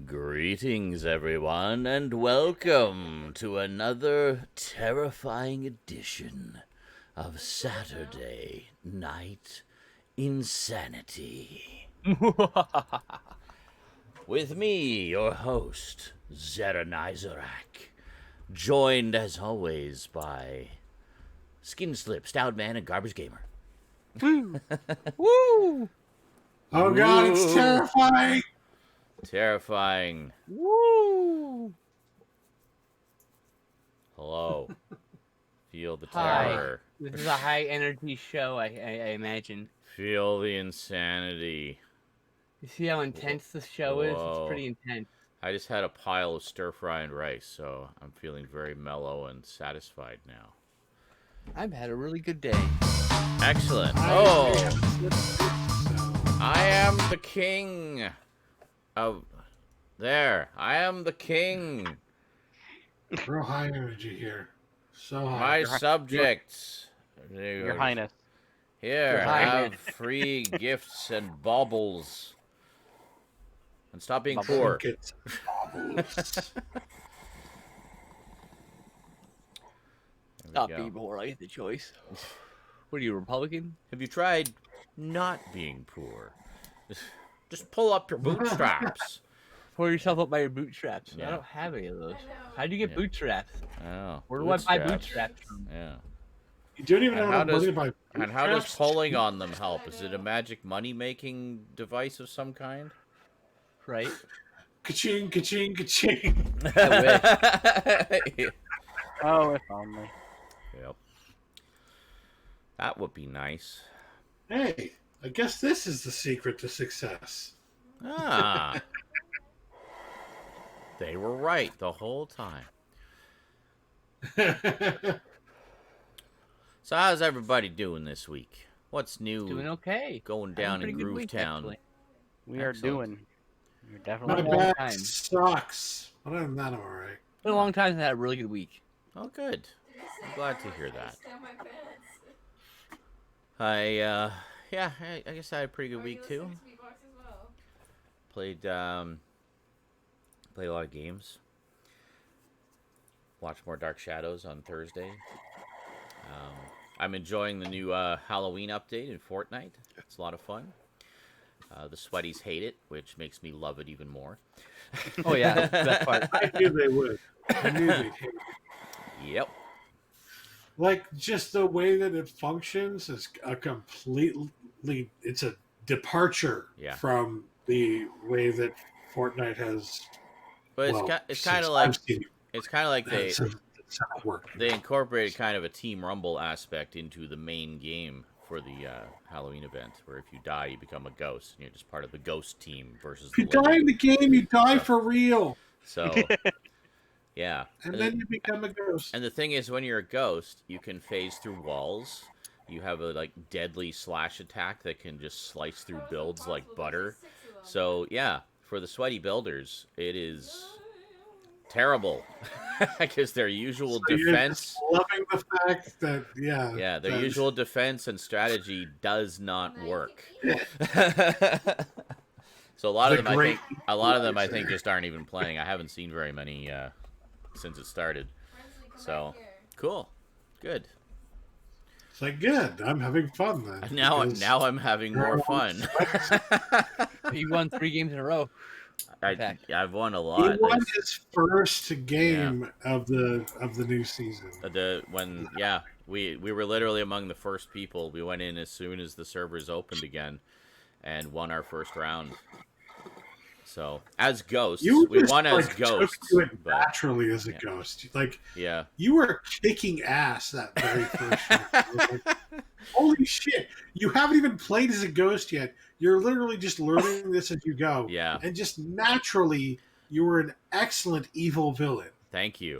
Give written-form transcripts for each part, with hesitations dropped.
Greetings, everyone, and welcome to another terrifying edition of Saturday Night InSaNiTy. With me, your host, Zaranyzerak, joined as always by Skinslip, Stoudman, and Garbage Gamer. Woo! Woo! Oh god, it's terrifying! Terrifying. Woo! Hello. Feel the Hi. terror. This is a high energy show, I imagine. Feel the insanity. You see how intense this show is? Whoa. It's pretty intense. I just had a pile of stir-fry and rice, so I'm feeling very mellow and satisfied now. I've had a really good day. Excellent. So, I am the king of... There. I am the king. real high energy here. So high. My subjects. Your Highness. Here, Your have Highness. free gifts and baubles. And stop being Bubbles. poor. Trinkets, baubles. There we Not go. being poor, I get the choice. What are you, Republican? Have you tried not being poor? Just pull up your bootstraps. Pull yourself up by your bootstraps. Yeah. I don't have any of those. How'd you get Yeah. bootstraps? Oh, Where do I buy bootstraps from? Yeah. You don't even And know how how does- to buy And how does bootstraps? pulling on them help? Is it a magic money-making device of some kind? Right? Ka-ching, ka-ching, ka-ching. Yep. Oh, if only. That would be nice. Hey, I guess this is the secret to success. Ah. They were right the whole time. So how's everybody doing this week? What's new Doing okay. going Having a down in pretty good Groove week, Town? actually. We are Excellent. doing. You're My definitely long back time. sucks. Other than that, I'm alright. Been a long time since I had a really good week. Oh, good. I'm glad to hear that. Down my pants. I guess I had a pretty good Are week you too. listening to Beatbox as well? Played a lot of games. Watched more Dark Shadows on Thursday. I'm enjoying the new Halloween update in Fortnite. It's a lot of fun. The sweaties hate it, which makes me love it even more. Oh yeah, that part. I knew they would. I knew they'd hate it. Yep. Like, just the way that it functions is a completely... It's a departure Yeah. from the way that Fortnite has... But well, it's kind since of like I've seen it, they it's how it worked. they incorporated kind of a Team Rumble aspect into the main game for the Halloween event, where if you die, you become a ghost, and you're just part of the ghost team versus If you the die in living. the game, you die for real. So, yeah. And then you become a ghost. And the thing is, when you're a ghost, you can phase through walls. You have a deadly slash attack that can just slice through builds like butter. So yeah, for the sweaty builders, it is terrible because their usual So you're defense, just loving the fact that, their that- usual defense and strategy does not work. So a lot of The them, great I think, just aren't even playing. I haven't seen very many since it started. So cool, good. It's like, good. I'm having fun then. Now because I'm having more fun. You won 3 games in a row. I've won a he lot. won his first game of the new season. We were literally among the first people. We went in as soon as the servers opened again, and won our first round. So as ghosts, we just, won as took ghosts. to it But naturally as a ghost. Like, yeah, you were kicking ass that very first round. I was like, holy shit! You haven't even played as a ghost yet. You're literally just learning this as you go. Yeah. And just naturally, you were an excellent evil villain. thank you.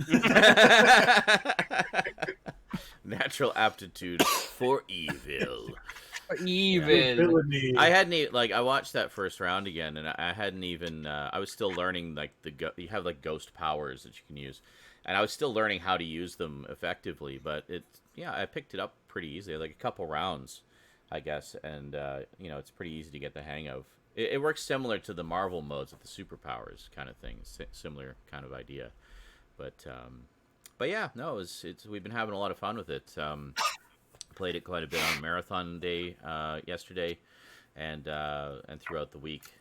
Natural aptitude for evil. Even. Villainy. I hadn't I watched that first round again, and I hadn't even. I was still learning you have ghost powers that you can use, and I was still learning how to use them effectively. But I picked it up pretty easily, like a couple rounds. I guess, and it's pretty easy to get the hang of. It works similar to the Marvel modes with the superpowers kind of thing, similar kind of idea. But yeah, no, it's we've been having a lot of fun with it. Played it quite a bit on marathon day yesterday, and throughout the week,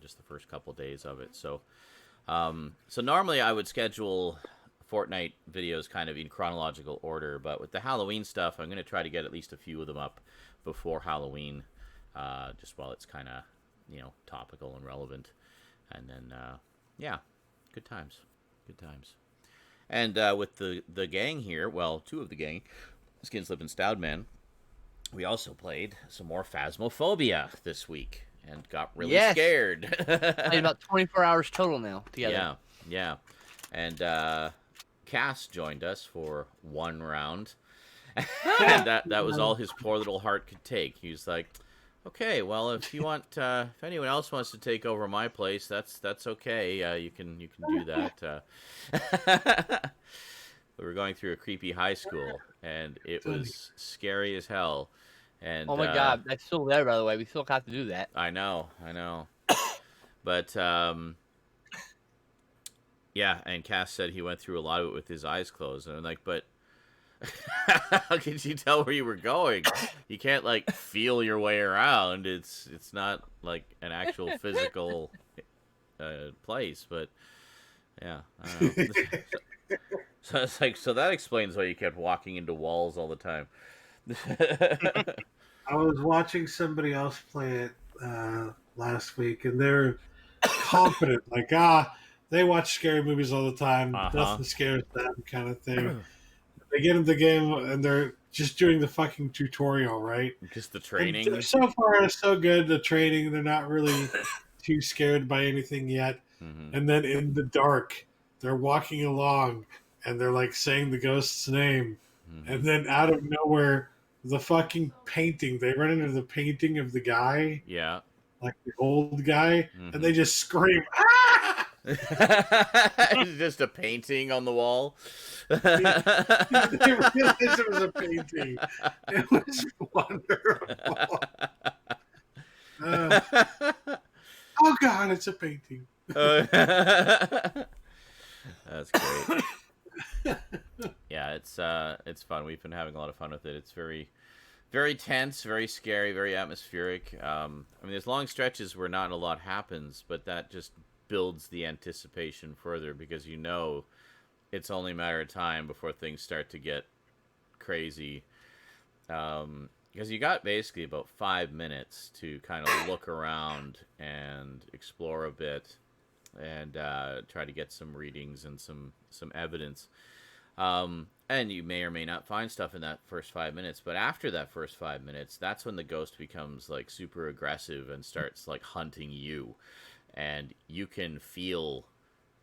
just the first couple days of it. So normally I would schedule Fortnite videos kind of in chronological order, but with the Halloween stuff, I'm going to try to get at least a few of them up before Halloween, just while it's kind of topical and relevant. And then good times. And with the gang here, well, two of the gang, Skinslip and Stoudman, we also played some more Phasmophobia this week and got really scared. Played about 24 hours total now together. Yeah. And Cass joined us for one round. And that was all his poor little heart could take. He was like, okay, well, if you want, if anyone else wants to take over my place, that's okay. You can do that. We were going through a creepy high school, and it was scary as hell. And oh my god, that's still there, by the way. We still have to do that. I know. But yeah, and Cass said he went through a lot of it with his eyes closed, and I'm like, but how could you tell where you were going? You can't feel your way around. It's not like an actual physical place, but yeah, I don't know. So it's so that explains why you kept walking into walls all the time. I was watching somebody else play it last week, and they're confident, they watch scary movies all the time. Nothing scares them, kind of thing. They get into the game, and they're just doing the fucking tutorial, right? Just the training. And so far, so good. The training, they're not really too scared by anything yet. Mm-hmm. And then in the dark, they're walking along, and they're saying the ghost's name, and then out of nowhere, the fucking painting. They run into the painting of the guy. Yeah. Like the old guy, and they just scream, "Ah!" It's just a painting on the wall. They realized it was a painting. It was wonderful. Oh God, it's a painting. That's great. Yeah, it's fun. We've been having a lot of fun with it. It's very, very tense, very scary, very atmospheric. There's long stretches where not a lot happens, but that just builds the anticipation further because it's only a matter of time before things start to get crazy. Because you got basically about 5 minutes to kind of look around and explore a bit and try to get some readings and some evidence. And you may or may not find stuff in that first 5 minutes, but after that first 5 minutes, that's when the ghost becomes super aggressive and starts hunting you, and you can feel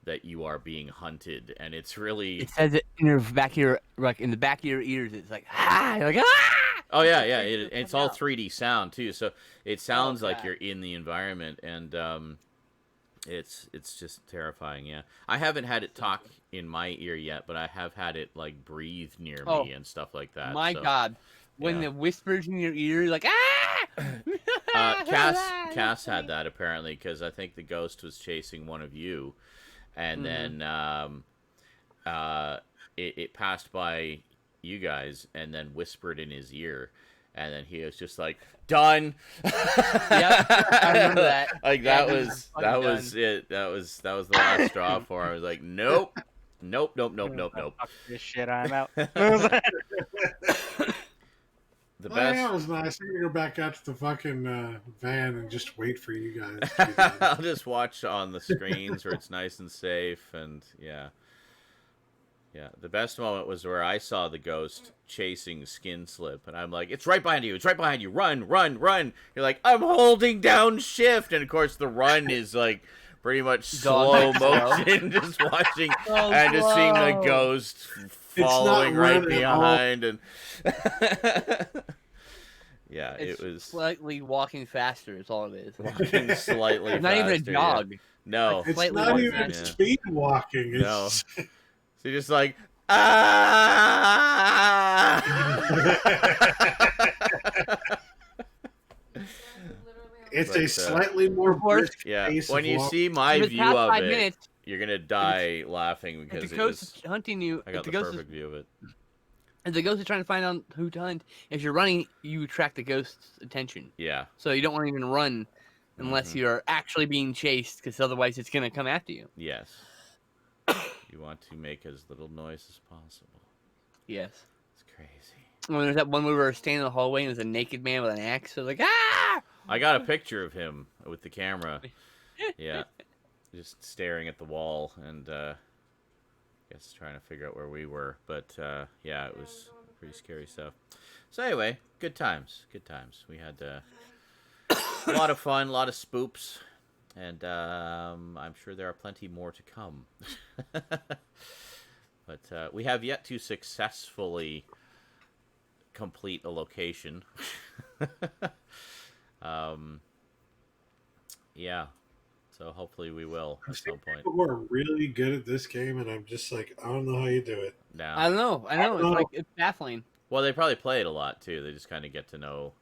that you are being hunted, and it's really. It says it in your back of your in the back of your ears. It's ah, you're ah. Oh yeah. It's all 3D sound too, so it sounds like you're in the environment, and it's just terrifying. Yeah, I haven't had it talk in my ear yet, but I have had it breathe near me and stuff like that. My God, when it whispers in your ear, you're Cass had that apparently because I think the ghost was chasing one of you, and then it passed by you guys and then whispered in his ear. And then he was just done. Yep, I remember that. That was it. That was the last straw for him. I was like, nope. Fuck this shit, I'm out. The best. That was nice. I'm gonna go back out to the fucking van and just wait for you guys. I'll just watch on the screens where it's nice and safe, and yeah. The best moment was where I saw the ghost chasing Skinslip, and I'm like, it's right behind you, run. You're like, I'm holding down shift, and of course the run is pretty much slow motion, just watching and just seeing the ghost following right behind, and yeah, it was slightly walking faster. Is all it is. Walking slightly It's not even a faster, jog. Yeah. No, It's not even speed walking. It's... No. So you're just ah! It's But, a slightly more brisk Yeah, pace when of you walk. see my If it's view past of 5 it, minutes, you're gonna die laughing if because the it ghost was. is hunting you, I if got the the ghost is perfect view of it. if the ghost is trying to find out who to hunt, if you're running, you attract the ghost's attention. Yeah. So you don't want to even run unless Mhm. you're actually being chased, because otherwise it's gonna come after you. Yes. You want to make as little noise as possible. Yes. It's crazy. When there's that one where we were standing in the hallway and there's a naked man with an axe, so like ah. I got a picture of him with the camera. Yeah. Just staring at the wall and guess trying to figure out where we were. But yeah, it was pretty scary stuff. So anyway, good times. Good times. We had a lot of fun, a lot of spoops. And I'm sure there are plenty more to come. But we have yet to successfully complete a location. Yeah. So hopefully we will at some point. People who are really good at this game, and I'm just like, I don't know how you do it. Now, I don't know. I know. It's like it's baffling. well, they probably play it a lot too. They just kind of get to know.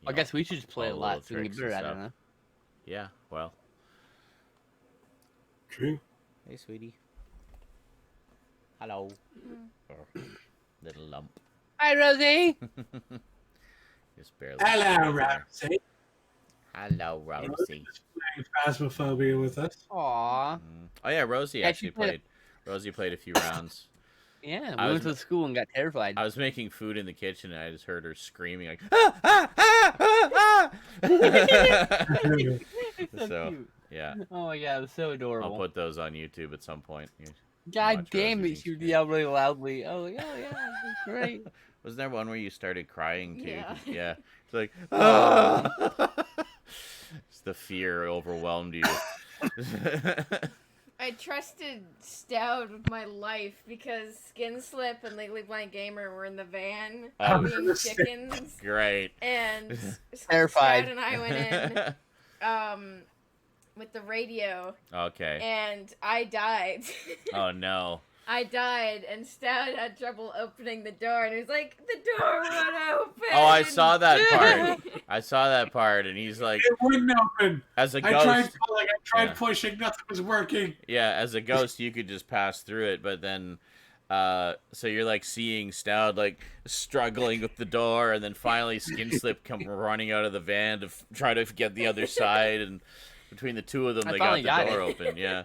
I guess we should just play all a the lot little so we can get tricks better and at it. stuff. Huh? Yeah. Well. True. Hey, sweetie. Hello. Little lump. Hi, Rosie. Just barely. Hello, Ramsey. Hello, Rosie. Playing Phasmophobia with us. Aw. Oh yeah, Rosie Yeah, actually she played played. Rosie played a few rounds. Yeah, I we was went to the school and got terrified. I was making food in the kitchen and I just heard her screaming like ah ah ah ah ah. so So cute. yeah, Oh my god, it was so adorable. I'll put those on YouTube at some point. You God watch damn Rosie it, she being would scared. yell really loudly. Oh yeah, it's great. Wasn't there one where you started crying too? Yeah. Yeah. It's like ah! It's the fear overwhelmed you. I trusted Stout with my life because Skinslip and Legally Blind Gamer were in the van being chickens, Great. and Terrified. Stout and I went in with the radio, Okay. and I died. Oh no. I died, and Stout had trouble opening the door, and he was like, "The door won't open." Oh, I saw that part. I saw that part, and he's like, It wouldn't open. as a I ghost. tried pulling, I tried Yeah. pushing, nothing was working. Yeah, as a ghost, you could just pass through it, but then, so you're like seeing Stoud like struggling with the door, and then finally Skinslip come running out of the van to try to get the other side, and between the two of them, I they got finally the got door it. open. Yeah.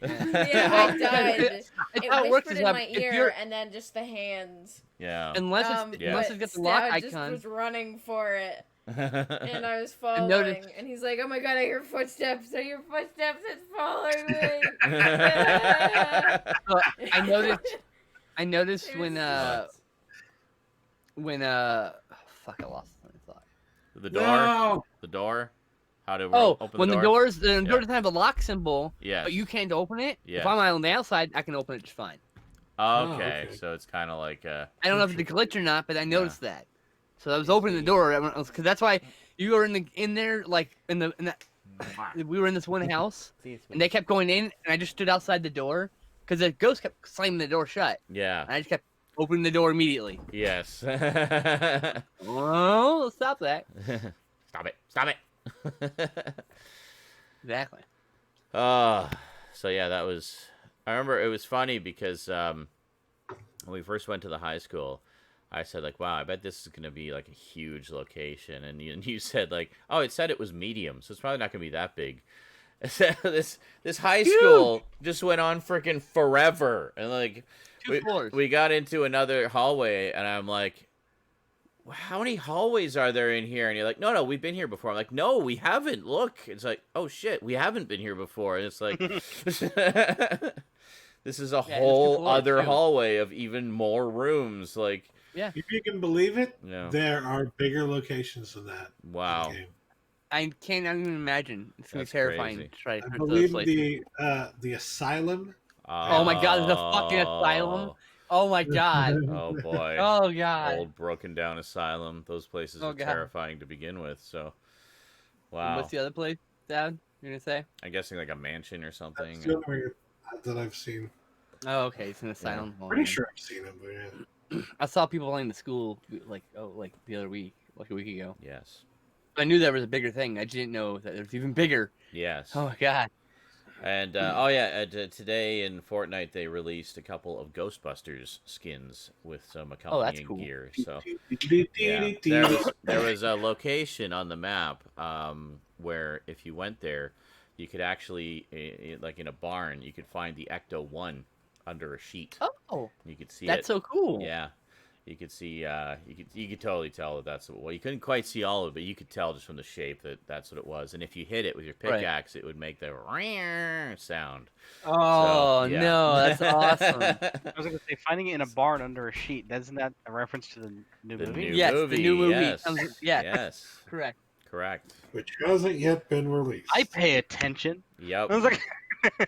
Yeah, I died. It's It how it works whispered is in that my if ear, you're and then just the hands. Yeah. unless it's Yeah. unless but it's got the lock Stout just icon. was running for it, and I was I following, noticed- and he's like, "Oh my god, I hear footsteps! I hear footsteps! It's following me!" So, I noticed It when was fuck, I lost my thought. The door. No. The door. How to Oh, open when the the door? door doesn't have a lock symbol, Yes. but you can't open it. Yes. If I'm on the outside, I can open it just fine. Okay, okay. so it's kind of like I don't know if it's a glitch or not, but I noticed that. So I was opening the door, because that's why you were in there, like in that. We were in this one house, and they kept going in, and I just stood outside the door because the ghost kept slamming the door shut. yeah. And I just kept opening the door immediately. Yes. Oh, stop that! Stop it. Stop it. Exactly. So yeah, that was. I remember it was funny because when we first went to the high school, I said like, "Wow, I bet this is gonna be like a huge location," and you said like, "Oh, it said it was medium, so it's probably not gonna be that big." this high school just went on freaking forever, and like Two floors. we got into another hallway, and I'm like, how many hallways are there in here? And you're like, no, we've been here before. I'm like, no, we haven't. Look. It's like, oh shit, we haven't been here before. And it's like, this is a whole floors, other too. hallway of even more rooms. Like, Yeah. If you can believe it, Yeah. there are bigger locations than that. in the wow. game. I can't even imagine. It's gonna be That's terrifying crazy. to try to I hunt those believe places. the asylum. Oh my god, there's a fucking asylum. Oh my god. Oh boy. Oh god. Old broken down asylum. Those places Oh, are God. terrifying to begin with. So, wow. What's the other place, Dad? You're gonna say? I'm guessing like a mansion or something. That's the only way that I've seen. Oh, okay. It's an asylum. Oh, Pretty man. sure I've seen them, but yeah. I saw people playing the school like the other week, like a week ago. Yes. I knew there was a bigger thing. I didn't know that there's even bigger. Yes. Oh my god. And today in Fortnite they released a couple of Ghostbusters skins with some accompanying cool. gear. So yeah, there was a location on the map where if you went there, you could actually like in a barn, you could find the Ecto 1 under a sheet. Oh, You could see that's it. so cool. Yeah. You could see, you could totally tell that that's well. You couldn't quite see all of it, but you could tell just from the shape that that's what it was. And if you hit it with your pickaxe, it would make the sound. Oh So, yeah. no, that's awesome. I was going to say, finding it in a barn under a sheet. Isn't that a reference to the new The movie? new Yes, movie. the new movie. Yes. Yes. Correct. Correct. Which hasn't yet been released. I pay attention. Yep. I was like,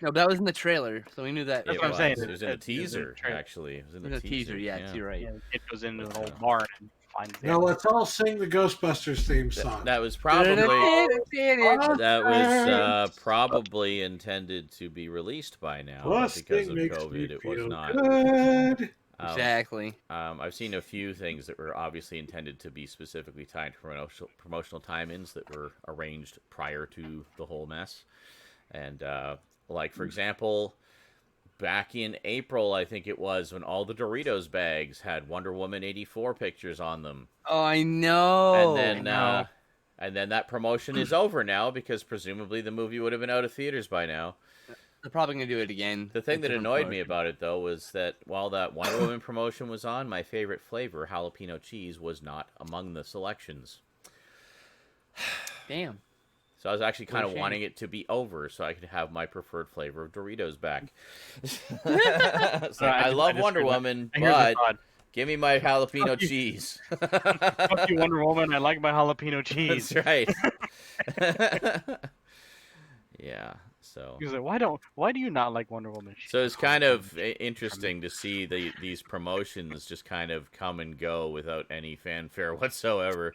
No, but that was in the trailer, so we knew that. That's It what I'm saying. was. It was in a It was in the teaser, trailer. actually. It was in It the was a teaser. Yeah, you're right. yeah, it goes into an old barn and finds it. Now let's all sing the Ghostbusters theme song. That was probably probably intended to be released by now, but because of COVID, it was not. Good. Exactly. I've seen a few things that were obviously intended to be specifically tied to promotional tie-ins that were arranged prior to the whole mess. And, like, for example, back in April, I think it was, when all the Doritos bags had Wonder Woman 84 pictures on them. Oh, I know. And then that promotion is over now because presumably the movie would have been out of theaters by now. They're probably going to do it again. The thing that annoyed me about it, though, was that while that Wonder Woman promotion was on, my favorite flavor, jalapeno cheese, was not among the selections. Damn. So I was actually kind of shame. wanting it to be over so I could have my preferred flavor of Doritos back. I love Wonder Woman, but give me my jalapeno cheese. Fuck you, Wonder Woman. I like my jalapeno cheese. That's right. Yeah. So. He was like, why do you not like Wonder Woman? So it's kind of interesting to see these promotions just kind of come and go without any fanfare whatsoever.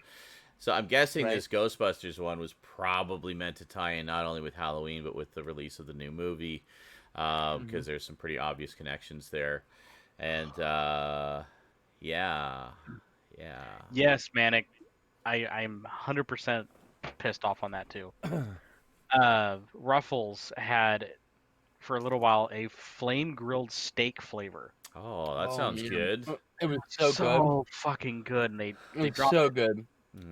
So I'm guessing this Ghostbusters one was probably meant to tie in not only with Halloween but with the release of the new movie, because there's some pretty obvious connections there. And yeah. Yes, Manic. I'm 100% pissed off on that too. Ruffles had, for a little while, a flame-grilled steak flavor. Oh, that sounds good. It was so good. Fucking good, and they It was dropped so it. good.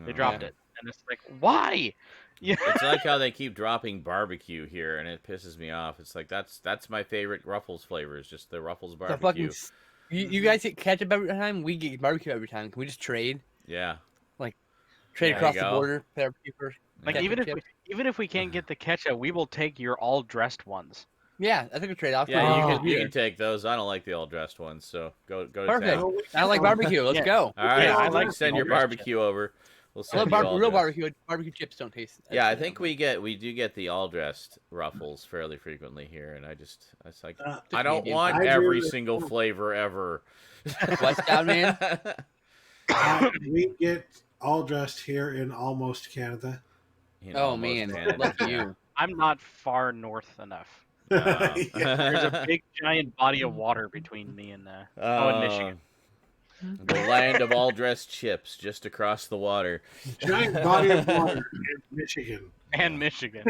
They dropped it, and it's like, why? Yeah. It's like how they keep dropping barbecue here, and it pisses me off. It's like that's my favorite Ruffles flavor, is just the Ruffles The barbecue. you guys get ketchup every time. We get barbecue every time. Can we just trade? Yeah. Trade There across you the go. border. Barbecue for Like ketchup even chips? if we can't get the ketchup, we will take your all dressed ones. Yeah, I think a trade off. Yeah, you can take those. I don't like the all dressed ones, so go to Perfect. town. I like barbecue. Let's Yeah. go. All right, Yeah, I like send the your all-dressed barbecue over. We'll I love send you all real dressed. barbecue. Barbecue chips don't taste. Yeah, I think we do get the all dressed Ruffles fairly frequently here, and it's like I don't want I every really single don't. flavor ever. What's down, man? We get all dressed here in almost Canada. In Oh almost man, Canada. lucky you. I'm not far north enough. Yeah. There's a big giant body of water between me and in Michigan. The land of all dressed chips, just across the water. Giant body of water in Michigan. And Michigan.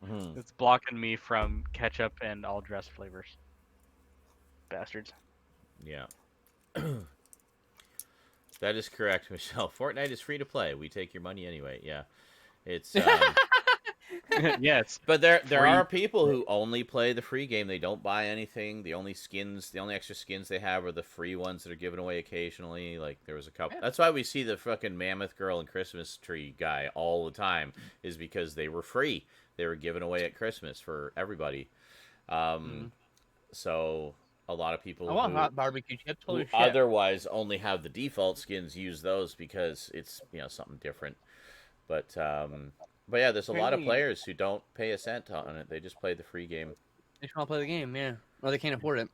Mhm. It's blocking me from ketchup and all dressed flavors. Bastards. Yeah. That is correct, Michelle. Fortnite is free to play. We take your money anyway. Yeah. It's Yes. but there Free. are people who only play the free game. They don't buy anything. The only extra skins they have are the free ones that are given away occasionally. Like there was a couple. That's why we see the fucking Mammoth Girl and Christmas tree guy all the time, is because they were free. They were given away at Christmas for everybody. So a lot of people I want who, hot barbecue chips. who Holy shit. otherwise only have the default skins use those because it's something different. But yeah, there's a lot of players who don't pay a cent on it. They just play the free game. They just want to play the game, yeah. Or they can't afford it,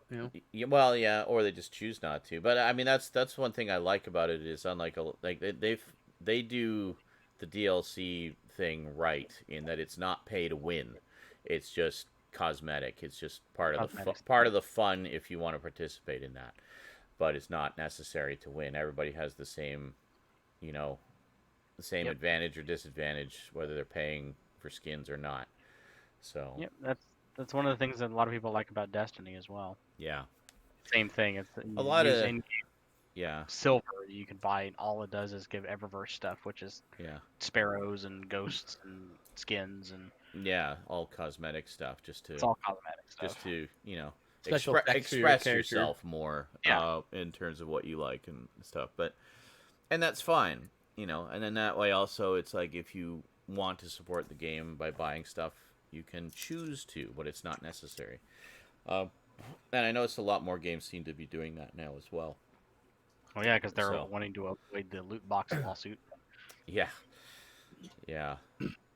Well, yeah, or they just choose not to. But I mean, that's one thing I like about it is unlike they do the DLC thing right in that it's not pay to win. It's just cosmetic. It's just part of the fun if you want to participate in that. But it's not necessary to win. Everybody has the same, the same advantage or disadvantage whether they're paying for skins or not. So Yep, that's one of the things that a lot of people like about Destiny as well. yeah, Same thing. It's a lot of in silver you can buy, and all it does is give Eververse stuff, which is sparrows and ghosts and skins and all cosmetic stuff. It's all cosmetic stuff. Just to express yourself more in terms of what you like and stuff. And that's fine, And then that way also, it's like if you want to support the game by buying stuff, you can choose to, but it's not necessary. And I noticed a lot more games seem to be doing that now as well. Oh yeah, because they're wanting to avoid the loot box lawsuit. Yeah.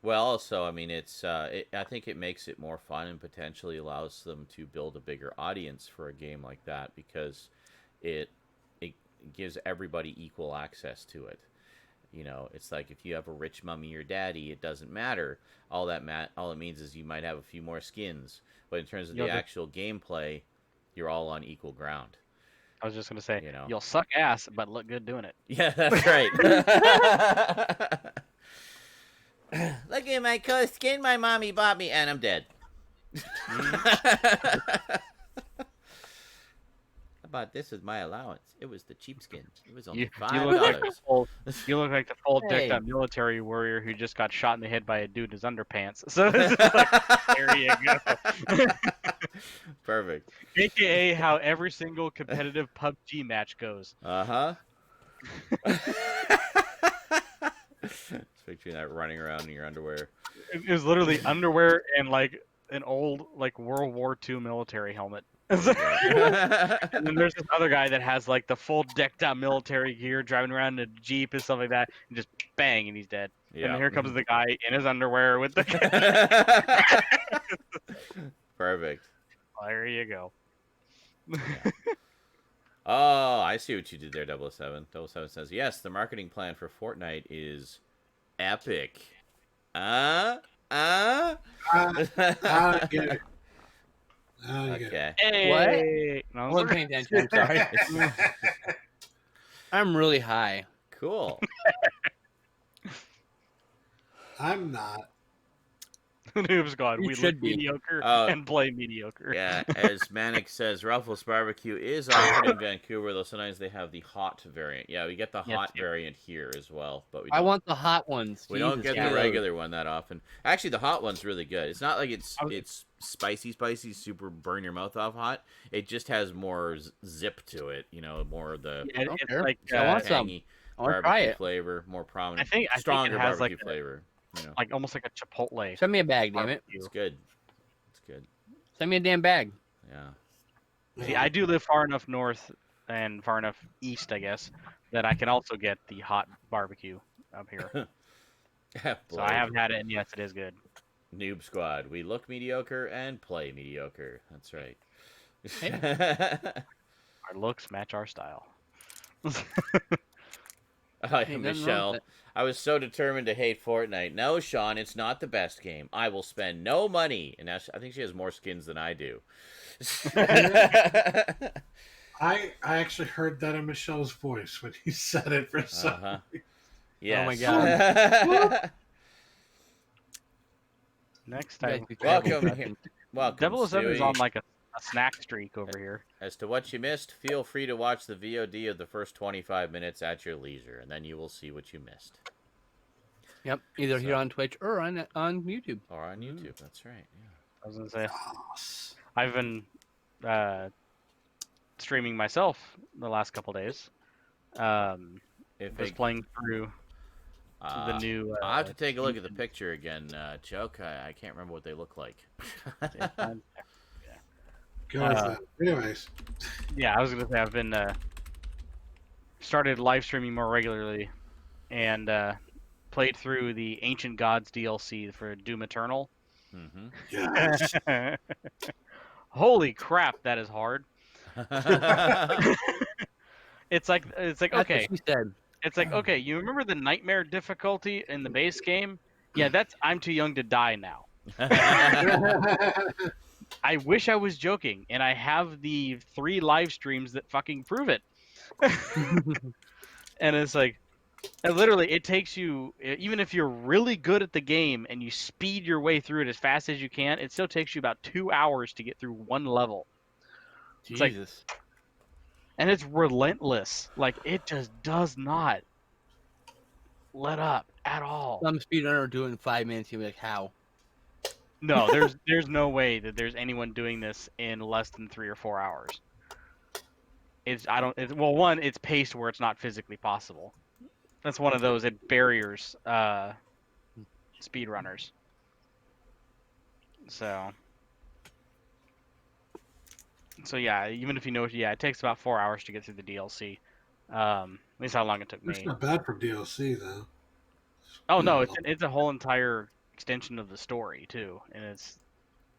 Well, also, I mean, I think it makes it more fun and potentially allows them to build a bigger audience for a game like that because it gives everybody equal access to it. It's like if you have a rich mommy or daddy, it doesn't matter. All it means is you might have a few more skins, but in terms of the actual gameplay, you're all on equal ground. I was just gonna say, you'll suck ass, but look good doing it. Yeah, that's right. Look at my cool skin my mommy bought me, and I'm dead. But this is my allowance. It was the cheap skin. It was only $5. You look like the full decked out military warrior who just got shot in the head by a dude in his underpants. So it's like, there you go. Perfect. AKA how every single competitive PUBG match goes. Just picturing that running around in your underwear. It was literally underwear and like an old like World War II military helmet. And then there's this other guy that has like the full decked out military gear, driving around in a Jeep and stuff like that, and just bang, and he's dead. Yeah. And then here comes the guy in his underwear with the. Perfect. Well, there you go. Oh, I see what you did there, 007. 007 says, yes, the marketing plan for Fortnite is epic. Get it. Okay. Hey. What? I wasn't paying attention. I'm sorry. I'm really high. Cool. I'm not. Noob's gone. We look mediocre and play mediocre. Yeah, as Manic says, Ruffles Barbecue is offered in Vancouver, though sometimes they have the hot variant. Yeah, we get the hot variant here as well, but I want the hot ones. We don't get the regular one that often. Actually, the hot one's really good. It's not like it's spicy, super burn your mouth off hot. It just has more zip to it. More of the it's like I want tangy barbecue flavor, more prominent, stronger barbecue flavor. Like almost like a Chipotle. Send me a bag, damn it. It's good. It's good. Send me a damn bag. Yeah. See, I do live far enough north and far enough east, I guess, that I can also get the hot barbecue up here. So I haven't had it, and yes, it is good. Noob Squad. We look mediocre and play mediocre. That's right. Our looks match our style. Michelle, I was so determined to hate Fortnite. No, Sean, it's not the best game. I will spend no money. And now I think she has more skins than I do. I actually heard that in Michelle's voice when he said it for some reason. Yes. Oh my god. Next time. Welcome. 007 is on like a snack streak over here. As to what you missed, feel free to watch the VOD of the first 25 minutes at your leisure, and then you will see what you missed. Yep, either here on Twitch or on YouTube. Or on YouTube, that's right. Yeah. I was going to say, I've been streaming myself the last couple days. Just playing through the new... I'll have to take a look at the picture again, Choke. I can't remember what they look like. Anyways. Yeah, I was going to say, I've been started live streaming more regularly and played through the Ancient Gods DLC for Doom Eternal. Mm-hmm. Yes. Holy crap, that is hard. It's like okay. It's like, okay, you remember the nightmare difficulty in the base game? Yeah, that's I'm too young to die now. I wish I was joking, and I have the 3 live streams that fucking prove it. And it's like, And literally, it takes you, even if you're really good at the game and you speed your way through it as fast as you can, it still takes you about 2 hours to get through one level. It's like, Jesus. and it's relentless. Like, it just does not let up at all. Some speedrunner doing in 5 minutes. You'll be like, how? No, there's no way that there's anyone doing this in less than 3 or 4 hours. Well, one, it's paced where it's not physically possible. That's one of those barriers, speedrunners. So yeah, even if you know, yeah, it takes about 4 hours to get through the DLC. At least how long it took It's me. not bad for DLC though. Oh no, it's a whole entire extension of the story too, and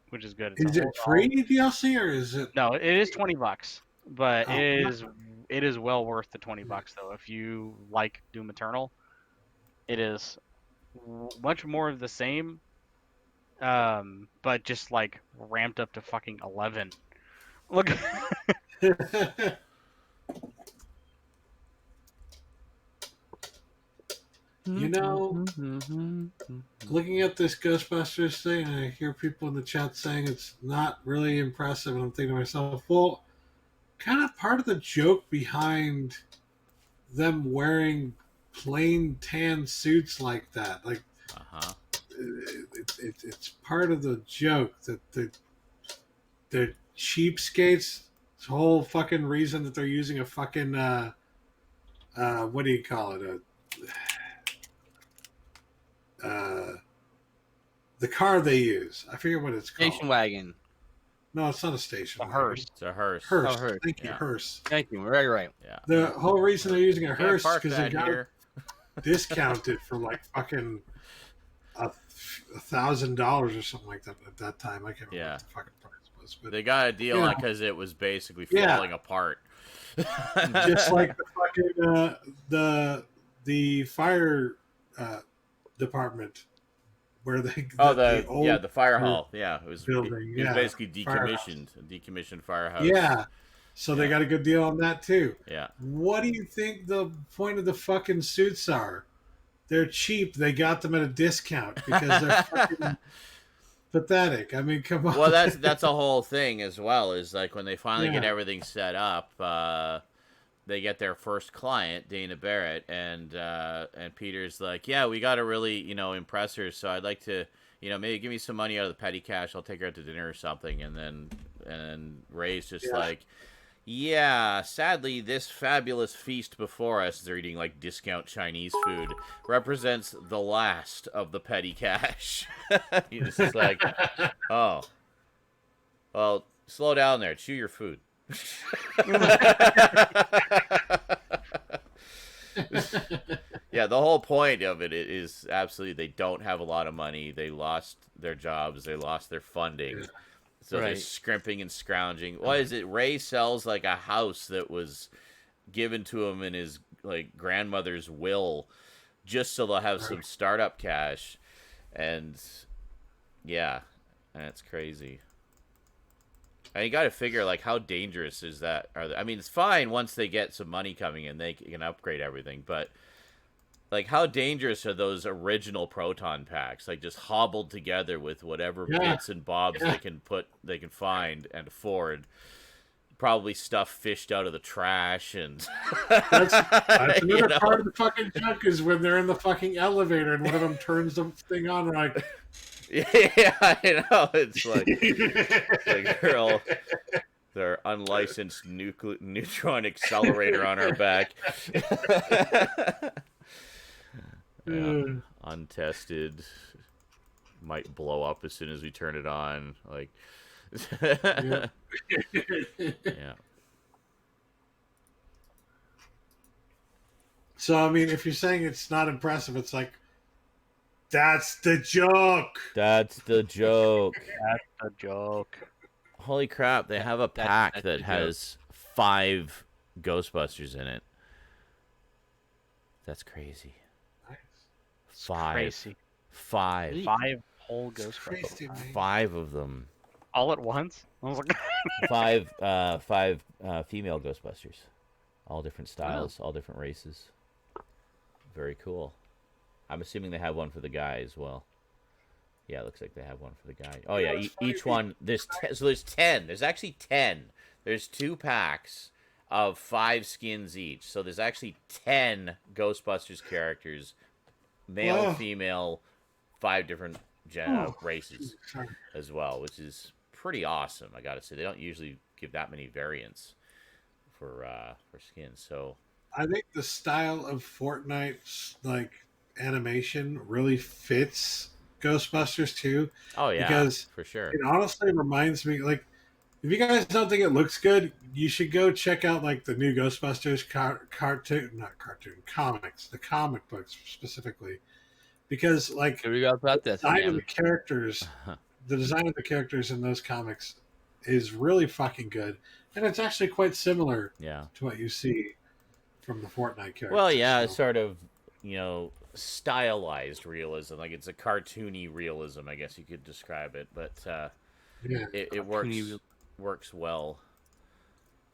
which is good. Is it free DLC or is it? No, it is $20, but Oh. it is well worth the $20 though. If you like Doom Eternal, it is much more of the same, but just like ramped up to fucking 11. Look. You know, looking at this Ghostbusters thing, I hear people in the chat saying it's not really impressive, and I'm thinking to myself, well, kind of part of the joke behind them wearing plain tan suits like that, like, it's part of the joke that they're cheapskates. This whole fucking reason that they're using a fucking what do you call it? The car they use. I forget what it's called. Station wagon. No, it's not a station. A hearse. It's a hearse. Hearse. Oh, hearse. Thank you, Yeah. hearse. Thank you. Right. Yeah. The whole reason they're using a hearse is because they that got here. discounted for like fucking $1,000 or something like that at that time. I can't remember what the fucking price was, but They got a deal on because it was basically falling apart. just like the fucking the fire department where they the fire hall. Yeah, it was building. It was basically decommissioned, a decommissioned firehouse. Yeah. So they got a good deal on that too. Yeah. What do you think the point of the fucking suits are? They're cheap. They got them at a discount because they're fucking pathetic. I mean, come on. Well, that's a whole thing as well. Is like when they finally get everything set up, they get their first client, Dana Barrett, and Peter's like, yeah, we got to really impress her. So I'd like to maybe give me some money out of the petty cash. I'll take her out to dinner or something. And then Ray's just like, yeah, sadly, this fabulous feast before us, they're eating like discount Chinese food, represents the last of the petty cash. He's just like, oh, well, slow down there, chew your food. Yeah, the whole point of it is absolutely they don't have a lot of money. They lost their jobs. They lost their funding. So they're scrimping and scrounging. What is it? Ray sells like a house that was given to him in his like grandmother's will, just so they'll have some startup cash. And yeah, that's crazy. And you got to figure like how dangerous is that? I mean, it's fine once they get some money coming in, they can upgrade everything, but like, how dangerous are those original proton packs? Like, just hobbled together with whatever bits and bobs they can find and afford. Probably stuff fished out of the trash and. That's another part of the fucking joke is when they're in the fucking elevator and one of them turns the thing on, like. Yeah, I know. It's like their unlicensed neutron accelerator on our back. Yeah, untested, might blow up as soon as we turn it on. Like, yeah. So I mean, if you're saying it's not impressive, it's like that's the joke. That's the joke. That's the joke. Holy crap! They have a pack that has 5 Ghostbusters in it. That's crazy. 5. Crazy. 5. 5 whole Ghostbusters. 5 of them. All at once? I was like 5 female Ghostbusters. All different styles, all different races. very cool. I'm assuming they have one for the guy as well. Yeah, it looks like they have one for the guy. Oh yeah, each one. So there's 10. There's actually 10. There's 2 packs of 5 skins each. So there's actually 10 Ghostbusters characters, male, female, 5 different races as well, which is pretty awesome. I gotta say, they don't usually give that many variants for skins. So I think the style of Fortnite's like animation really fits Ghostbusters too. oh yeah, because for sure. it honestly reminds me, like, if you guys don't think it looks good, you should go check out like the new Ghostbusters comics, the comic books specifically, because like Here we go about this. the design of the characters in those comics is really fucking good, and it's actually quite similar Yeah. to what you see from the Fortnite characters. Well, yeah, so. it's sort of, stylized realism. Like, it's a cartoony realism, I guess you could describe it. But Yeah. it works well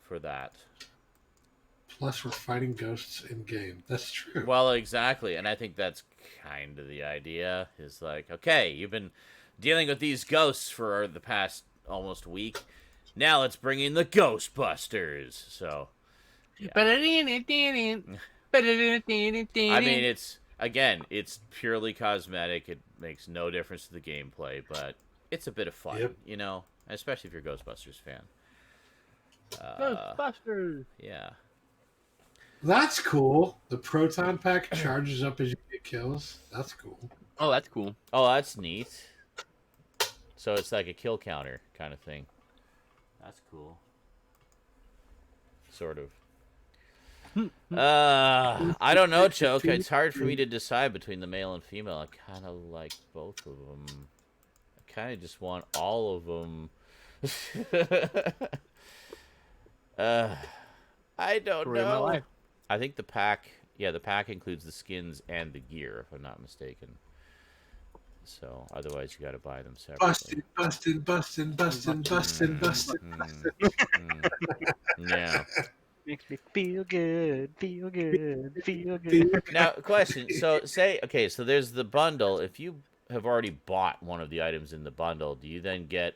for that. Plus, we're fighting ghosts in game. That's true. Well, exactly. And I think that's kind of the idea. Is like, okay, you've been dealing with these ghosts for the past almost week. Now let's bring in the Ghostbusters. So, I mean, it's purely cosmetic. It makes no difference to the gameplay, but it's a bit of fun, especially if you're a Ghostbusters fan. Ghostbusters. Yeah. That's cool. The proton pack charges up as you get kills. That's cool. Oh, that's cool. Oh, that's neat. So it's like a kill counter kind of thing. That's cool. Sort of. I don't know, Choke. It's hard for me to decide between the male and female. I kind of like both of them. I kind of just want all of them. I don't know. I think the pack includes the skins and the gear, if I'm not mistaken. So otherwise, you got to buy them separately. Bustin'. Yeah. Makes me feel good. Now, question. So so there's the bundle. If you have already bought one of the items in the bundle, do you then get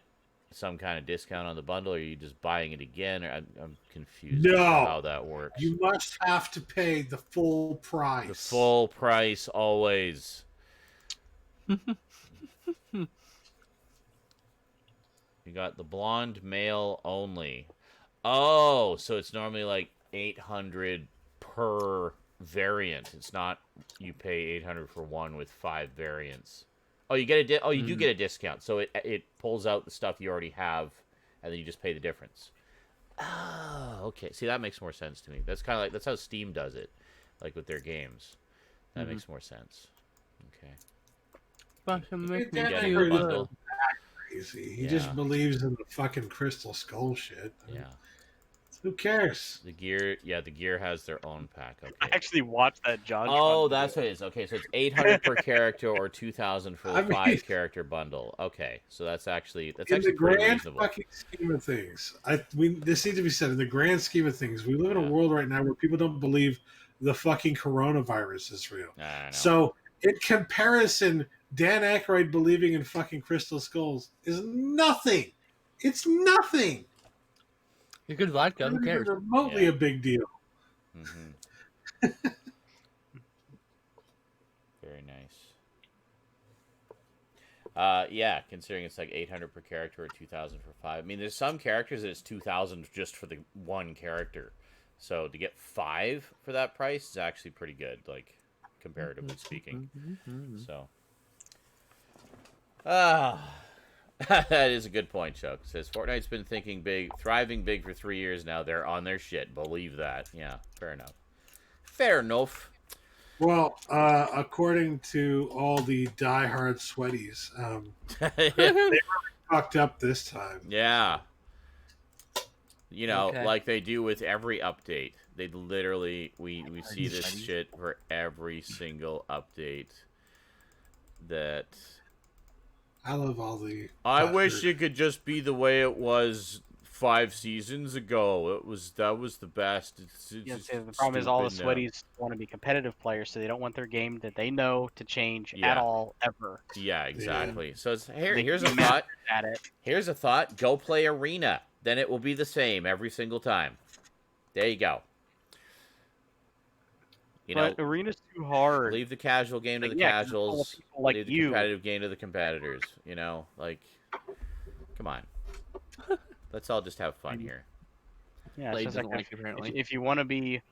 some kind of discount on the bundle, or are you just buying it again? Or I'm confused as to how that works. You must have to pay the full price. The full price always. You got the blonde male only. Oh, so it's normally like 800 per variant. It's not you pay 800 for one with 5 variants. Oh, you get you do get a discount. So it pulls out the stuff you already have, and then you just pay the difference. Oh, okay. See, that makes more sense to me. That's kind of like that's how Steam does it, like with their games. That makes more sense. Okay. Crazy. He just believes in the fucking crystal skull shit. Yeah. Who cares? The gear has their own pack. Okay. I actually watched that John. Oh, that's what it is. Okay, so it's 800 per character or 2,000 for the 5-character bundle. Okay, so that's actually in the pretty grand reasonable. fucking scheme of things. This needs to be said. In the grand scheme of things, we live in a world right now where people don't believe the fucking coronavirus is real. I know. So, in comparison, Dan Aykroyd believing in fucking crystal skulls is nothing. It's nothing. It's good vodka. Who cares? Remotely a big deal. Mm-hmm. Very nice. Yeah, considering it's like 800 per character or 2,000 for 5. I mean, there's some characters that it's 2,000 just for the one character. So to get 5 for that price is actually pretty good, like comparatively speaking. So, that is a good point, Chuck. It says Fortnite's been thriving big for 3 years now. They're on their shit. Believe that. Yeah, fair enough. Fair enough. Well, according to all the diehard sweaties, they really fucked up this time. Yeah. Like they do with every update. They literally, we see this shit for every single update. That I love all the. I wish it could just be the way it was 5 seasons ago. That was the best. The problem is all the sweaties want to be competitive players, so they don't want their game that they know to change at all ever. Yeah, exactly. So here's a thought. Here's a thought. Go play Arena. Then it will be the same every single time. There you go. But Arena's too hard. Leave the casual game to the casuals. Leave the competitive game to the competitors. Come on. Let's all just have fun here. Yeah, if you want to be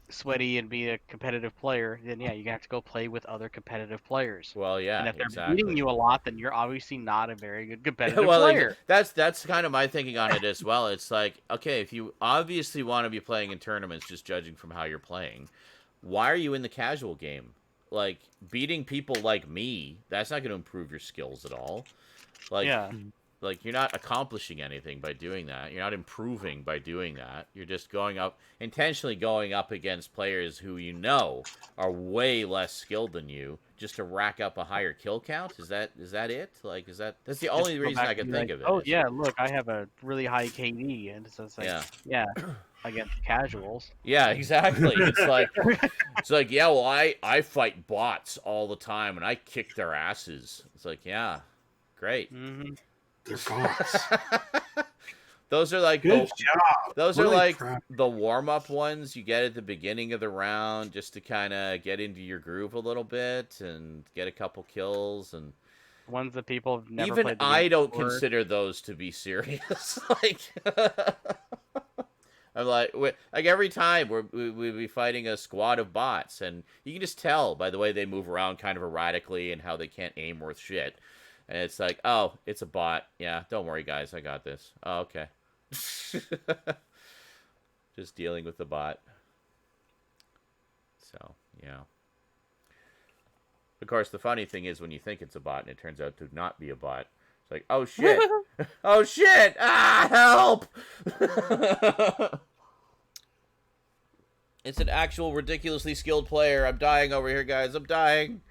sweaty and be a competitive player, then you have to go play with other competitive players. Well, yeah, and if they're beating you a lot, then you're obviously not a very good competitive player. That's kind of my thinking on it as well. It's like, okay, if you obviously want to be playing in tournaments, just judging from how you're playing, why are you in the casual game? Like, beating people like me, that's not going to improve your skills at all. Like, you're not accomplishing anything by doing that. You're not improving by doing that. You're just intentionally going up against players who are way less skilled than you, just to rack up a higher kill count. Is that it? Like, that's the only reason I can think of it. Oh yeah, look, I have a really high KD, and so it's like, against casuals. Yeah, exactly. It's like, yeah, well, I fight bots all the time, and I kick their asses. It's like, yeah, great. Mm-hmm. They're bots. Those are like good job. Those are like the warm-up ones you get at the beginning of the round, just to kind of get into your groove a little bit and get a couple kills. And ones that people have never even played. I don't consider those to be serious. I'm like every time we'll be fighting a squad of bots, and you can just tell by the way they move around kind of erratically and how they can't aim worth shit. And it's like, oh, it's a bot. Yeah, don't worry, guys. I got this. Oh, okay. Just dealing with the bot. So, yeah. Of course, the funny thing is when you think it's a bot and it turns out to not be a bot. It's like, oh, shit. Oh, shit. Ah, help. It's an actual ridiculously skilled player. I'm dying over here, guys. I'm dying.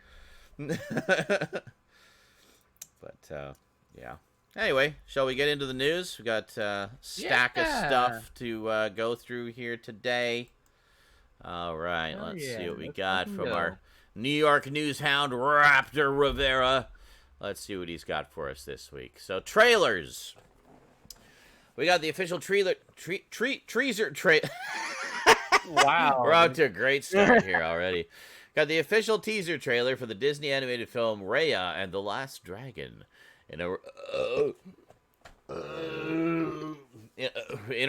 But, yeah. Anyway, shall we get into the news? We got a stack of stuff to go through here today. All right, let's see what we got from our New York news hound, Raptor Rivera. Let's see what he's got for us this week. So, trailers. We got the official trailer. Wow. We're out to a great start here already. Got the official teaser trailer for the Disney animated film Raya and the Last Dragon. In a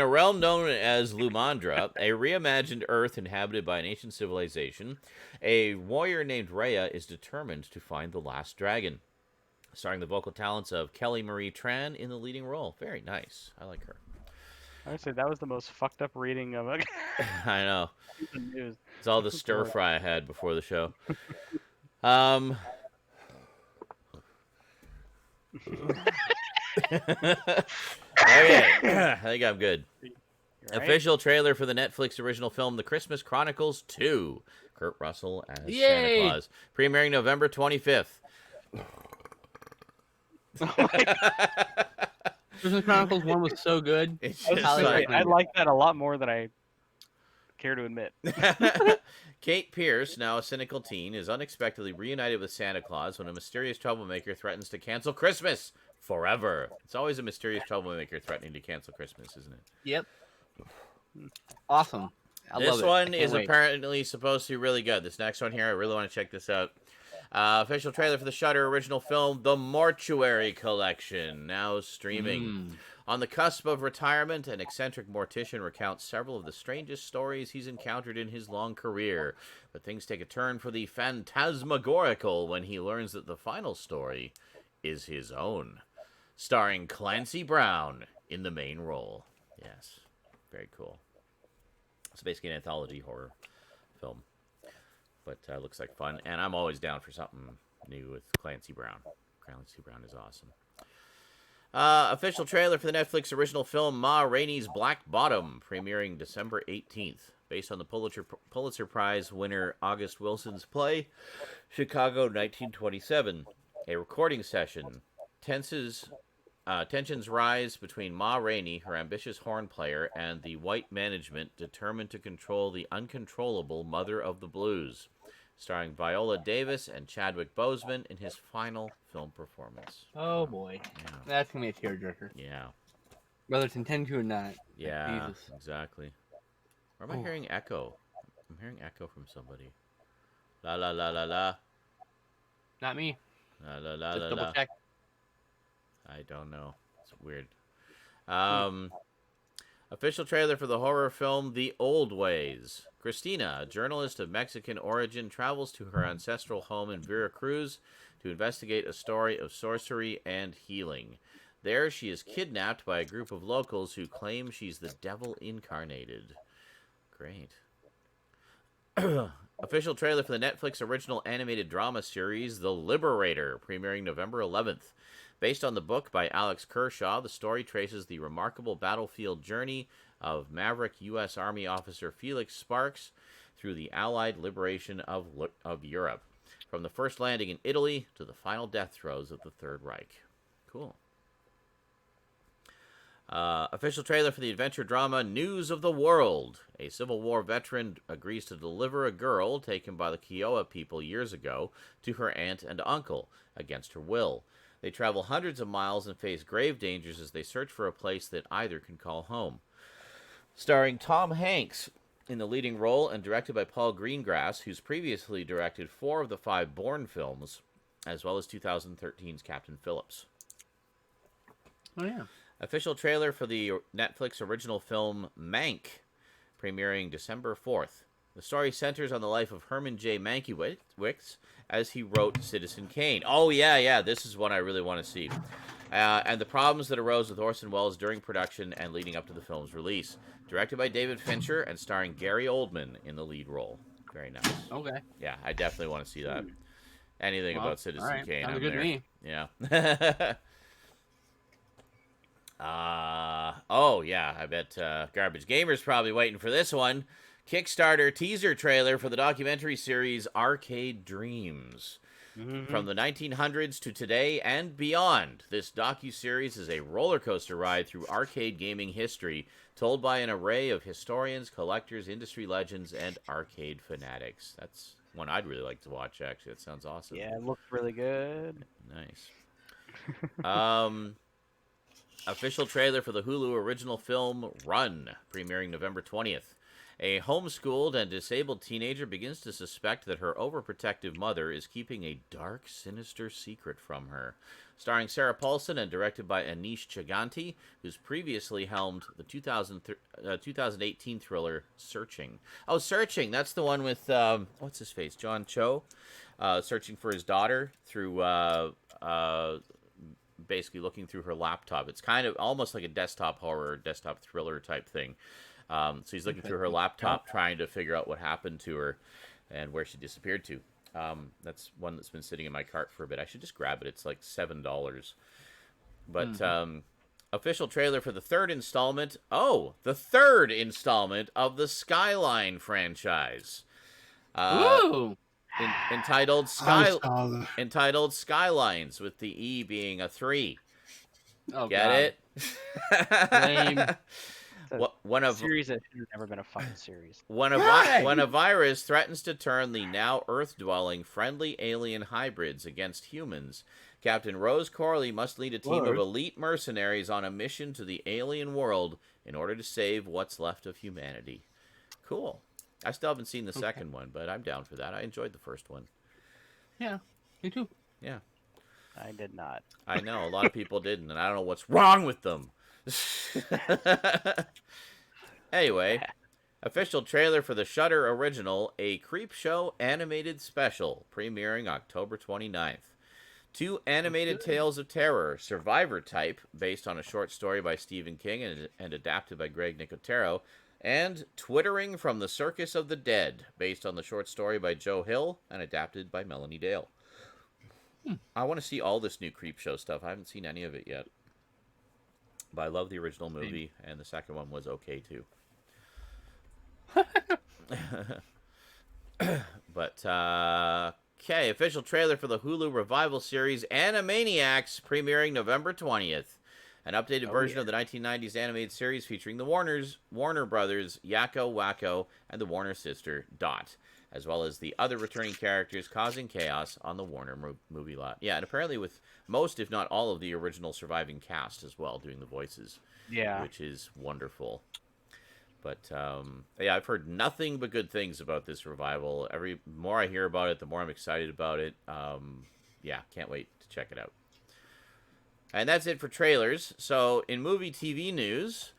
realm known as Lumandra, a reimagined Earth inhabited by an ancient civilization, a warrior named Raya is determined to find the last dragon. Starring the vocal talents of Kelly Marie Tran in the leading role. Very nice. I like her. I would say that was the most fucked up reading of it. I know. It's all the stir fry I had before the show. Okay, I think I'm good. Right. Official trailer for the Netflix original film The Christmas Chronicles 2. Kurt Russell as Santa Claus. Premiering November 25th. Christmas Chronicles 1 was so good. I like that a lot more than I care to admit. Kate Pierce, now a cynical teen, is unexpectedly reunited with Santa Claus when a mysterious troublemaker threatens to cancel Christmas forever. It's always a mysterious troublemaker threatening to cancel Christmas, isn't it? Yep. Awesome. I love it. This one is apparently supposed to be really good. This next one here, I really want to check this out. Official trailer for the Shudder original film, The Mortuary Collection, now streaming. On the cusp of retirement, an eccentric mortician recounts several of the strangest stories he's encountered in his long career. But things take a turn for the phantasmagorical when he learns that the final story is his own. Starring Clancy Brown in the main role. Yes, very cool. It's basically an anthology horror film. But looks like fun. And I'm always down for something new with Clancy Brown. Clancy Brown is awesome. Official trailer for the Netflix original film Ma Rainey's Black Bottom, premiering December 18th. Based on the Pulitzer Prize winner August Wilson's play, Chicago 1927. A recording session tenses tensions rise between Ma Rainey, her ambitious horn player, and the white management determined to control the uncontrollable mother of the blues. Starring Viola Davis and Chadwick Boseman in his final film performance. Oh boy, that's gonna be a tearjerker. Yeah. Whether it's intended to or not. Yeah, Jesus. exactly. Or am I hearing echo? I'm hearing echo from somebody. La la la la la. Not me. La la la Just la double la. check. I don't know. It's weird. Official trailer for the horror film The Old Ways. Christina, a journalist of Mexican origin, travels to her ancestral home in Veracruz to investigate a story of sorcery and healing. There, she is kidnapped by a group of locals who claim she's the devil incarnated. Great. Official trailer for the Netflix original animated drama series The Liberator, premiering November 11th. Based on the book by Alex Kershaw, the story traces the remarkable battlefield journey of maverick U.S. Army officer Felix Sparks through the Allied liberation of Europe, from the first landing in Italy to the final death throes of the Third Reich. Cool. Official trailer for the adventure drama News of the World. A Civil War veteran agrees to deliver a girl taken by the Kiowa people years ago to her aunt and uncle against her will. They travel hundreds of miles and face grave dangers as they search for a place that either can call home. Starring Tom Hanks in the leading role and directed by Paul Greengrass, who's previously directed 4 of the 5 Bourne films, as well as 2013's Captain Phillips. Oh, yeah. Official trailer for the Netflix original film Mank, premiering December 4th. The story centers on the life of Herman J. Mankiewicz as he wrote Citizen Kane. Oh, yeah, this is one I really want to see. And the problems that arose with Orson Welles during production and leading up to the film's release. Directed by David Fincher and starring Gary Oldman in the lead role. Very nice. Okay. Yeah, I definitely want to see that. Anything about Citizen Kane, sounds I'm good there. to me. Yeah. Oh, yeah, I bet Garbage Gamer's probably waiting for this one. Kickstarter teaser trailer for the documentary series Arcade Dreams. From the 1900s to today and beyond, this docuseries is a roller coaster ride through arcade gaming history, told by an array of historians, collectors, industry legends, and arcade fanatics. That's one I'd really like to watch, actually. That sounds awesome. Yeah, it looks really good. Nice. Official trailer for the Hulu original film Run, premiering November 20th. A homeschooled and disabled teenager begins to suspect that her overprotective mother is keeping a dark, sinister secret from her. Starring Sarah Paulson and directed by Anish Chaganty, who's previously helmed the 2018 thriller Searching. Oh, Searching! That's the one with, what's his face? John Cho? Searching for his daughter through, basically looking through her laptop. It's kind of almost like a desktop horror, desktop thriller type thing. So he's looking through her laptop trying to figure out what happened to her and where she disappeared to. That's one that's been sitting in my cart for a bit. I should just grab it. It's like $7. But official trailer for the third installment. Oh, the third installment of the Skyline franchise. Ooh! Entitled entitled Skylines, with the E being a 3. Oh, Get God. it? Lame. One of series that should have never been a fucking series. when a virus threatens to turn the now Earth-dwelling friendly alien hybrids against humans, Captain Rose Corley must lead a team of elite mercenaries on a mission to the alien world in order to save what's left of humanity. Cool. I still haven't seen the second one, but I'm down for that. I enjoyed the first one. Yeah, me too. Yeah. I did not. I know, a lot of people didn't, and I don't know what's wrong with them. Anyway, official trailer for the Shudder original, A Creepshow animated special, premiering October 29th. 2 animated tales of terror, Survivor Type, based on a short story by Stephen King and adapted by Greg Nicotero, and Twittering from the Circus of the Dead, based on the short story by Joe Hill and adapted by Melanie Dale. I want to see all this new Creepshow stuff. I haven't seen any of it yet. But I love the original movie, and the second one was okay, too. But, okay, official trailer for the Hulu revival series Animaniacs, premiering November 20th. an updated version of the 1990s animated series featuring the Warner brothers, Yakko, Wacko, and the Warner sister, Dot, as well as the other returning characters causing chaos on the Warner movie lot. Yeah, and apparently with most, if not all, of the original surviving cast as well doing the voices. Yeah. Which is wonderful. But, yeah, I've heard nothing but good things about this revival. Every more I hear about it, the more I'm excited about it. Yeah, can't wait to check it out. And that's it for trailers. So, in movie TV news,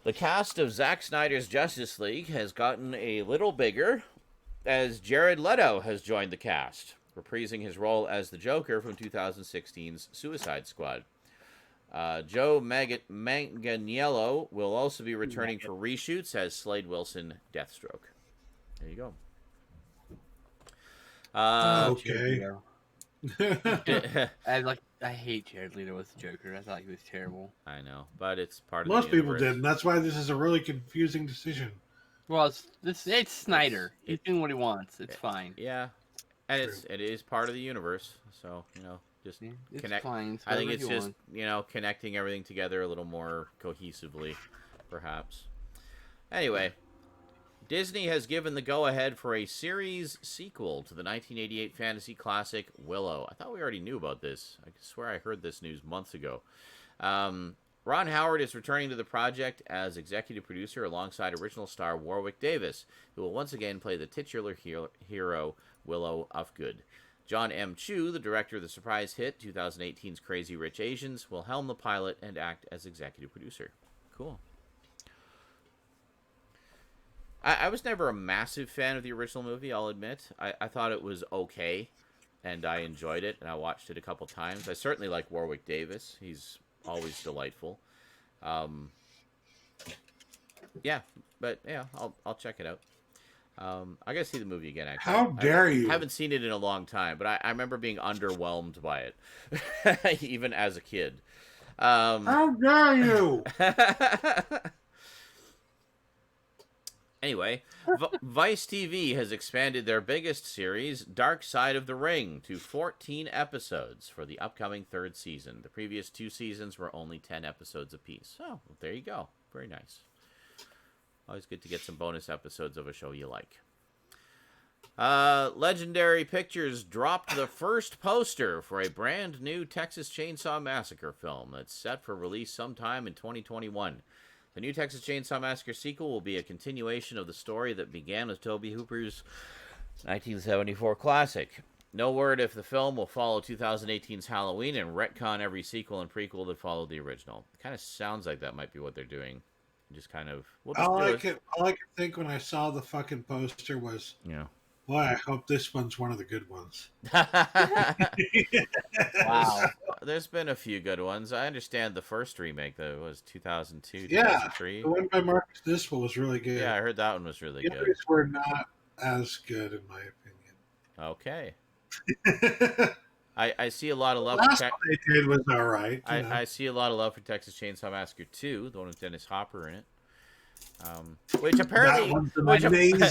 the cast of Zack Snyder's Justice League has gotten a little bigger, as Jared Leto has joined the cast, reprising his role as the Joker from 2016's Suicide Squad. Joe Manganiello will also be returning for reshoots as Slade Wilson Deathstroke. There you go. Okay. I hate Jared Leto as the Joker. I thought he was terrible. I know, but it's part of Most the people universe. did, and that's why this is a really confusing decision. Well, it's Snyder. He's doing what he wants. It's fine. Yeah, and it is part of the universe. So just It's connect. fine. I think it's just connecting everything together a little more cohesively, perhaps. Anyway, Disney has given the go-ahead for a series sequel to the 1988 fantasy classic Willow. I thought we already knew about this. I swear I heard this news months ago. Ron Howard is returning to the project as executive producer alongside original star Warwick Davis, who will once again play the titular hero Willow Ufgood. John M. Chu, the director of the surprise hit 2018's Crazy Rich Asians, will helm the pilot and act as executive producer. Cool. I was never a massive fan of the original movie, I'll admit. I thought it was okay, and I enjoyed it, and I watched it a couple times. I certainly like Warwick Davis. He's always delightful. Yeah, but yeah, I'll check it out. I gotta see the movie again, actually. How dare you? I haven't seen it in a long time, but I remember being underwhelmed by it, even as a kid. How dare you? Anyway, Vice TV has expanded their biggest series, Dark Side of the Ring, to 14 episodes for the upcoming third season. The previous 2 seasons were only 10 episodes apiece. So, there you go. Very nice. Always good to get some bonus episodes of a show you like. Legendary Pictures dropped the first poster for a brand new Texas Chainsaw Massacre film that's set for release sometime in 2021. The new Texas Chainsaw Massacre sequel will be a continuation of the story that began with Tobe Hooper's 1974 classic. No word if the film will follow 2018's Halloween and retcon every sequel and prequel that followed the original. It kind of sounds like that might be what they're doing. Just kind of... All I could think when I saw the fucking poster was, boy, I hope this one's one of the good ones. Wow. There's been a few good ones. I understand the first remake, that was 2002, Yeah, 2003. the one by Marcus Dispel was really good. Yeah, I heard that one was really the good. others were not as good, in my Okay. opinion. I see a lot of love Last for one they did was all right. I see a lot of love for Texas Chainsaw Massacre 2, the one with Dennis Hopper in it. Which apparently... That one's amazing.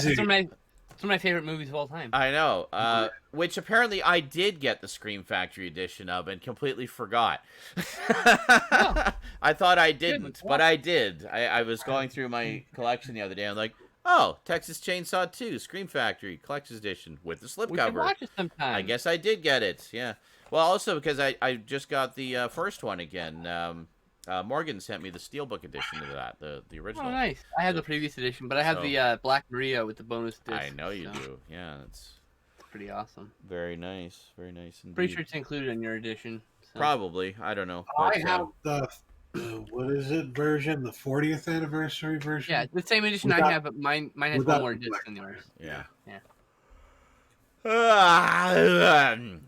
It's one of my favorite movies of all time. I know. Which apparently I did get the Scream Factory edition of and completely forgot. I thought I didn't, but I did. I was going through my collection the other day. I'm like, oh, Texas Chainsaw 2, Scream Factory, Collector's Edition with the slipcover. We should watch it sometime. I guess I did get it, yeah. Well, also because I just got the first one again. Morgan sent me the Steelbook edition of that, the original. Oh, nice. I have the previous edition, but I have the Black Maria with the bonus disc. I know you do. Yeah, it's pretty awesome. Very nice. Very nice indeed. Pretty sure it's included in your edition. So. Probably. I don't know. I have the, what is it, version? The 40th anniversary version? Yeah, the same edition I have, but mine has one more disc than yours. Yeah. Yeah.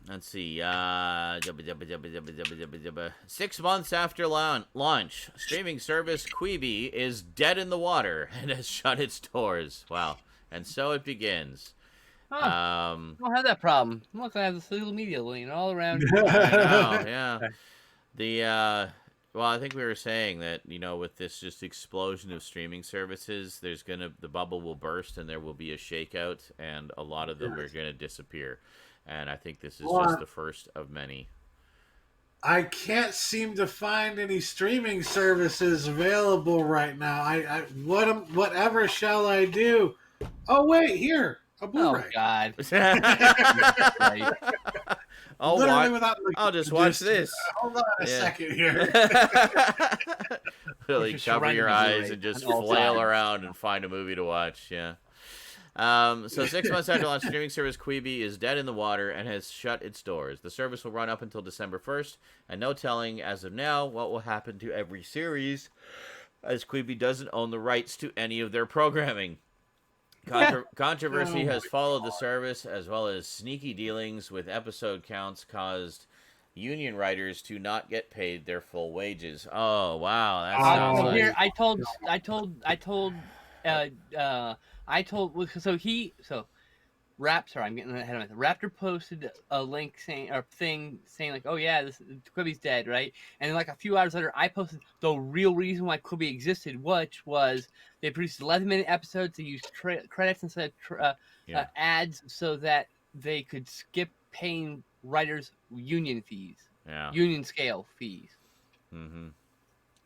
Let's see. 6 months after launch, streaming service Quibi is dead in the water and has shut its doors. Wow. And so it begins. Huh. I don't have that problem. Look, I have the social media lane all around. I know, yeah. Well, I think we were saying that, with this just explosion of streaming services, the bubble will burst and there will be a shakeout, and a lot of them are going to disappear. And I think this is just the first of many. I can't seem to find any streaming services available right now. Whatever shall I do? Oh wait, here a Oh Blu-ray. God. I'll Literally watch. without looking. I'll just watch this. Hold on a Yeah. second here. Really Just cover your surrender eyes Blu-ray and just at all flail times. around and find a movie to watch. Yeah. So 6 months after launch, streaming service Quibi is dead in the water and has shut its doors. The service will run up until December 1st, and no telling as of now what will happen to every series, as Quibi doesn't own the rights to any of their programming. Controversy has followed the service, as well as sneaky dealings with episode counts caused union writers to not get paid their full wages. Oh wow, that sounds like Here, I'm getting ahead of myself. Raptor posted a link saying like, oh yeah, this Quibi's dead, right? And then like a few hours later, I posted the real reason why Quibi existed, which was they produced 11-minute episodes. They used credits instead of ads, so that they could skip paying writers union fees, union scale fees. Mm-hmm.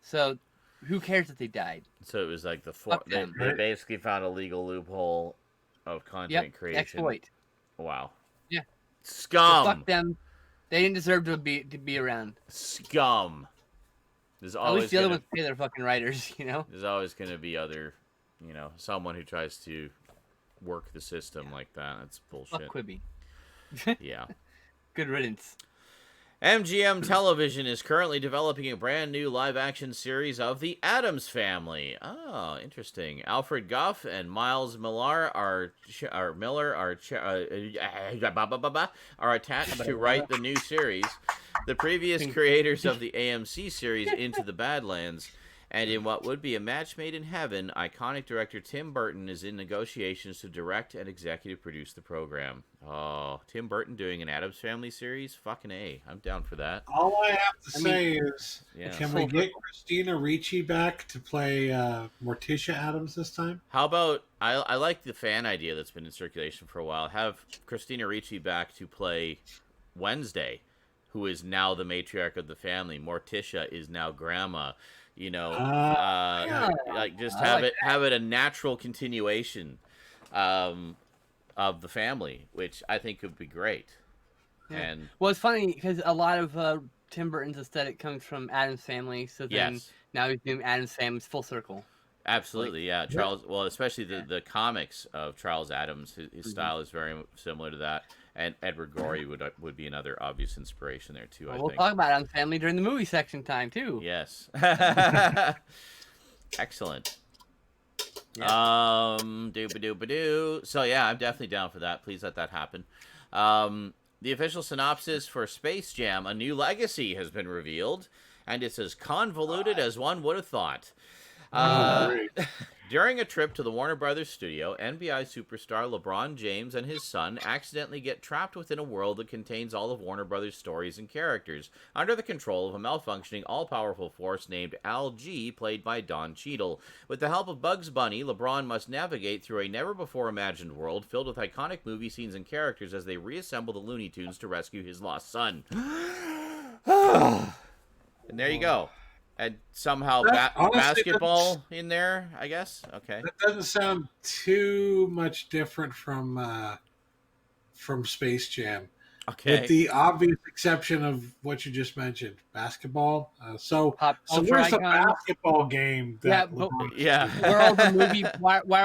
So who cares that they died? So it was like they basically found a legal loophole of content creation. Exploit. Wow. Yeah. Scum. So fuck them. They didn't deserve to be around. Scum. There's always at least the other ones pay their fucking writers, you know? There's always going to be someone who tries to work the system like that. That's bullshit. Fuck Quibi. Yeah. Good riddance. MGM Television is currently developing a brand new live-action series of The Addams Family. Oh, interesting. Alfred Gough and Miles Millar are attached to write the new series. The previous creators of the AMC series Into the Badlands, and in what would be a match made in heaven, iconic director Tim Burton is in negotiations to direct and executive produce the program. Oh, Tim Burton doing an Addams Family series? Fucking A. I'm down for that. All I have to say is, can we get Christina Ricci back to play Morticia Addams this time? How about, I like the fan idea that's been in circulation for a while. Have Christina Ricci back to play Wednesday, who is now the matriarch of the family. Morticia is now grandma. Like just have it a natural continuation of the family, which I think would be great. Yeah. And well, it's funny because a lot of Tim Burton's aesthetic comes from Addams Family, so then now he's doing Addams Family's full circle. Absolutely, yeah. Charles, well, especially the comics of Charles Addams, his style is very similar to that. And Edward Gorey would be another obvious inspiration there too. We'll talk about Addams Family during the movie section time too. Yes. Excellent. Yeah. Doo-ba-doo-ba-doo. So yeah, I'm definitely down for that. Please let that happen. The official synopsis for Space Jam: A New Legacy has been revealed, and it's as convoluted as one would have thought. During a trip to the Warner Brothers studio, NBA superstar LeBron James and his son accidentally get trapped within a world that contains all of Warner Brothers' stories and characters, under the control of a malfunctioning, all-powerful force named Al G, played by Don Cheadle. With the help of Bugs Bunny, LeBron must navigate through a never-before-imagined world filled with iconic movie scenes and characters as they reassemble the Looney Tunes to rescue his lost son. And there you go. And somehow basketball in there, I guess. Okay. That doesn't sound too much different from Space Jam. Okay. With the obvious exception of what you just mentioned, basketball. So where's the basketball game? Where are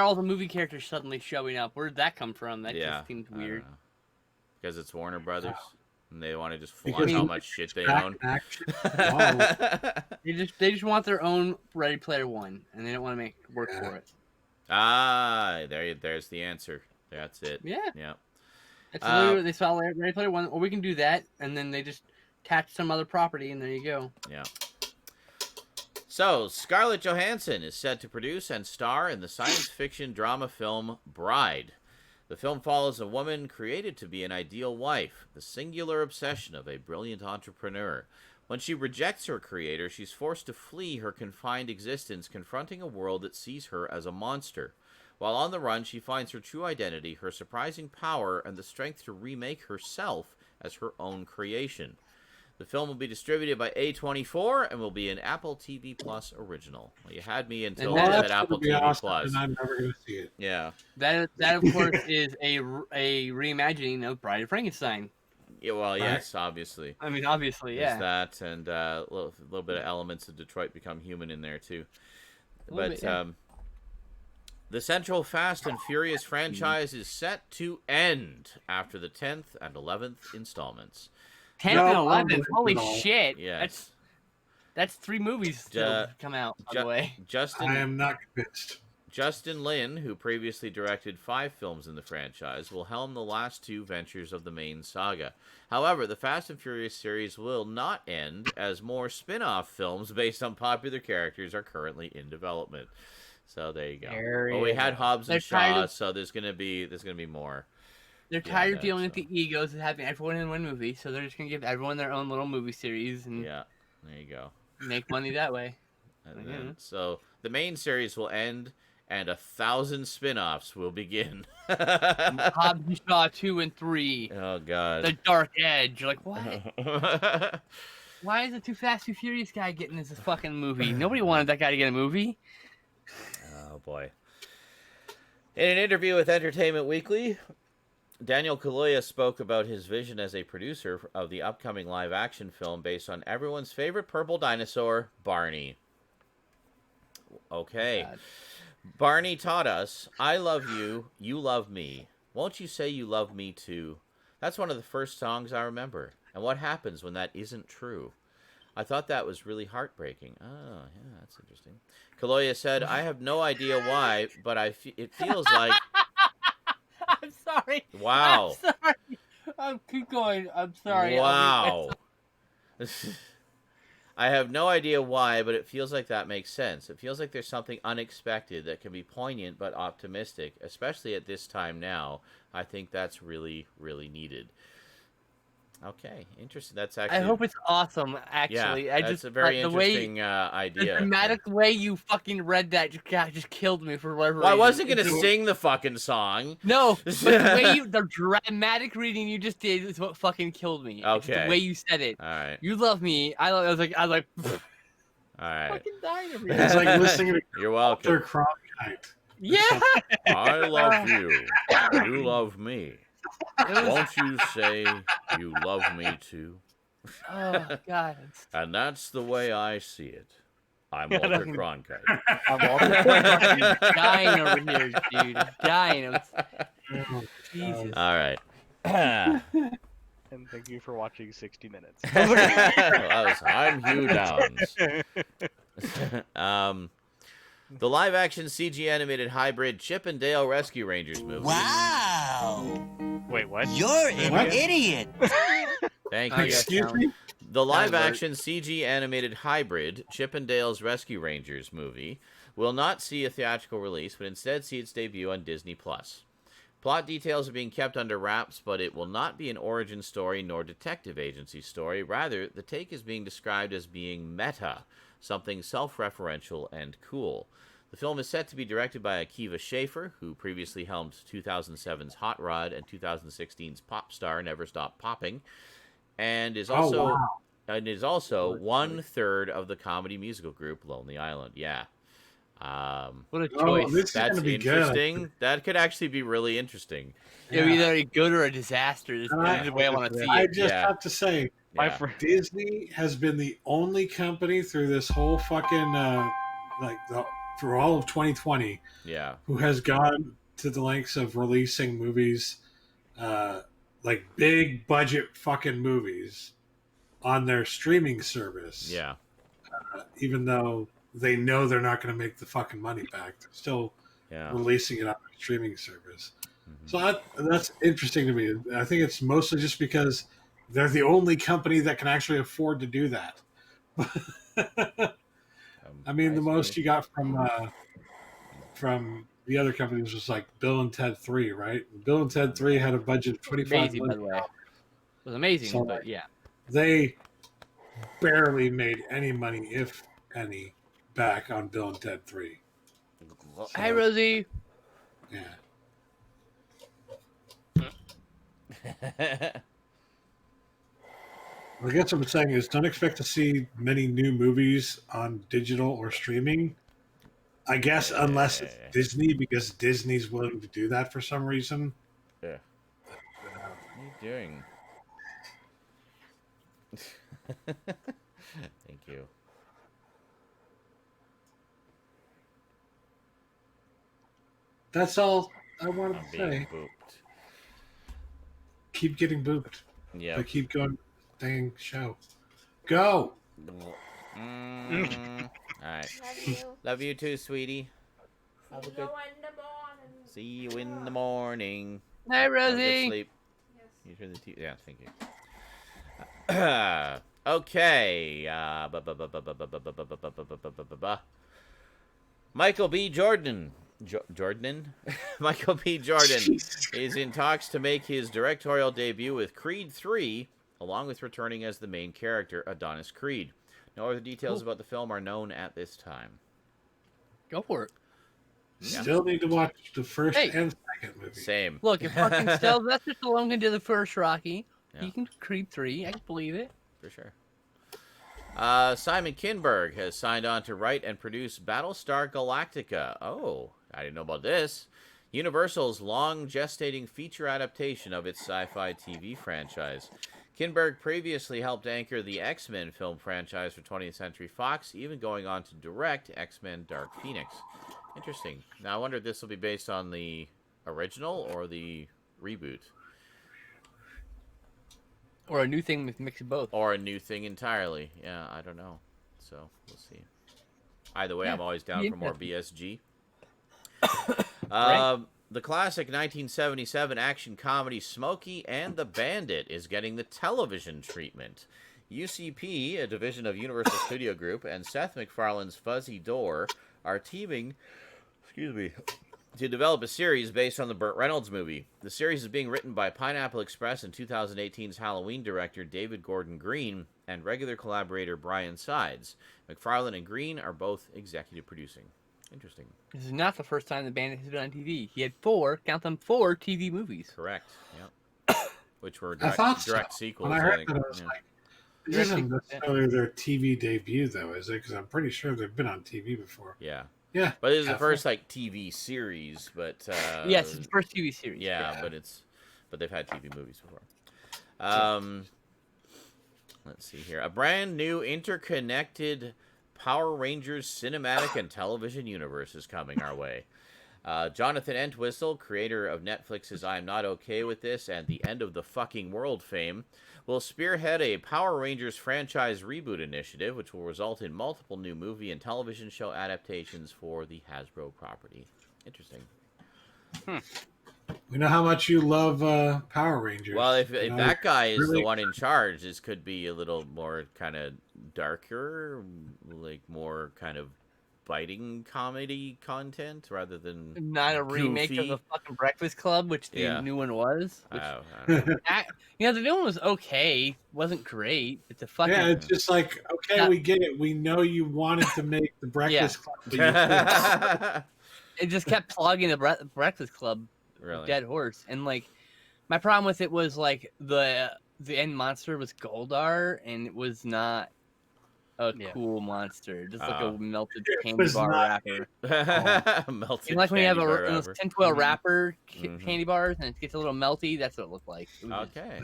all the movie characters suddenly showing up? Where did that come from? That just seems weird. Because it's Warner Brothers. And they want to just flaunt how much shit they own. They just want their own Ready Player One, and they don't want to make work for it. There's the answer. That's it. Yeah. It's literally, they saw Ready Player One, or we can do that, and then they just attach some other property, and there you go. Yeah. So, Scarlett Johansson is set to produce and star in the science fiction drama film Bride. The film follows a woman created to be an ideal wife, the singular obsession of a brilliant entrepreneur. When she rejects her creator, she's forced to flee her confined existence, confronting a world that sees her as a monster. While on the run, she finds her true identity, her surprising power, and the strength to remake herself as her own creation. The film will be distributed by A24 and will be an Apple TV Plus original. Well, you had me until you said Apple TV awesome, Plus. and I'm never going to see it. Yeah. That of course is a reimagining of Bride of Frankenstein. Yeah. Well, yes, obviously. I mean, obviously, There's yeah. that, and a little bit of elements of Detroit Become Human in there too. But Bit, yeah. The Central Fast and Furious franchise is set to end after the 10th and 11th installments. 10th and 11th? Holy shit. Yes. That's 3 movies still come out, by the way. I am not convinced. Justin Lin, who previously directed 5 films in the franchise, will helm the last 2 ventures of the main saga. However, the Fast and Furious series will not end, as more spin-off films based on popular characters are currently in development. So there you go. Well, we had Hobbs and Shaw, so there's gonna be more. They're tired of dealing with the egos and having everyone in one movie, so they're just gonna give everyone their own little movie series and there you go. Make money that way. And then, so the main series will end, and 1,000 spin-offs will begin. Hobbs and Shaw 2 and 3. Oh God. The Dark Edge. You're like, what? Why is the Too Fast, Too Furious guy getting this fucking movie? Nobody wanted that guy to get a movie. Oh boy. In an interview with Entertainment Weekly, Daniel Kaluuya spoke about his vision as a producer of the upcoming live-action film based on everyone's favorite purple dinosaur, Barney. Okay. God. Barney taught us, I love you, you love me. Won't you say you love me too? That's one of the first songs I remember. And what happens when that isn't true? I thought that was really heartbreaking. Oh, yeah, that's interesting. Kaluuya said, I have no idea why, but it feels like... I'm sorry. Wow. I'm sorry. Keep going. I'm sorry. Wow. I have no idea why, but it feels like that makes sense. It feels like there's something unexpected that can be poignant but optimistic, especially at this time now. I think that's really, really needed. Okay, interesting. That's actually... I hope it's awesome, actually. Yeah, that's a very interesting idea. The dramatic way you fucking read that just killed me for whatever reason. I wasn't going to sing the fucking song. No, but the dramatic reading you just did is what fucking killed me. Okay. It's the way you said it. All right. You love me. I was like, all right. Fucking dying over here. It's like listening to You're welcome. Cronkite. Yeah. I love you. You love me. Won't you say you love me too? Oh, God. And that's the way I see it. I'm Walter Cronkite. I'm Walter Cronkite. Dying over here, dude. Dying. Jesus. All right. And thank you for watching 60 Minutes. I'm Hugh Downs. The live-action CG animated hybrid Chip and Dale Rescue Rangers movie. Wow! Wait, what? You're an idiot! Thank you. Excuse me? The live-action CG animated hybrid Chip and Dale's Rescue Rangers movie will not see a theatrical release, but instead see its debut on Disney+. Plot details are being kept under wraps, but it will not be an origin story nor detective agency story. Rather, the take is being described as being meta, something self-referential and cool. The film is set to be directed by Akiva Schaffer, who previously helmed 2007's Hot Rod and 2016's Pop Star Never Stop Popping, and is also 1/3 of the comedy musical group Lonely Island. Yeah. What a choice. That's interesting. Good. That could actually be really interesting. Yeah, either a good or a disaster. That's the way I want to see it. I just have to say, yeah. Disney has been the only company through this whole fucking for all of 2020, who has gone to the lengths of releasing movies, like big budget fucking movies, on their streaming service. Yeah. Even though they know they're not going to make the fucking money back, they're still releasing it on their streaming service. Mm-hmm. So that's interesting to me. I think it's mostly just because they're the only company that can actually afford to do that. I mean, the most you got from the other companies was like Bill and Ted 3, right? Bill and Ted 3 had a budget of $25 million. It was amazing, so but yeah. They barely made any money, if any, back on Bill and Ted 3. So, hi, Rosie. Yeah. I guess what I'm saying is don't expect to see many new movies on digital or streaming. I guess unless it's Disney, because Disney's willing to do that for some reason. Yeah. What are you doing? Thank you. That's all I wanted I'm to being say. booped. Keep getting booped. Yeah. But keep going. Dang show. Go. All right. Love you. Love you too, sweetie. See you in the morning. See you in the morning. Hi, Have a good Rosie. sleep. Yes. You turn the TV. Yeah, thank you. Okay. Michael B. Jordan. Jordan? Michael B. Jordan is in talks to make his directorial debut with Creed 3, along with returning as the main character, Adonis Creed. No other details about the film are known at this time. Go for it. Yeah. Still need to watch the first Hey. and second movie. Same. Look, if fucking Sylvester Stallone can do the first Rocky, Yeah. he can Creed 3. I can believe it. For sure. Simon Kinberg has signed on to write and produce Battlestar Galactica. Oh, I didn't know about this. Universal's long gestating feature adaptation of its sci-fi TV franchise. Kinberg previously helped anchor the X-Men film franchise for 20th Century Fox, even going on to direct X-Men Dark Phoenix. Interesting. Now, I wonder if this will be based on the original or the reboot. Or a new thing with mix of both. Or a new thing entirely. Yeah, I don't know. So, we'll see. Either way, Yeah, I'm always down be for more interesting. BSG. Right. The classic 1977 action comedy Smokey and the Bandit is getting the television treatment. UCP, a division of Universal Studio Group, and Seth MacFarlane's Fuzzy Door are teaming, to develop a series based on the Burt Reynolds movie. The series is being written by Pineapple Express and 2018's Halloween director David Gordon Green and regular collaborator Brian Sides. MacFarlane and Green are both executive producing. Interesting. This is not the first time the Bandit has been on TV. He had 4 TV movies. Correct. Yep. Which were direct sequels. When I heard think. that, I was Yeah. like, this isn't necessarily their TV debut, though, is it? Because I'm pretty sure they've been on TV before. Yeah. Yeah. But this is the first TV series, but Yes, it's the first TV series. Yeah, but they've had TV movies before. Let's see here. A brand new interconnected Power Rangers cinematic and television universe is coming our way. Jonathan Entwistle, creator of Netflix's I'm Not Okay With This and The End of the Fucking World fame, will spearhead a Power Rangers franchise reboot initiative, which will result in multiple new movie and television show adaptations for the Hasbro property. Interesting. We know how much you love Power Rangers. Well, if that guy is really the one in charge, this could be a little more kind of darker, like more kind of biting comedy content rather than Not a remake of goofy. the fucking Breakfast Club, which the new one was. Which, I don't know. the new one was okay. Wasn't great. It's a fucking. Yeah, it's just like, okay, we get it. We know you wanted to make the Breakfast Club, but you couldn't. It just kept plugging the Breakfast Club. Really? Dead horse. And like, my problem with it was like the end monster was Goldar, and it was not a cool monster. Just like a melted candy bar wrapper. Melted. And like when you have candy bar those wrapper. tinfoil wrapper candy bars, and it gets a little melty. That's what it looked like. It was Okay.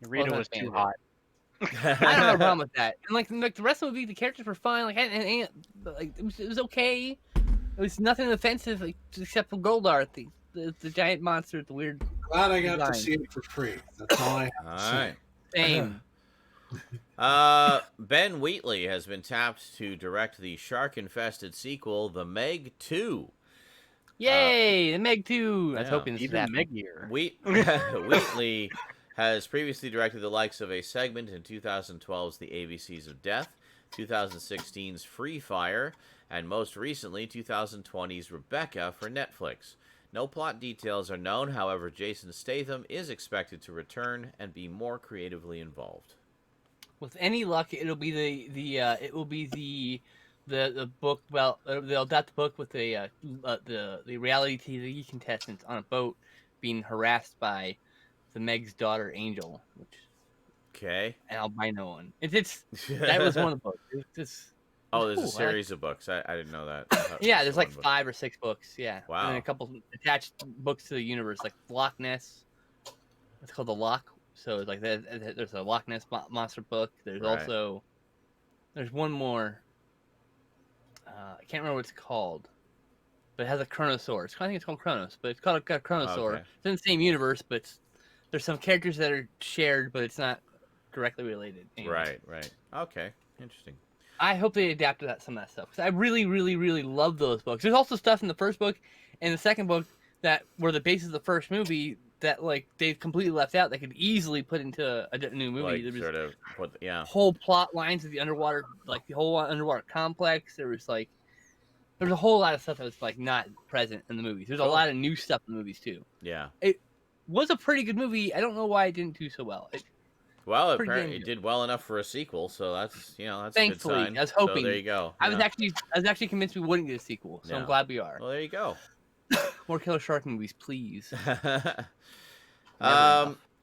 Rita was too hot. I don't have a problem with that. And like the rest of the movie, the characters were fine. Like, it was okay. It was nothing offensive, like, except for Goldar, the giant monster, the weird. Glad I got design. to see it for free. That's all I have to All say. right. Same. Ben Wheatley has been tapped to direct the shark-infested sequel, The Meg 2. Yay! The Meg 2. I was yeah. hoping this would Even happen. Meg year. Wheatley has previously directed the likes of a segment in 2012's The ABCs of Death, 2016's Free Fire, and most recently 2020's Rebecca for Netflix. No plot details are known, however, Jason Statham is expected to return and be more creatively involved. With any luck, it'll be the book. Well, they'll adapt the book with the reality TV contestants on a boat being harassed by the Meg's daughter Angel, which Okay. An albino one. It's that was one of the books. It's Oh, there's cool. a series of books. I didn't know that. Yeah, there's like 5 or 6 books. Yeah. Wow. And then a couple attached books to the universe, like Loch Ness. It's called the Loch. So it's like there's a Loch Ness monster book. There's also there's one more. I can't remember what it's called, but it has a Chronosaur. I think it's called Chronos, but it's called a Chronosaur. Okay. It's in the same universe, but there's some characters that are shared, but it's not directly related. Anyway. Right. Okay. Interesting. I hope they adapted some of that stuff because I really, really, really love those books. There's also stuff in the first book and the second book that were the basis of the first movie that like they completely left out. They could easily put into a new movie. Like, There was whole plot lines of the underwater, like the whole underwater complex. There was a whole lot of stuff that was like not present in the movies. There's a lot of new stuff in the movies too. Yeah. It was a pretty good movie. I don't know why it didn't do so well. Well, apparently it did well enough for a sequel, so that's that's thankfully a good sign. I was hoping. So there you go. I was actually convinced we wouldn't get a sequel, so I'm glad we are. Well, there you go. More Killer Shark movies, please.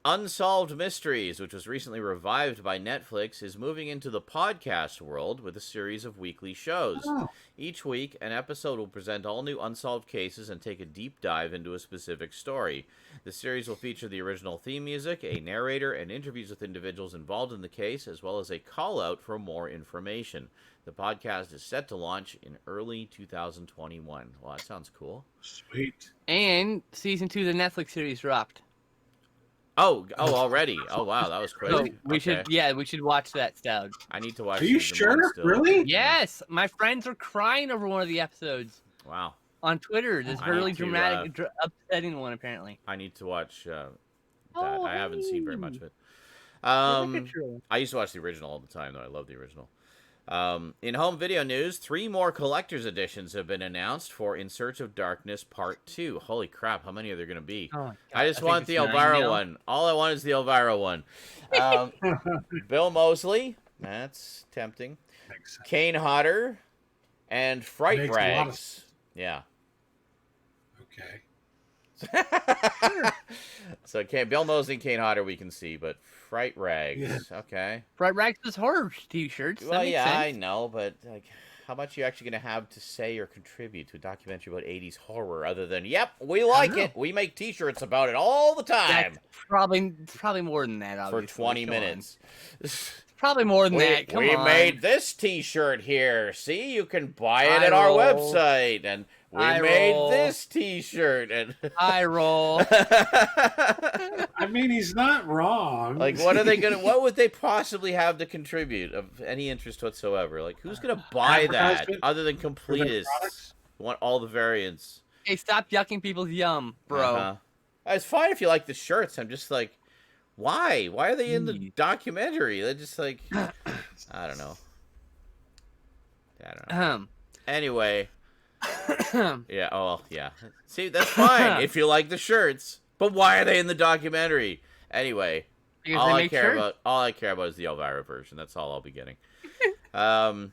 Unsolved Mysteries, which was recently revived by Netflix, is moving into the podcast world with a series of weekly shows. Oh. Each week, an episode will present all new unsolved cases and take a deep dive into a specific story. The series will feature the original theme music, a narrator, and interviews with individuals involved in the case, as well as a call-out for more information. The podcast is set to launch in early 2021. Well, that sounds cool. Sweet. And season 2 of the Netflix series dropped. Oh, already? Oh, wow, that was quick. So we should watch that, Stoud. I need to watch. Are you season 1 sure? still. Really? Yes, my friends are crying over one of the episodes. Wow. On Twitter, this I really need to, dramatic, upsetting one apparently. I need to watch that. Oh, I haven't seen very much of it. I used to watch the original all the time, though. I love the original. In home video news, 3 more collector's editions have been announced for In Search of Darkness Part 2. Holy crap, how many are there going to be? Oh my God. I just want the Elvira one. All I want is the Elvira one. Bill Moseley, that's tempting. Kane Hodder, and Fright Makes Rags. Yeah. Okay. So Bill Moseley and Kane Hodder we can see, but Fright Rags, okay. Fright Rags is horror t-shirts. Well, yeah, I know, but like, how much are you actually going to have to say or contribute to a documentary about 80s horror other than, yep, we like it. We make t-shirts about it all the time. That's probably more than that, obviously. For 20 minutes. Probably more than that. Come we on. made this t-shirt here. See, you can buy it at our website. And we made this t-shirt. And I roll. I mean, he's not wrong. Like, what would they possibly have to contribute of any interest whatsoever? Like, who's going to buy that other than completists who want all the variants? Hey, stop yucking people's yum, bro. It's fine if you like the shirts. I'm just like, why? Why are they in the documentary? They're just like, I don't know. Anyway. Yeah, oh, well, yeah. See, that's fine if you like the shirts. But why are they in the documentary? Anyway, all I care about is the Elvira version. That's all I'll be getting. And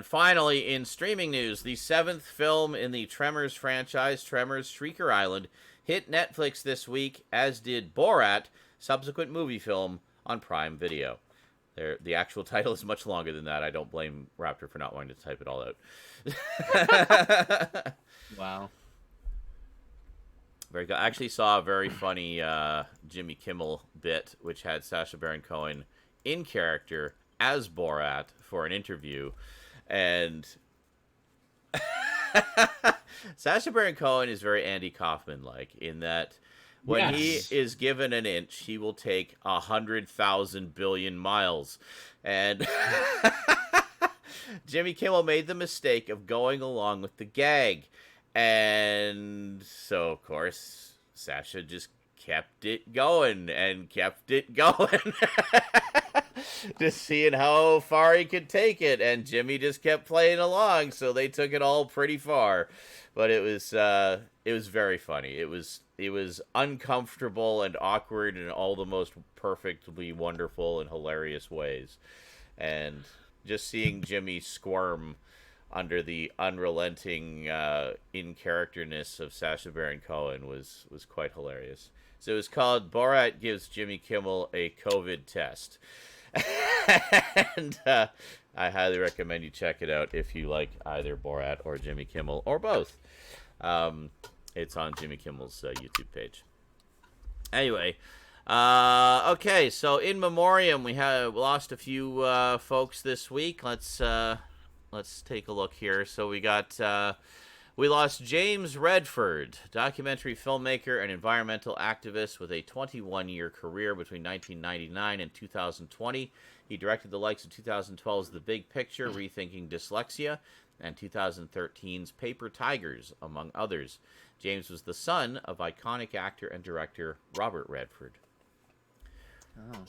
finally, in streaming news, the 7th film in the Tremors franchise, Tremors Shrieker Island, hit Netflix this week, as did Borat, subsequent movie film on Prime Video. The actual title is much longer than that. I don't blame Raptor for not wanting to type it all out. Wow. Very good. I actually saw a very funny Jimmy Kimmel bit, which had Sacha Baron Cohen in character as Borat for an interview. And Sacha Baron Cohen is very Andy Kaufman-like in that when he is given an inch, he will take 100,000 billion miles. And Jimmy Kimmel made the mistake of going along with the gag. And so, of course, Sacha just kept it going and kept it going. Just seeing how far he could take it, and Jimmy just kept playing along, so they took it all pretty far. But it was very funny. It was uncomfortable and awkward in all the most perfectly wonderful and hilarious ways. And just seeing Jimmy squirm under the unrelenting in-characterness of Sacha Baron Cohen was quite hilarious. So it was called Borat Gives Jimmy Kimmel a COVID Test. And I highly recommend you check it out if you like either Borat or Jimmy Kimmel or both. It's on Jimmy Kimmel's YouTube page. Anyway, okay, so in memoriam, we have lost a few folks this week. Let's take a look here. So we lost James Redford, documentary filmmaker and environmental activist with a 21-year career between 1999 and 2020. He directed the likes of 2012's The Big Picture, Rethinking Dyslexia, and 2013's Paper Tigers, among others. James was the son of iconic actor and director Robert Redford. Oh,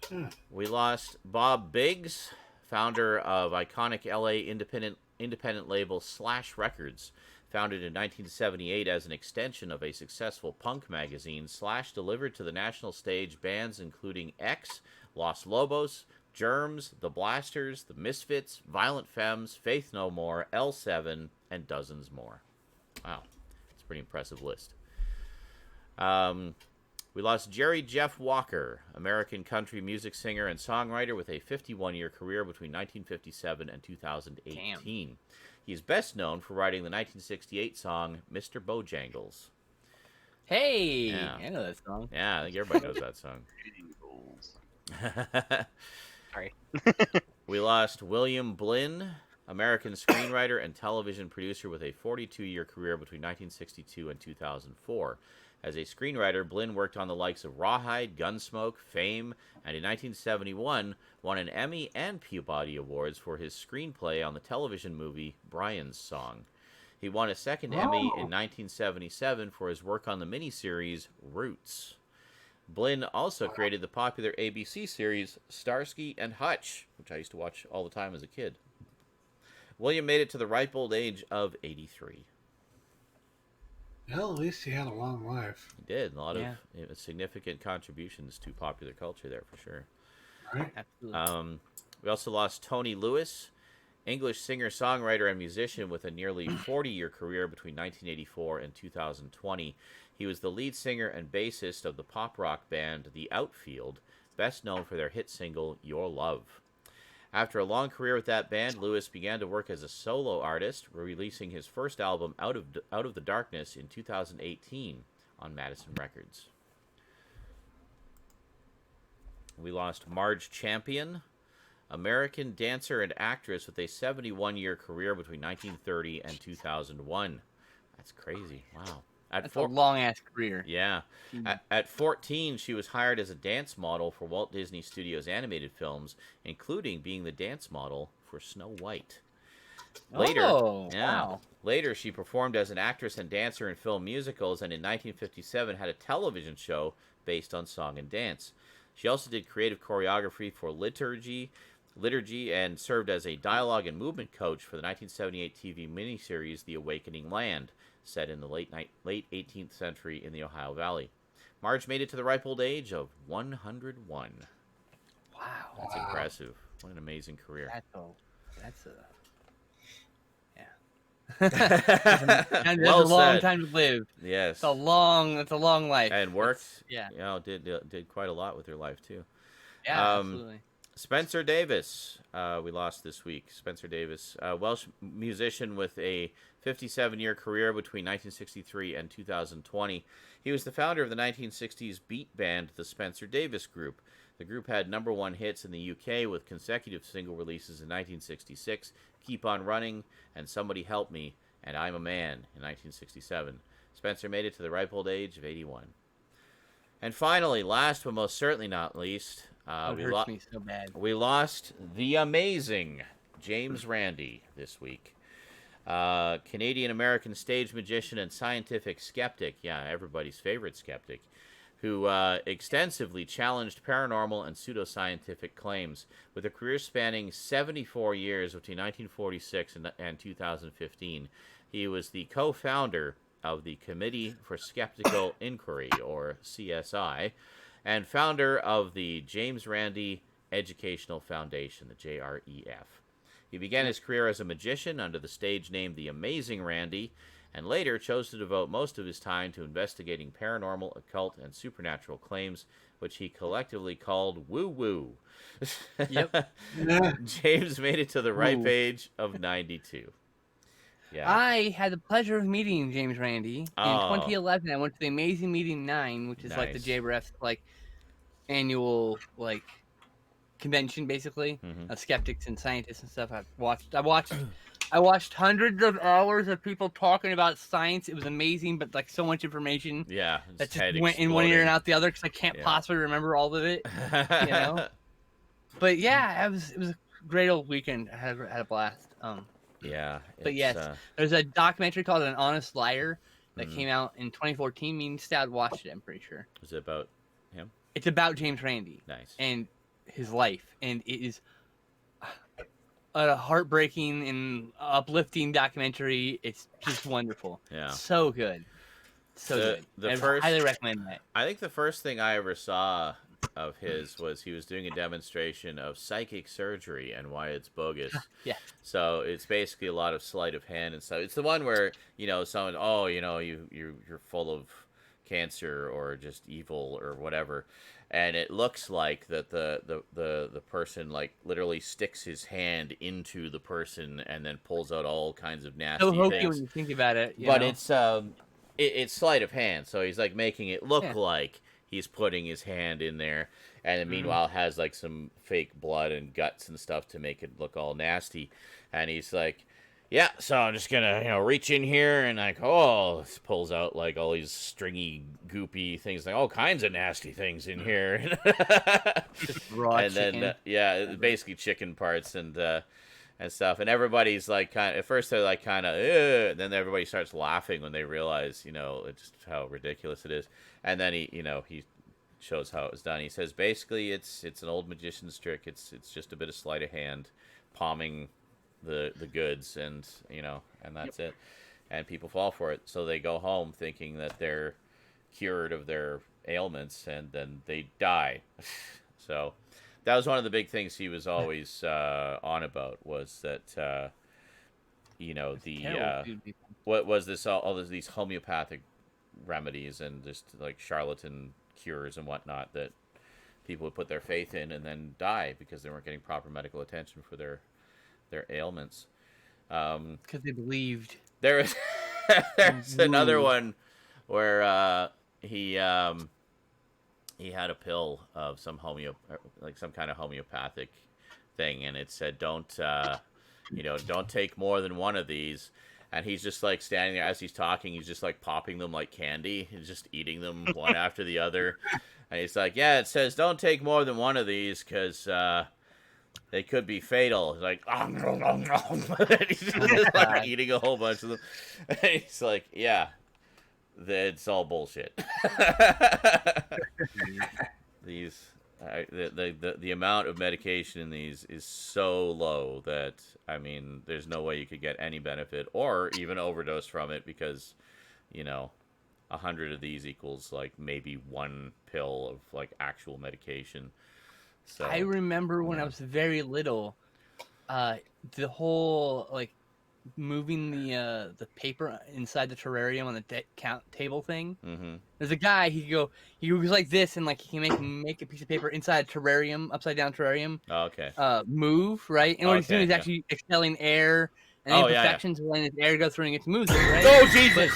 damn. We lost Bob Biggs, founder of iconic LA independent label Slash Records. Founded in 1978 as an extension of a successful punk magazine, Slash delivered to the national stage bands including X, Los Lobos, Germs, The Blasters, The Misfits, Violent Femmes, Faith No More, L7, and dozens more. Wow, it's a pretty impressive list. We lost Jerry Jeff Walker, American country music singer and songwriter with a 51-year career between 1957 and 2018. Damn. He is best known for writing the 1968 song Mr. Bojangles. Hey, yeah. I know that song. Yeah, I think everybody knows that song. Sorry. We lost William Blinn, American screenwriter and television producer with a 42-year career between 1962 and 2004. As a screenwriter, Blinn worked on the likes of Rawhide, Gunsmoke, Fame, and in 1971 won an Emmy and Peabody Awards for his screenplay on the television movie Brian's Song. He won a second Emmy in 1977 for his work on the miniseries Roots. Blinn also created the popular ABC series Starsky and Hutch, which I used to watch all the time as a kid. William made it to the ripe old age of 83. Well, at least he had a long life. He did. A lot of significant contributions to popular culture there, for sure. Right? Absolutely. We also lost Tony Lewis, English singer, songwriter, and musician with a nearly 40-year career between 1984 and 2020. He was the lead singer and bassist of the pop rock band The Outfield, best known for their hit single Your Love. After a long career with that band, Lewis began to work as a solo artist, releasing his first album Out of the Darkness in 2018 on Madison Records. We lost Marge Champion, American dancer and actress with a 71-year career between 1930 and 2001. That's crazy. Wow. That's a long-ass career. Yeah. At 14, she was hired as a dance model for Walt Disney Studios animated films, including being the dance model for Snow White. Later, she performed as an actress and dancer in film musicals, and in 1957 had a television show based on song and dance. She also did creative choreography for Liturgy, and served as a dialogue and movement coach for the 1978 TV miniseries The Awakening Land, set in the late 18th century in the Ohio Valley. Marge made it to the ripe old age of 101. Wow. That's impressive. What an amazing career. That's a Well long said. time to live. Yes. It's a long life. And worked. Yeah. Did quite a lot with her life too. Yeah, absolutely. Spencer Davis, we lost this week. Spencer Davis, a Welsh musician with a 57-year career between 1963 and 2020. He was the founder of the 1960s beat band, the Spencer Davis Group. The group had #1 hits in the UK with consecutive single releases in 1966, Keep On Running, and Somebody Help Me, and I'm a Man in 1967. Spencer made it to the ripe old age of 81. And finally, last but most certainly not least, hurts me so bad. We lost the amazing James Randi this week. Canadian-American stage magician and scientific skeptic, everybody's favorite skeptic, who extensively challenged paranormal and pseudoscientific claims. With a career spanning 74 years between 1946 and 2015, he was the co-founder of the Committee for Skeptical Inquiry, or CSI, and founder of the James Randi Educational Foundation, the JREF. He began his career as a magician under the stage name The Amazing Randi, and later chose to devote most of his time to investigating paranormal, occult, and supernatural claims, which he collectively called woo-woo. Yep. James made it to the ripe Woo. age of 92. Yeah. I had the pleasure of meeting James Randi in Oh. 2011. I went to the Amazing Meeting 9, which is like the Nice. JBREF like annual like convention, basically, of skeptics and scientists and stuff. I watched hundreds of hours of people talking about science. It was amazing, but like so much information. Yeah. That head just went in one ear and exploding. out the other because I can't possibly remember all of it. You know. But yeah, it was a great old weekend. I had a blast. Yeah. But yes, there's a documentary called An Honest Liar that Mm-hmm. came out in 2014. Me and Stoud watched it, I'm pretty sure. Is it about him? It's about James Randi Nice. and his life, and it is a heartbreaking and uplifting documentary. It's just wonderful. Yeah. So good. So good. I highly recommend that. I think the first thing I ever saw of his was he was doing a demonstration of psychic surgery and why it's bogus. Yeah. So it's basically a lot of sleight of hand and stuff. It's the one where, someone, you're full of cancer or just evil or whatever. And it looks like that the person like literally sticks his hand into the person and then pulls out all kinds of nasty So hokey things. when you think about it. But it's sleight of hand, so he's like making it look like he's putting his hand in there, and then meanwhile has like some fake blood and guts and stuff to make it look all nasty. And he's like, yeah, so I'm just gonna reach in here and like, pulls out like all these stringy goopy things, like all kinds of nasty things in here. Raw and chicken. then basically chicken parts and stuff, and everybody's like at first they're like kind of, then everybody starts laughing when they realize just how ridiculous it is. And then he shows how it was done. He says basically it's an old magician's trick. It's just a bit of sleight of hand, palming the goods, and and that's it. And people fall for it, so they go home thinking that they're cured of their ailments, and then they die. So that was one of the big things he was always on about, was that what was this all these homeopathic remedies and just like charlatan cures and whatnot that people would put their faith in and then die because they weren't getting proper medical attention for their ailments. Because they believed. There's another one where he had a pill of some kind of homeopathic thing, and it said don't take more than one of these. And he's just like standing there as he's talking. He's just like popping them like candy. He's just eating them one after the other. And he's like, yeah, it says don't take more than one of these because they could be fatal. He's like, he's just like eating a whole bunch of them. And he's like, yeah, it's all bullshit. These. The amount of medication in these is so low that, I mean, there's no way you could get any benefit or even overdose from it, because 100 of these equals like maybe one pill of like actual medication. So I remember when I was very little, the whole like moving the paper inside the terrarium on the table thing. Mm-hmm. There's a guy, he goes like this, and like he can make a piece of paper inside a terrarium, upside down terrarium. Oh, okay. Move, right? And what he's doing is actually expelling air and the imperfections when his air goes through and it moves it, right? Oh Jesus!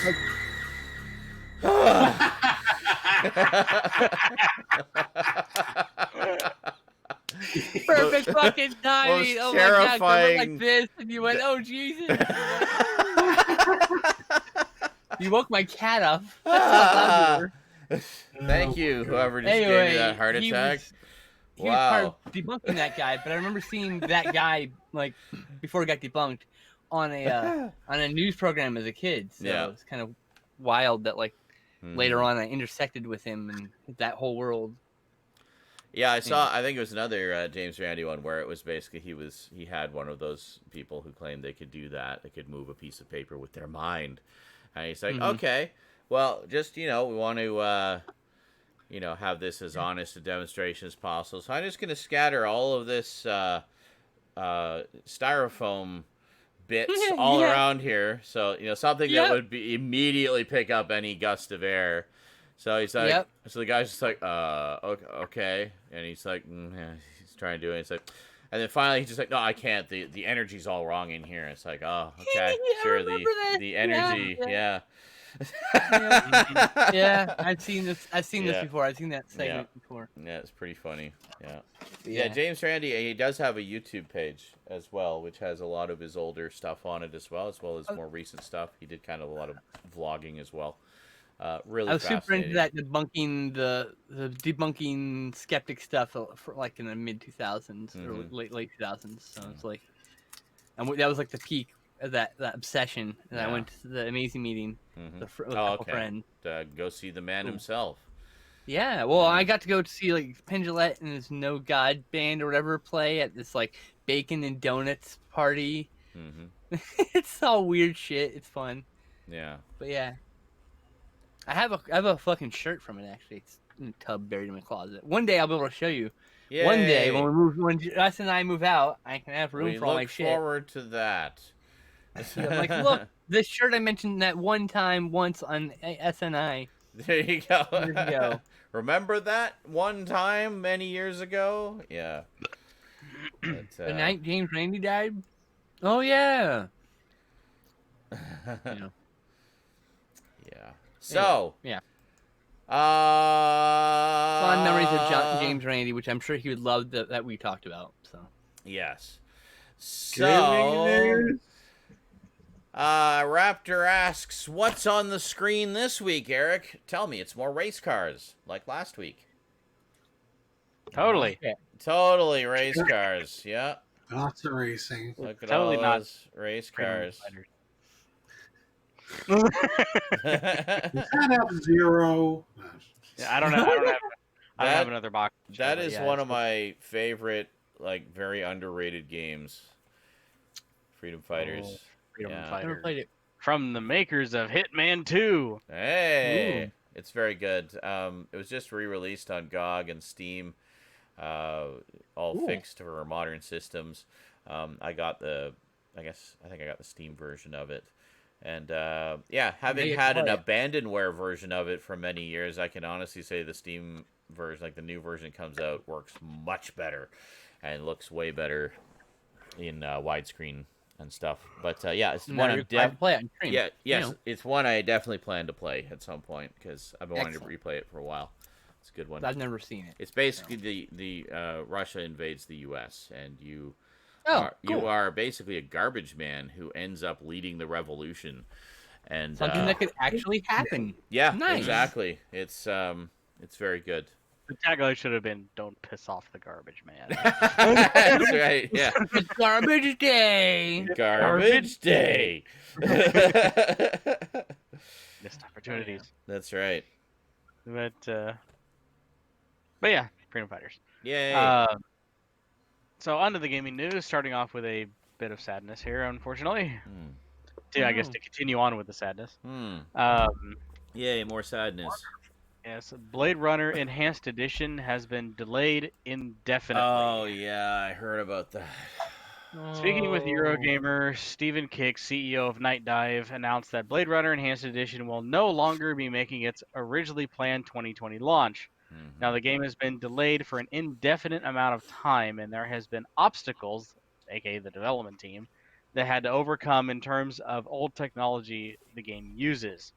Perfect fucking timing. Oh my God, I went like this, and you went, oh Jesus! You woke my cat up. Thank you, whoever just gave me that heart attack. He was part of debunking that guy, but I remember seeing that guy like before he got debunked on a news program as a kid. So it was kind of wild that like later on I intersected with him and that whole world. Yeah, I saw. I think it was another James Randi one where it was basically he had one of those people who claimed they could do that. They could move a piece of paper with their mind, and he's like, okay, well, just we want to have this as honest a demonstration as possible. So I'm just going to scatter all of this styrofoam bits all Yeah. around here. So, something that would be immediately pick up any gust of air. So he's like, so the guy's just like, okay. And he's like, he's trying to do it. He's like, and then finally he's just like, no, I can't. The energy's all wrong in here. It's like, oh, okay, sure. The energy, yeah. Yeah, I've seen this. I've seen this before. I've seen that segment before. Yeah, it's pretty funny. Yeah, James Randi, he does have a YouTube page as well, which has a lot of his older stuff on it as well as more recent stuff. He did kind of a lot of vlogging as well. Really, I was super into that debunking the debunking skeptic stuff for like in the mid 2000s or late 2000s. So it's like, and that was like the peak of that obsession. And I went to the amazing meeting with a couple friends. Go see the man himself. Yeah, well, I got to go to see like Pendulette and his No God band or whatever play at this like bacon and donuts party. It's all weird shit. It's fun. Yeah. But yeah, I have a fucking shirt from it actually. It's in a tub buried in my closet. One day I'll be able to show you. Yay. One day when us and I move out, I can have room for all my shit. We look forward to that. I'm like, look, this shirt I mentioned that one time once on SNI. There you go. There you go. Remember that one time many years ago? Yeah. The night James Randi died? Oh, yeah. Yeah. So. Yeah. Fond memories of James Randi, which I'm sure he would love that we talked about. So. Yes. So. Raptor asks, what's on the screen this week, Eric? Tell me, it's more race cars, like last week. Totally. Totally race cars, yeah. Lots of racing. Look at Totally all not those race cars. That up zero. Yeah, I don't have another box. That is one of my favorite, like, very underrated games. Freedom Fighters. Freedom I Fighter. never played it. From the makers of Hitman 2. Hey! Ooh. It's very good. It was just re-released on GOG and Steam. All fixed for modern systems. I think I got the Steam version of it. And, having had an abandonware version of it for many years, I can honestly say the Steam version, like the new version comes out, works much better and looks way better in widescreen and stuff. But it's one I'm play on stream. Yeah, yes, it's one I definitely plan to play at some point because I've been wanting to replay it for a while. It's a good one. I've never seen it. It's basically the Russia invades the U.S. and you are basically a garbage man who ends up leading the revolution. And something that could actually happen. Yeah, nice. Exactly. It's very good. The tagline should have been, "Don't piss off the garbage man." That's right. Yeah. It's garbage day. Garbage day. Missed opportunities. That's right. But yeah, Freedom Fighters. Yay. So on to the gaming news. Starting off with a bit of sadness here, unfortunately. I guess to continue on with the sadness. Yay, more sadness. Yes, Blade Runner Enhanced Edition has been delayed indefinitely. Oh, yeah, I heard about that. Speaking with Eurogamer, Stephen Kick, CEO of Night Dive, announced that Blade Runner Enhanced Edition will no longer be making its originally planned 2020 launch. Now, the game has been delayed for an indefinite amount of time, and there has been obstacles, aka the development team, that had to overcome in terms of old technology the game uses.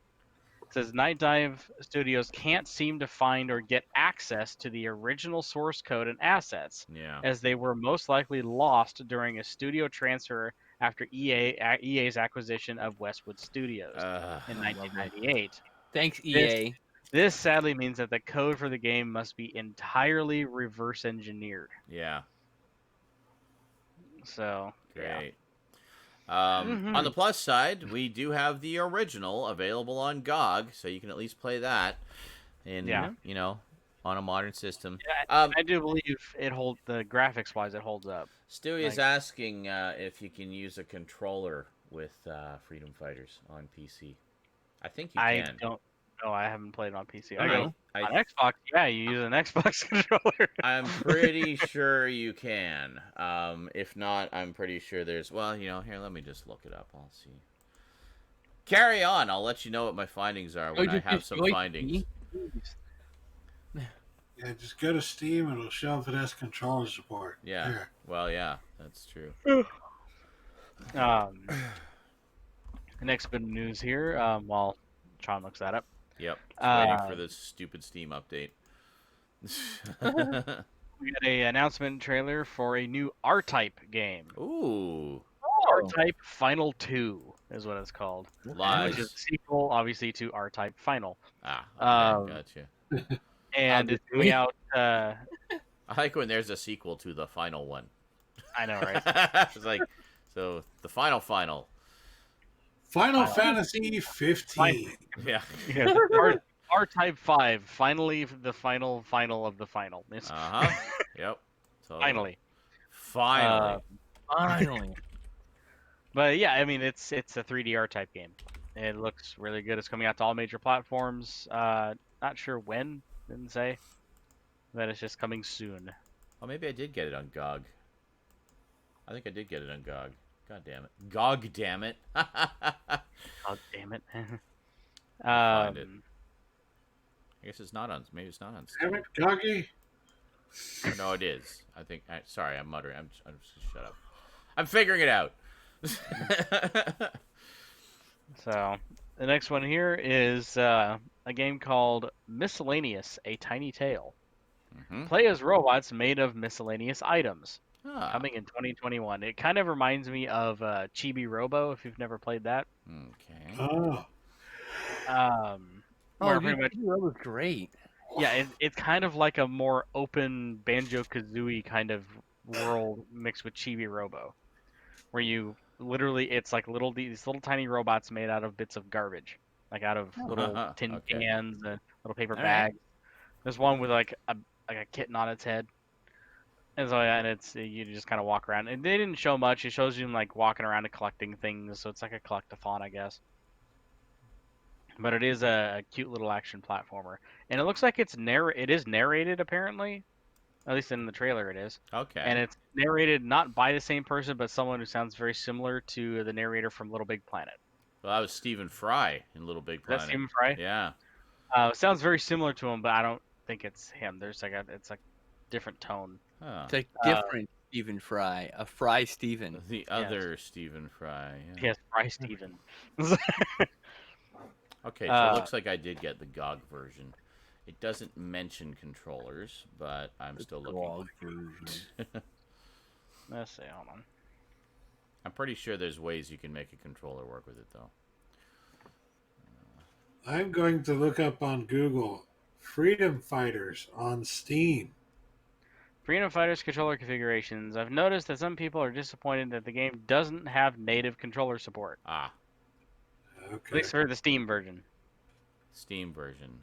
It says Night Dive Studios can't seem to find or get access to the original source code and assets, as they were most likely lost during a studio transfer after EA's acquisition of Westwood Studios in 1998. Thanks, EA. This sadly means that the code for the game must be entirely reverse engineered. Yeah. So, great. On the plus side, we do have the original available on GOG, so you can at least play that on a modern system. Yeah, I do believe the graphics wise it holds up. Stewie is asking if you can use a controller with Freedom Fighters on PC. I think you can. No, I haven't played it on PC. I, On I, Xbox, yeah, you use an Xbox controller. I'm pretty sure you can. If not, I'm pretty sure there's. Well, here, let me just look it up. I'll see. Carry on. I'll let you know what my findings are when I have some findings. Yeah, just go to Steam and it'll show if it has controller support. Yeah. There. Well, yeah, that's true. The next bit of news here, while Sean looks that up. Yep. Just waiting for this stupid Steam update. We got a announcement trailer for a new R-Type game. Ooh. R-Type Final 2 is what it's called. Lies. Which is a sequel, obviously, to R-Type Final. Okay, gotcha. And it's coming out... I like when there's a sequel to the final one. I know, right? It's like, so the final. Final Fantasy 15. Yeah. R-Type 5. Finally, the final of the final. Yep. Finally. Finally. But yeah, I mean, it's a 3D R-Type game. It looks really good. It's coming out to all major platforms. Not sure when, didn't say. But it's just coming soon. Oh, maybe I did get it on GOG. I think I did get it on GOG. God damn it. GOG damn it. God damn it. Find it. I guess it's not on. Maybe it's not on Steam. Damn it, Goggy. No, it is. I think. Sorry, I'm muttering. I'm just shut up. I'm figuring it out. So, the next one here is a game called Miscellaneous: A Tiny Tale. Mm-hmm. Play as robots made of miscellaneous items. Ah. Coming in 2021. It kind of reminds me of Chibi Robo, if you've never played that. Okay. Oh. Where pretty much, that was great. yeah, it's kind of like a more open Banjo-Kazooie kind of world mixed with Chibi Robo, where you literally, it's like these little tiny robots made out of bits of garbage, like out of little tin cans and little paper bags. There's one with like a kitten on its head. And so yeah, and it's you just kind of walk around, and they didn't show much. It shows you like walking around and collecting things, so it's like a collectathon, I guess. But it is a cute little action platformer, and it looks like it is narrated apparently, at least in the trailer it is. Okay. And it's narrated not by the same person, but someone who sounds very similar to the narrator from Little Big Planet. Well, that was Stephen Fry in Little Big Planet. That's Stephen Fry. Yeah. Sounds very similar to him, but I don't think it's him. There's it's like different tone. Huh. It's like different Stephen Fry, a Fry Stephen. The other Stephen Fry. Yeah. Yes, Fry Stephen. Okay, so it looks like I did get the GOG version. It doesn't mention controllers, but I'm still looking. GOG version. Let's see, hold on. I'm pretty sure there's ways you can make a controller work with it, though. I'm going to look up on Google Freedom Fighters on Steam. Freedom Fighters controller configurations. I've noticed that some people are disappointed that the game doesn't have native controller support. Ah. At Okay. least for the Steam version. Steam version.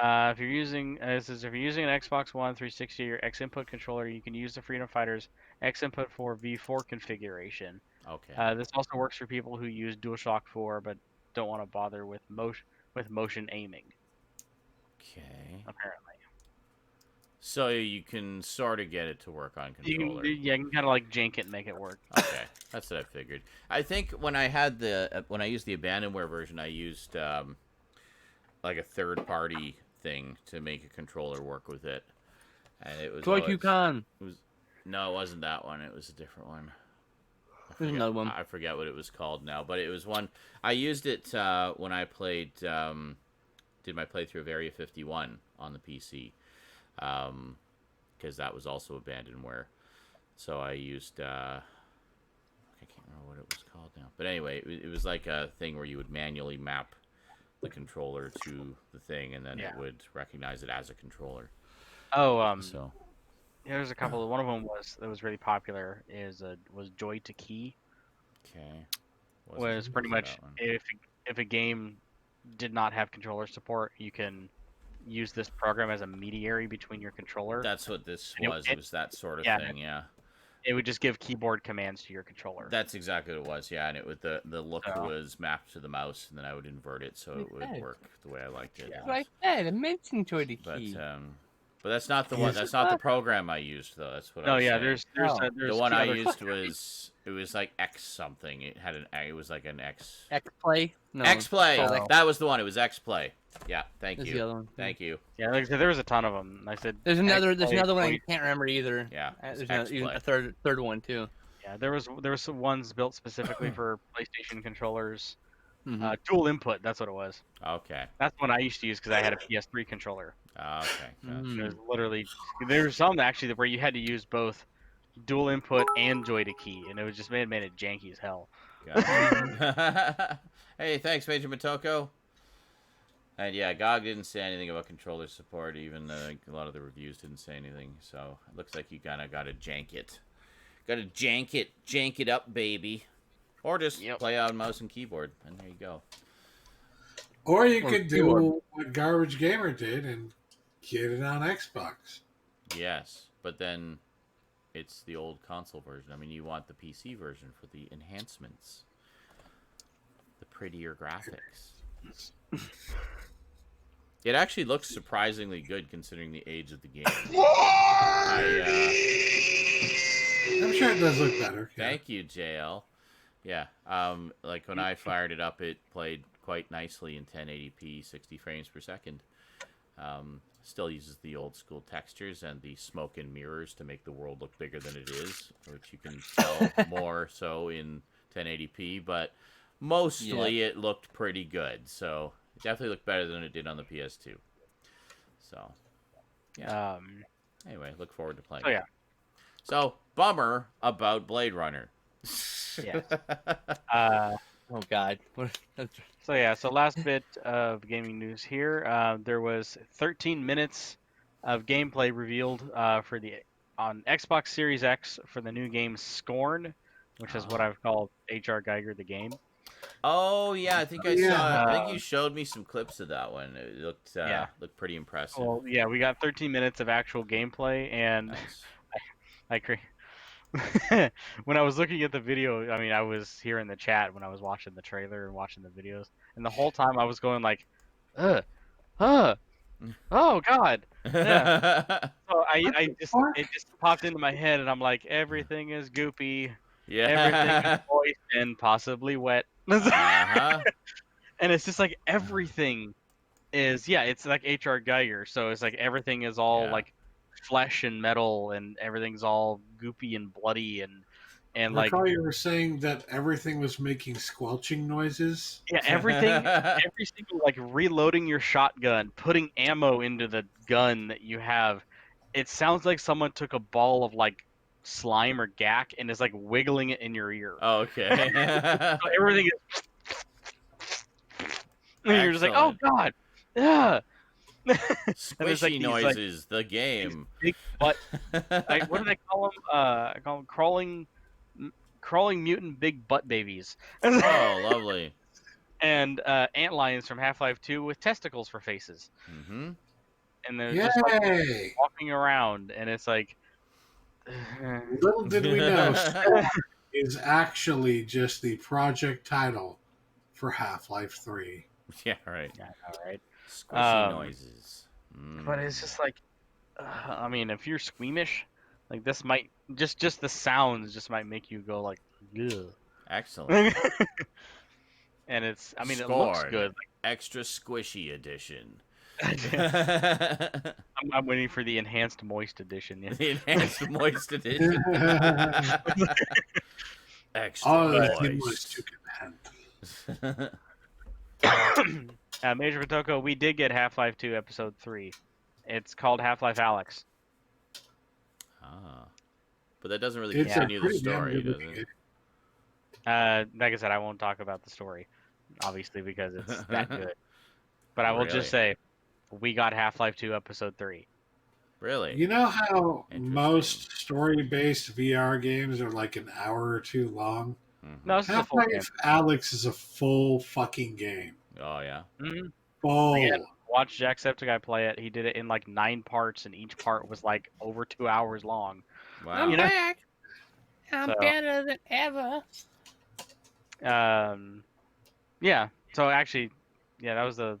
If you're using an Xbox One, 360, or X Input controller, you can use the Freedom Fighters X Input 4 V4 configuration. Okay. This also works for people who use DualShock 4 but don't want to bother with motion aiming. Okay. Apparently. So you can sort of get it to work on controller. You can kind of like jank it and make it work. Okay, that's what I figured. I think when I used the Abandonware version, I used like a third-party thing to make a controller work with it, and it was Toy-Q-Con. No, it wasn't that one. It was a different one. There's another one. I forget what it was called now, but it was one I used it when I played did my playthrough of Area 51 on the PC. Because that was also Abandonware. So I used, I can't remember what it was called now. But anyway, it was like a thing where you would manually map the controller to the thing, and then it would recognize it as a controller. Oh, so yeah, there's a couple. One of them that was really popular was Joy to Key. Okay. Was pretty much if a game did not have controller support, you can use this program as a mediary between your controller. That's what this was. It was that sort of thing, yeah. it would just give keyboard commands to your controller. That's exactly what it was, yeah. And it would the look Oh. was mapped to the mouse, and then I would invert it so it would Okay. work the way I liked it. Yeah. Like that, I mentioned to the But key. but that's not the one. That's not the program I used though. That's what I No, was yeah, saying. there's The one two I other- used was like X something. It had it was like an X. X Play. No, X Play. it's called That was the one. It was X Play. Yeah. Thank That's you. the other one. Thank you. Yeah, like I said, there was a ton of them. I said There's another one I X-Play, can't remember either. Yeah. There's it's another, even X-Play. a third one too. Yeah, there was some ones built specifically for PlayStation controllers. Mhm. Dual input, that's what it was. Okay. That's one I used to use because I had a PS3 controller. Okay. Mhm. There's literally there's some actually where you had to use both dual input and joy to key, and it was just made it janky as hell. Gotcha. Hey, thanks, Major Matoko. And yeah, GOG didn't say anything about controller support. Even a lot of the reviews didn't say anything. So it looks like you kind of got to jank it. Got to jank it up, baby. Or just play on mouse and keyboard, and there you go. Or you could do what Garbage Gamer did and get it on Xbox. Yes, but then it's the old console version. I mean, you want the PC version for the enhancements, the prettier graphics. It actually looks surprisingly good considering the age of the game. I'm sure it does look better. Yeah. Thank you, JL. Yeah, like when I fired it up, it played quite nicely in 1080p, 60 frames per second. Still uses the old school textures and the smoke and mirrors to make the world look bigger than it is, which you can tell more so in 1080p, but mostly it looked pretty good. So it definitely looked better than it did on the PS2. So, yeah. Anyway, look forward to playing. Oh, yeah. So, bummer about Blade Runner. Yeah. Oh God. So last bit of gaming news here. There was 13 minutes of gameplay revealed for on Xbox Series X for the new game Scorn, which is what I've called H.R. Geiger the game. Oh yeah, I think I saw. I think you showed me some clips of that one. It looked looked pretty impressive. Well, yeah, we got 13 minutes of actual gameplay, and Nice. when I was looking at the video, I mean, I was here in the chat when I was watching the trailer and watching the videos, and the whole time I was going like, oh God. Yeah. So it just popped into my head, and I'm like, everything is goopy, everything is moist and possibly wet. Uh-huh. And it's just like everything is, it's like H.R. Geiger, so it's like everything is all like flesh and metal, and everything's all goopy and bloody, and I like recall you were saying that everything was making squelching noises. yeah, every single like reloading your shotgun, putting ammo into the gun that you have, it sounds like someone took a ball of like slime or gack and is like wiggling it in your ear. Okay. So everything is and you're just like, oh God, yeah. Squishy noises, the game. Big butt. Like, what do they call them? I call them crawling mutant big butt babies. Oh, lovely. And ant lions from Half-Life 2 with testicles for faces. Mm-hmm. And they're just like walking around, and it's like. Little did we know, Scorn is actually just the project title for Half-Life 3. Yeah, right. Yeah, all right. Squishy noises. But it's just like, I mean, if you're squeamish, like this might just the sounds just might make you go like, ugh. Excellent. And it's, I mean, Scorn, it looks good. Like, extra squishy edition. I'm waiting for the enhanced moist edition. Yeah. The enhanced moist edition. Extra moist. You can handle. Major Potoko, we did get Half-Life 2 Episode 3. It's called Half-Life Alyx. Ah. But that doesn't really It's continue the pretty damn story, good does game. it? Like I said, I won't talk about the story, obviously, because it's that good. But I will just say, we got Half-Life 2 Episode 3. Really? You know how Interesting. most story-based VR games are like an hour or two long? Mm-hmm. No, this is a full game. Half-Life Alyx is a full fucking game. Oh, yeah? Mm-hmm. Full. Yeah. Watch Jacksepticeye play it. He did it in like 9 parts, and each part was like over 2 hours long. Wow. You know, I'm So- better than ever. Yeah. So actually, yeah, that was the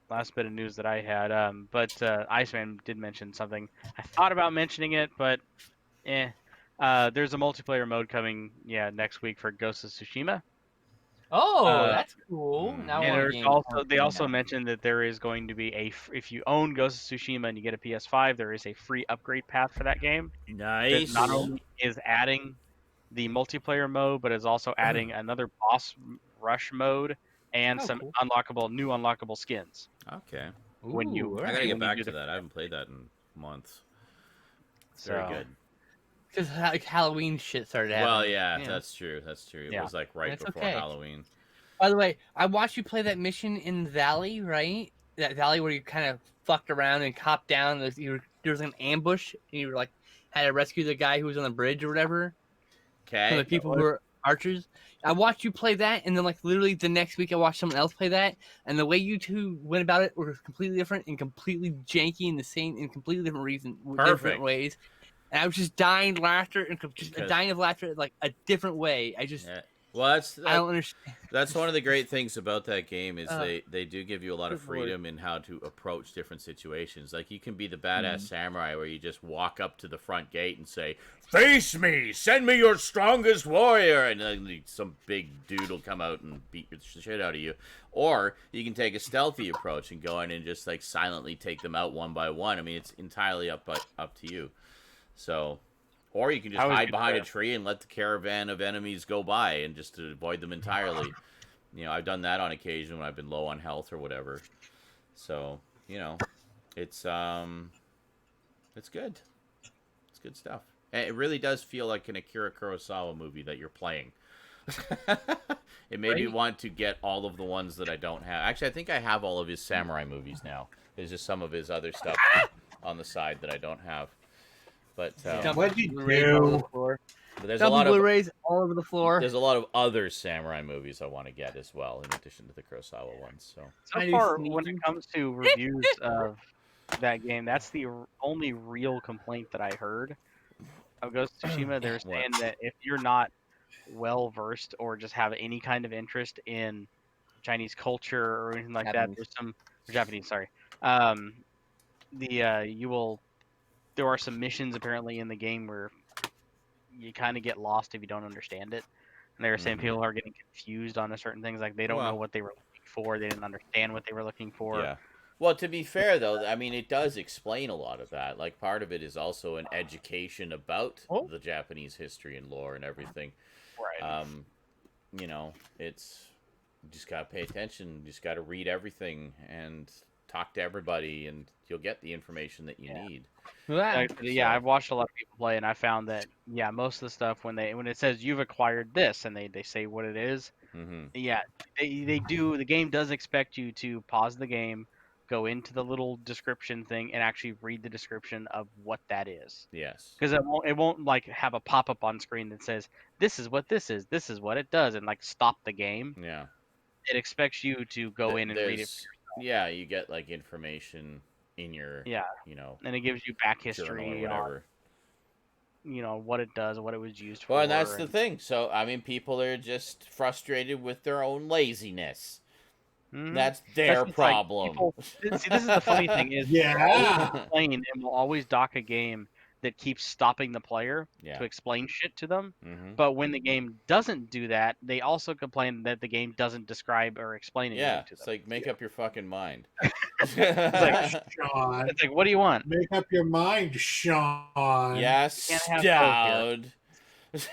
last bit of news that I had. But Iceman did mention something. I thought about mentioning it, but there's a multiplayer mode coming, next week for Ghost of Tsushima. Oh, Uh, that's cool. Now And one there's game. also they also mentioned that there is going to be if you own Ghost of Tsushima and you get a PS5, there is a free upgrade path for that game. That Nice. not only is adding the multiplayer mode, but is also adding another boss rush mode and some cool. new unlockable skins. Okay. When you- Ooh, I gotta when get you back do to the- that. I haven't played that in months. So, Very good. because like Halloween shit started happening. Well, yeah, Yeah. that's true. That's true. It Yeah. was like right That's before okay. Halloween. By the way, I watched you play that mission in the valley, right? That valley where you kind of fucked around and hopped down. There was an ambush, and you were like had to rescue the guy who was on the bridge or whatever. From Okay. the people who were archers. I watched you play that, and then like literally the next week I watched someone else play that, and the way you two went about it were completely different and completely janky in completely different Perfect. different ways. And I was just dying laughter and just Because- dying of laughter like a different way. I just Yeah. Well, I don't understand. that's one of the great things about that game is Uh, they do give you a lot of good lord. freedom in how to approach different situations. Like you can be the badass samurai where you just walk up to the front gate and say, "Face me, send me your strongest warrior," and then some big dude will come out and beat the shit out of you. Or you can take a stealthy approach and go in and just like silently take them out one by one. I mean, it's entirely up to you. So. Or you can just I was hide gonna behind say- a tree and let the caravan of enemies go by and just to avoid them entirely. You know, I've done that on occasion when I've been low on health or whatever. So, you know, it's good. It's good stuff. And it really does feel like an Akira Kurosawa movie that you're playing. It made me Right. want to get all of the ones that I don't have. Actually, I think I have all of his samurai movies now. There's just some of his other stuff on the side that I don't have. But What'd you Blu-rays all over do? the floor. but there's a Dumping lot of Blu-rays all over the floor. there's a lot of other samurai movies I want to get as well, in addition to the Kurosawa ones. So So I do far, when sneaking. it comes to reviews of that game, that's the only real complaint that I heard of Ghost of Tsushima. They're What? saying that if you're not well versed or just have any kind of interest in Chinese culture or anything like that, Japanese. there's some or Japanese. Sorry, there are some missions apparently in the game where you kind of get lost if you don't understand it. And they were saying Mhm. people are getting confused on certain things, like they don't know Well- what they were looking for, they didn't understand what they were looking for. yeah. Well, to be fair though, I mean it does explain a lot of that. Like part of it is also an education about Oh. the Japanese history and lore and everything. Right. You know, it's you just gotta pay attention. You just gotta read everything and talk to everybody, and you'll get the information that you need. Yeah, I've watched a lot of people play, and I found that most of the stuff when it says you've acquired this, and they say what it is, Mm-hmm. they do. The game does expect you to pause the game, go into the little description thing, and actually read the description of what that is. Yes. Because it won't like have a pop up on screen that says this is what this is what it does, and like stop the game. Yeah. It expects you to go in and read it, There's- Yeah, you get like information in your Yeah. you know and it gives you back journal or history on whatever. What it does, what it was used for. Well, and that's the and- thing. So, I mean, people are just frustrated with their own laziness. Mhm. That's their That's just like problem. people- See, this is the funny thing is, Yeah. complain and will always dock a game that keeps stopping the player Yeah. to explain shit to them. Mm-hmm. But when the game doesn't do that, they also complain that the game doesn't describe or explain anything Yeah, to it's them. like make up your fucking mind. Sean, It's like, what do you want? make up your mind, Sean. Yes, can't have both Stoud.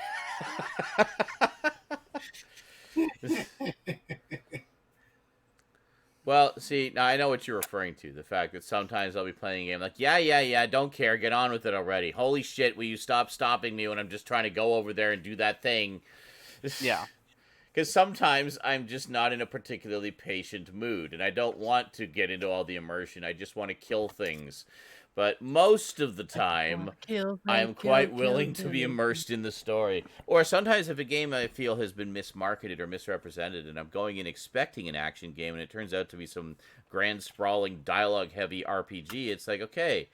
Well, see, now I know what you're referring to. The fact that sometimes I'll be playing a game like, yeah, don't care, get on with it already. Holy shit, will you stop stopping me when I'm just trying to go over there and do that thing? Yeah. Because sometimes I'm just not in a particularly patient mood, and I don't want to get into all the immersion. I just want to kill things. But most of the time, I am quite willing to be immersed in the story. Or sometimes if a game I feel has been mismarketed or misrepresented, and I'm going in expecting an action game, and it turns out to be some grand, sprawling, dialogue-heavy RPG, it's like, okay,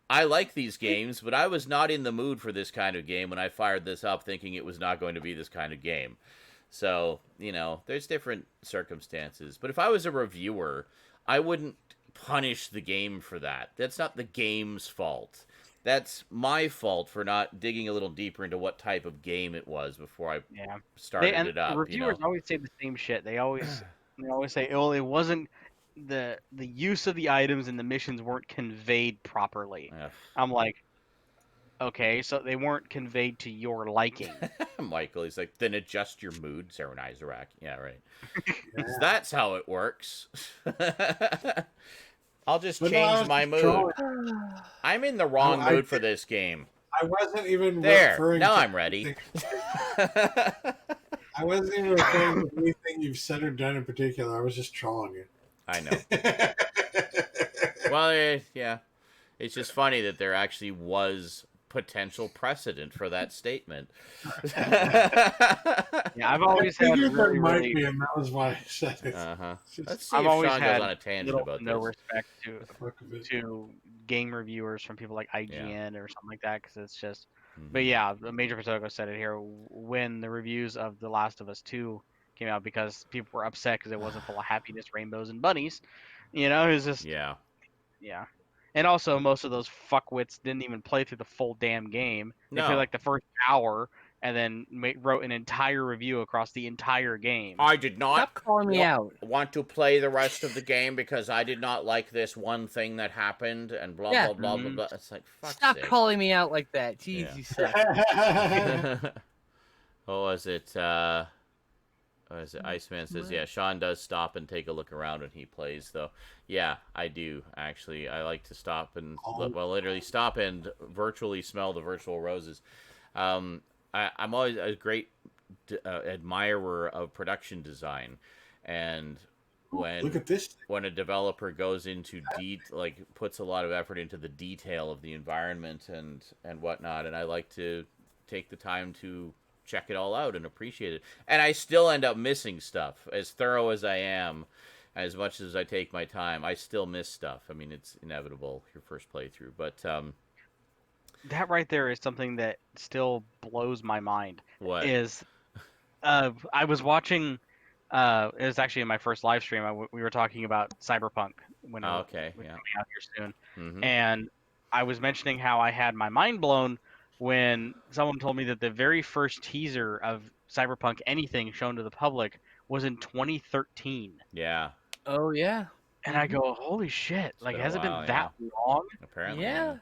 I like these games, but I was not in the mood for this kind of game when I fired this up thinking it was not going to be this kind of game. So, there's different circumstances. But if I was a reviewer, I wouldn't punish the game for that. That's not the game's fault. That's my fault for not digging a little deeper into what type of game it was before I started it up. Reviewers always say the same shit. They always say, "Oh, it wasn't the use of the items and the missions weren't conveyed properly." Ugh. I'm like, okay, so they weren't conveyed to your liking. Michael, he's like, then adjust your mood, Zaranyzerak. Yeah, right. That's how it works. I'll just change my mood. I'm in the wrong mood for this game. I wasn't even referring now I'm ready. I wasn't even referring to anything you've said or done in particular. I was just trolling you. I know. Well, yeah. It's just funny that there actually was potential precedent for that statement. Yeah, I've always had really, and that was why I said it. Let's see if Sean goes on a tangent about no this. respect to game reviewers from people like IGN or something like that, because it's just. But yeah, the Major Potogo said it here when the reviews of The Last of Us 2 came out, because people were upset because it wasn't full of happiness, rainbows, and bunnies. It was just yeah. And also, most of those fuckwits didn't even play through the full damn game. They played like the first hour and then wrote an entire review across the entire game. I did not Stop calling me out. Want to play the rest of the game because I did not like this one thing that happened and blah, blah, blah, blah, blah. It's like, fuck's Stop sake. calling me out like that. Jeez, you suck. What was it? Iceman says, yeah, Sean does stop and take a look around when he plays, though. Yeah, I do, actually. I like to stop and, literally stop and virtually smell the virtual roses. I'm always a great admirer of production design. And look at this. When a developer goes into puts a lot of effort into the detail of the environment and whatnot, and I like to take the time to check it all out and appreciate it. And I still end up missing stuff. As thorough as I am, as much as I take my time, I still miss stuff. I mean, it's inevitable, your first playthrough. But that right there is something that still blows my mind. What? I was watching, it was actually in my first live stream, we were talking about Cyberpunk when it was coming out here soon. And I was mentioning how I had my mind blown when someone told me that the very first teaser of Cyberpunk anything shown to the public was in 2013. Yeah. Oh, yeah. And I go, holy shit. Like, has it been that long? Apparently. Yeah.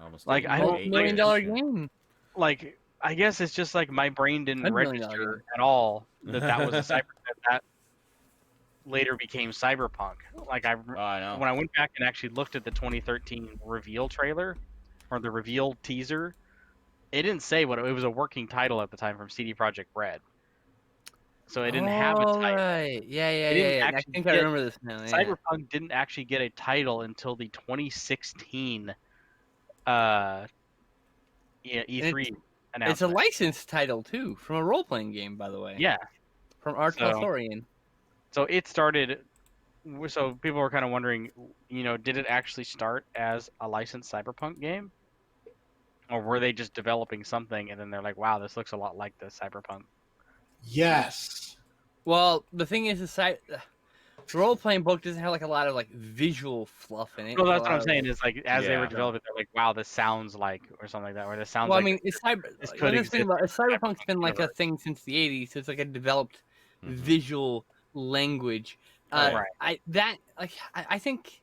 Almost like, I don't $1 million game. Like, I guess it's just like my brain didn't register at all that was a Cyberpunk that later became Cyberpunk. Like, I know. When I went back and actually looked at the 2013 reveal trailer, or the reveal teaser, it didn't say what it was. A working title at the time from CD Projekt Red, so it didn't have a title. Right. Yeah. I think I remember this now. Yeah. Cyberpunk didn't actually get a title until the 2016 E3 announcement. It's a licensed title too, from a role-playing game, by the way. Yeah, from Art Authorian. So it started. So people were kind of wondering, did it actually start as a licensed Cyberpunk game? Or were they just developing something and then they're like, wow, this looks a lot like the Cyberpunk? Yes. Well, the thing is, the role-playing book doesn't have like a lot of like visual fluff in it. Well, that's what I'm saying. Is like as they were developing, they're like, wow, this sounds like, or something like that. Or this sounds like. Well, I mean, Cyberpunk's been like a thing since the '80s. So it's like a developed visual language. Right. I think.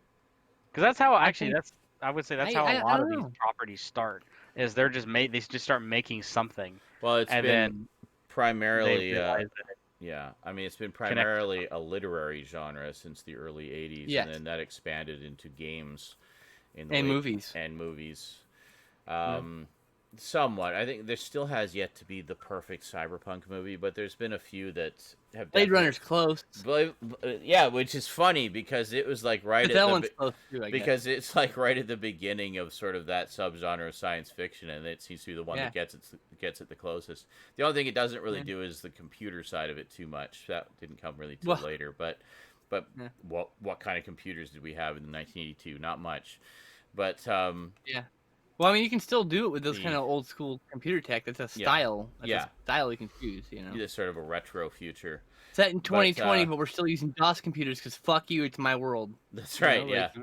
Because that's how I would say that's how a lot of these properties start. Is they just start making something. Well, it's been primarily it's been primarily connect. A literary genre since the early 80s, yes. And then that expanded into games movies. Somewhat. I think there still has yet to be the perfect Cyberpunk movie, but there's been a few that have. Blade Runner's close. Yeah, which is funny because it was like right but at that one's close too, because it's like right at the beginning of sort of that subgenre of science fiction, and it seems to be the one that gets it the closest. The only thing it doesn't really do is the computer side of it too much. That didn't come really till later, but what kind of computers did we have in 1982? Not much. But Yeah. Well, I mean, you can still do it with those The- kind of old school computer tech. That's a Yeah. style. That's Yeah. a style you can choose. You know. it's sort of a retro future. Set in 2020, But, but we're still using DOS computers because fuck you, it's my world. That's You know, right. like,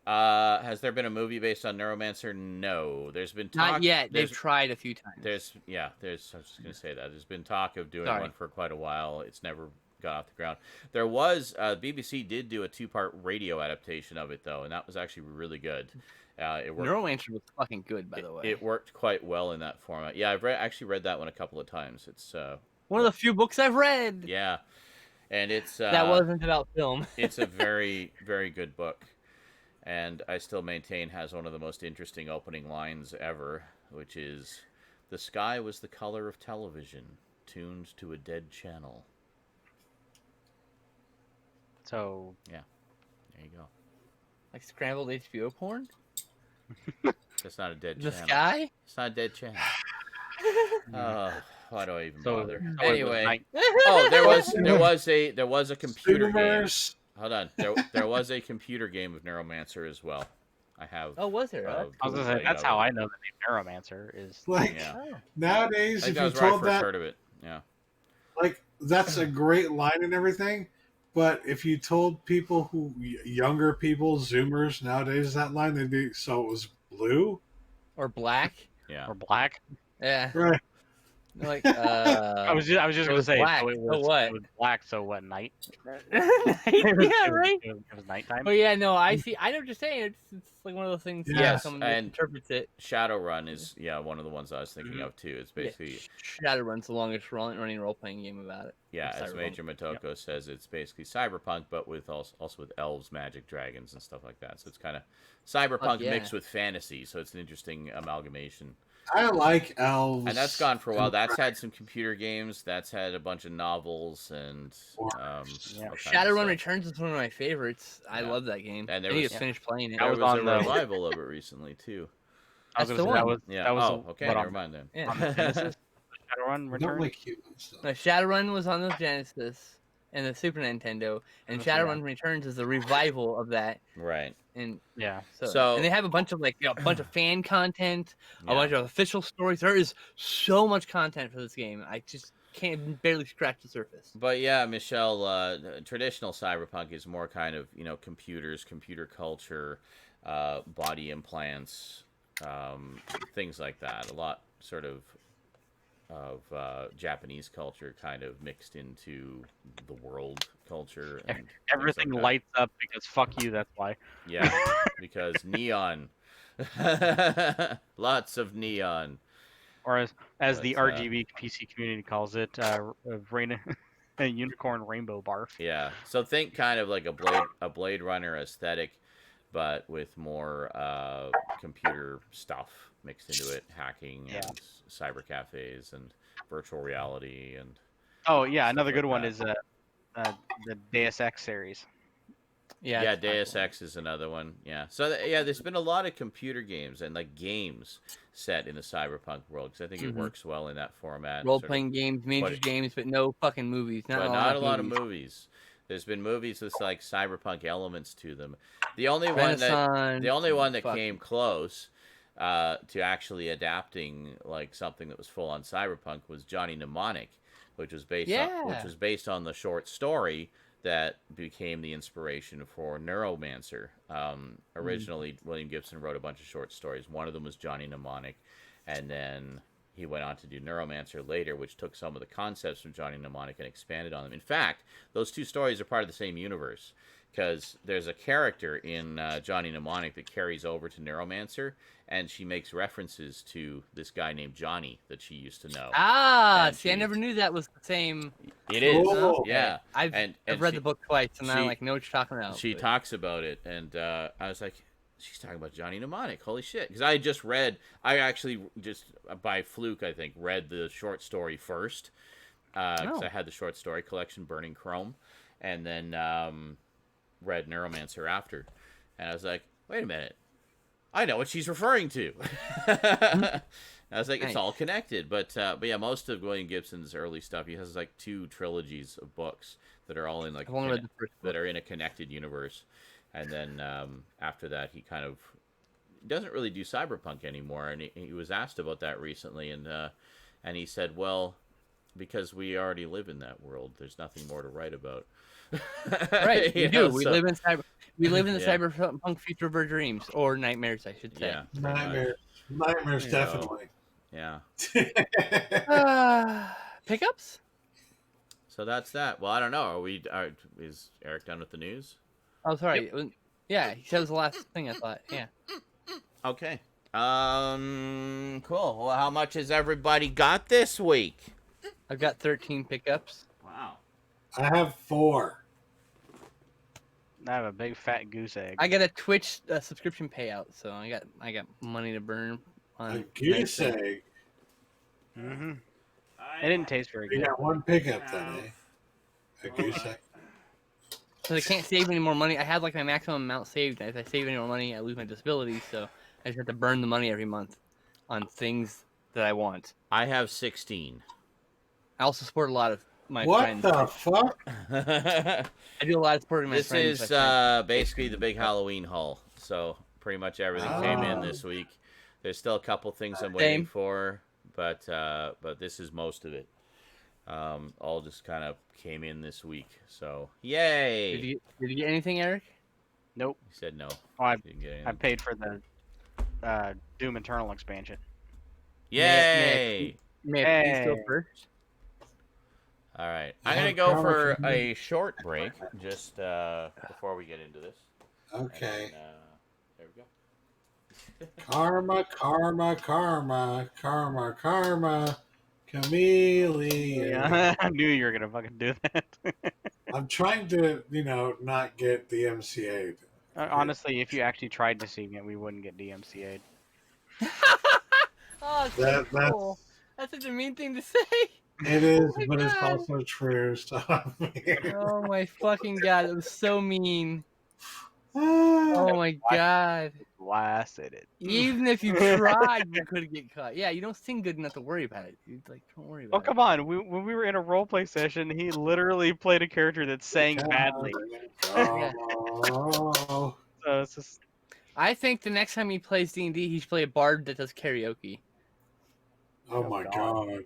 Yeah. Has there been a movie based on Neuromancer? No. There's been talk. Not yet. They've There's, tried a few times. there's I was just gonna say that there's been talk of doing Sorry. one for quite a while. It's never got off the ground. There was BBC did do a 2-part radio adaptation of it though, and that was actually really good. It worked. Neuromancer was fucking good, by the way. It worked quite well in that format. Yeah, I've actually read that one a couple of times. It's One of the few books I've read. yeah, and it's That wasn't about film. it's a very very good book, and I still maintain has one of the most interesting opening lines ever, which is, "The sky was the color of television, tuned to a dead channel." So There you go. Like scrambled HBO porn? That's not a dead The channel. sky? It's not a dead channel. Why do I even So- bother? so it was Anyway. night- Oh, there was a computer game. Boomers. Hold on. There was a computer game of Neuromancer as well. I have. Oh, was there? uh, I was gonna say bootleg that's of how it. I know the name Neuromancer is. Like Yeah. Oh. nowadays, I think if that you was where I told first that, heard of it. Yeah. like that's a great line and everything. But if you told people younger people, Zoomers nowadays that line, they'd be, so it was blue, Or black? Yeah. Or black. Yeah. right? They're like, I was just it gonna was say black, so it so was, what? it was black. So what night? yeah, right? It was nighttime. Oh yeah, no, I see. I know what you're saying. It's like one of those things. Yes, someone and- interprets it. Shadowrun is one of the ones I was thinking of too. It's basically Shadowrun's the longest running role playing game about it. as Cyberpunk. Major Motoko says, it's basically cyberpunk, but with also with elves, magic, dragons, and stuff like that. So it's kind of cyberpunk yeah. mixed with fantasy. So it's an interesting amalgamation. I like elves, And that's gone for a while. That's had some computer games. That's had a bunch of novels and Yeah. all kinds of Shadowrun stuff. Returns is one of my favorites. I Yeah. love that game. And there I need was- to finish playing it. That There was was a on the- revival of it recently too. I was That's gonna the say one. Yeah. that was Oh, okay. what, Never on, mind then. Yeah. on the Genesis. Shadowrun I don't Return. like humans. Though. Shadowrun was on the Genesis and the Super Nintendo, and That's the Shadowrun one. Returns is a revival of that. Right. And Yeah. so and they have a bunch of a bunch of fan content, a bunch of official stories. There is so much content for this game. I just can't barely scratch the surface. But yeah, Michelle, traditional cyberpunk is more kind of, computers, computer culture, body implants, things like that. A lot sort of Japanese culture kind of mixed into the world culture. And things Everything like that. lights up because fuck you. That's why. Yeah, because neon. Lots of neon. Or as the But, RGB PC community calls it, Rainey, a unicorn rainbow barf. Yeah. So think kind of like a Blade Runner aesthetic, but with more computer stuff mixed into it, hacking Yeah. and cyber cafes and virtual reality and Oh yeah, another like good one that. is the Deus Ex series. Yeah, yeah, it's fun. Deus Ex is another one. Yeah. So there's been a lot of computer games and like games set in the cyberpunk world because I think it Mhm. works well in that format. Role sort of- playing games, miniatures but- games, but no fucking movies. but not a lot of movies. There's been movies with like cyberpunk elements to them. The only one that fuck. came close to actually adapting like something that was full on cyberpunk was Johnny Mnemonic, which was based on the short story that became the inspiration for Neuromancer. Originally, William Gibson wrote a bunch of short stories. One of them was Johnny Mnemonic, and then he went on to do Neuromancer later, which took some of the concepts from Johnny Mnemonic and expanded on them. In fact, those two stories are part of the same universe, because there's a character in Johnny Mnemonic that carries over to Neuromancer, and she makes references to this guy named Johnny that she used to know. Ah, And see, I she- never knew that was the same. It is, Oh. yeah. I've And read she- the book twice, and I she- know what you're talking about. She but- talks about it, and I was like, she's talking about Johnny Mnemonic. Holy shit. Because I actually just by fluke, I think, read the short story first. Because Oh. I had the short story collection, Burning Chrome, and then read Neuromancer after. And I was like, wait a minute. I know what she's referring to. I was like, it's Nice. all connected. But yeah, most of William Gibson's early stuff, he has like 2 trilogies of books that are all in like I've only read the first that book. are in a connected universe. And then after that, he kind of doesn't really do cyberpunk anymore, and he was asked about that recently, and he said, well, because we already live in that world, there's nothing more to write about. Right, we do. We live in we live in the Yeah. cyberpunk future of our dreams, or nightmares, I should say. Yeah, pretty Nightmares. Nightmares, definitely. Yeah. Pickups? So that's that. Well, I don't know. Is Eric done with the news? Oh, sorry. Yeah, he said it was the last thing, I thought. Yeah. Okay. Cool. Well, how much has everybody got this week? I've got 13 pickups. Wow. I have 4. I have a big fat goose egg. I got a Twitch subscription payout, so I got money to burn on A goose egg. Mm-hmm. It didn't taste very We good. got 1 pickup then, eh? A goose egg. So I can't save any more money. I had like my maximum amount saved. If I save any more money, I lose my disability. So I just have to burn the money every month on things that I want. I have 16. I also support a lot of my What friends. the fuck? I do a lot of supporting my This friends. is basically the big Halloween haul. So pretty much everything came in this week. There's still a couple things I'm waiting Same. for, but this is most of it. All just kind of came in this week. So yay! Did you get anything, Eric? Nope. He said no. Oh, I Didn't get anything. I paid for the Doom Eternal expansion. Yay! May I please go Hey. first? All right, Yeah, I'm gonna go Carl, for can you- a short break just before we get into this. Okay. And, there we go. Karma, karma, karma, karma, karma, chameleon. Yeah, I knew you were gonna fucking do that. I'm trying to, not get the MCA'd. Honestly, if you actually tried to see it, we wouldn't get DMCA'd. Oh, That- that's- cool. That's such a mean thing to say. It is, Oh my but it's God. also true. Stop. Oh my fucking god, it was so mean. Oh my god. Blasted it. Even if you tried, you couldn't get caught. Yeah, you don't sing good enough to worry about it. You don't worry Oh about come on! When we were in a roleplay session, he literally played a character that sang badly. Oh. So it's just it. I think the next time he plays D&D, he should play a bard that does karaoke. Oh my god.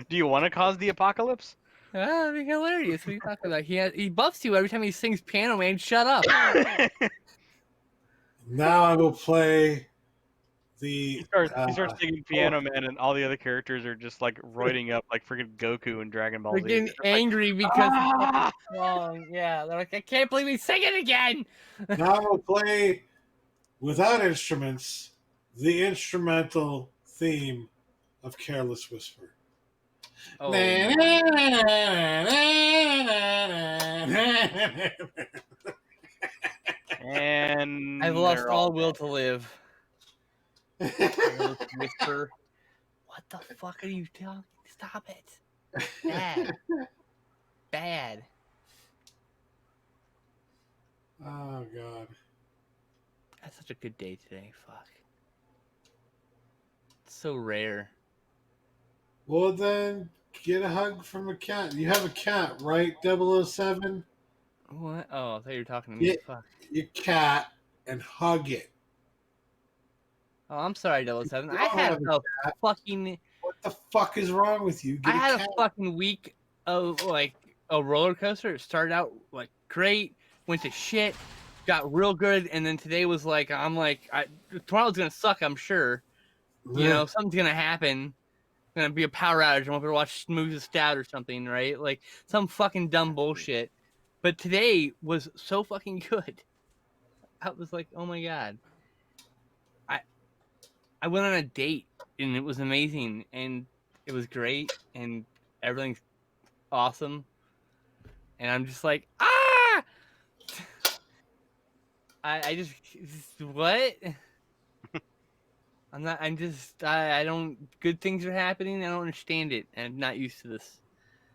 Do you want to cause the apocalypse? Ah, that'd be hilarious. What are you talking about? He buffs you every time he sings Piano Man. Shut up. Now I will play He the. starts singing Piano Man, and all the other characters are just like roiding up like freaking Goku and Dragon Ball They're Z. getting They're like, angry because it's wrong. Yeah, they're like, I can't believe he's singing again. Now I will play without instruments the instrumental theme of Careless Whisper. Oh, and I've lost they're all will to live. Whisper. What the fuck are you talking? Stop it. Bad. Bad. Oh god. That's such a good day today. Fuck. It's so rare. Well then, get a hug from a cat. You have a cat, right, 007? What? Oh, I thought you were talking to me. Yeah. Fuck. Your cat and hug it. Oh, I'm sorry, 007. I don't had have a fucking. What the fuck is wrong with you? I Get had a cat. a fucking week of like a roller coaster. It started out like great, went to shit, got real good, and then today was like, tomorrow's gonna suck. I'm sure. You know, something's gonna happen. Gonna be a power outage. I'm gonna watch movies of Stout or something, right? Like some fucking dumb bullshit. But today was so fucking good. I was like, oh my god. I went on a date and it was amazing and it was great and everything's awesome. And I'm just like, ah! I just what? I don't, good things are happening. I don't understand it. And I'm not used to this.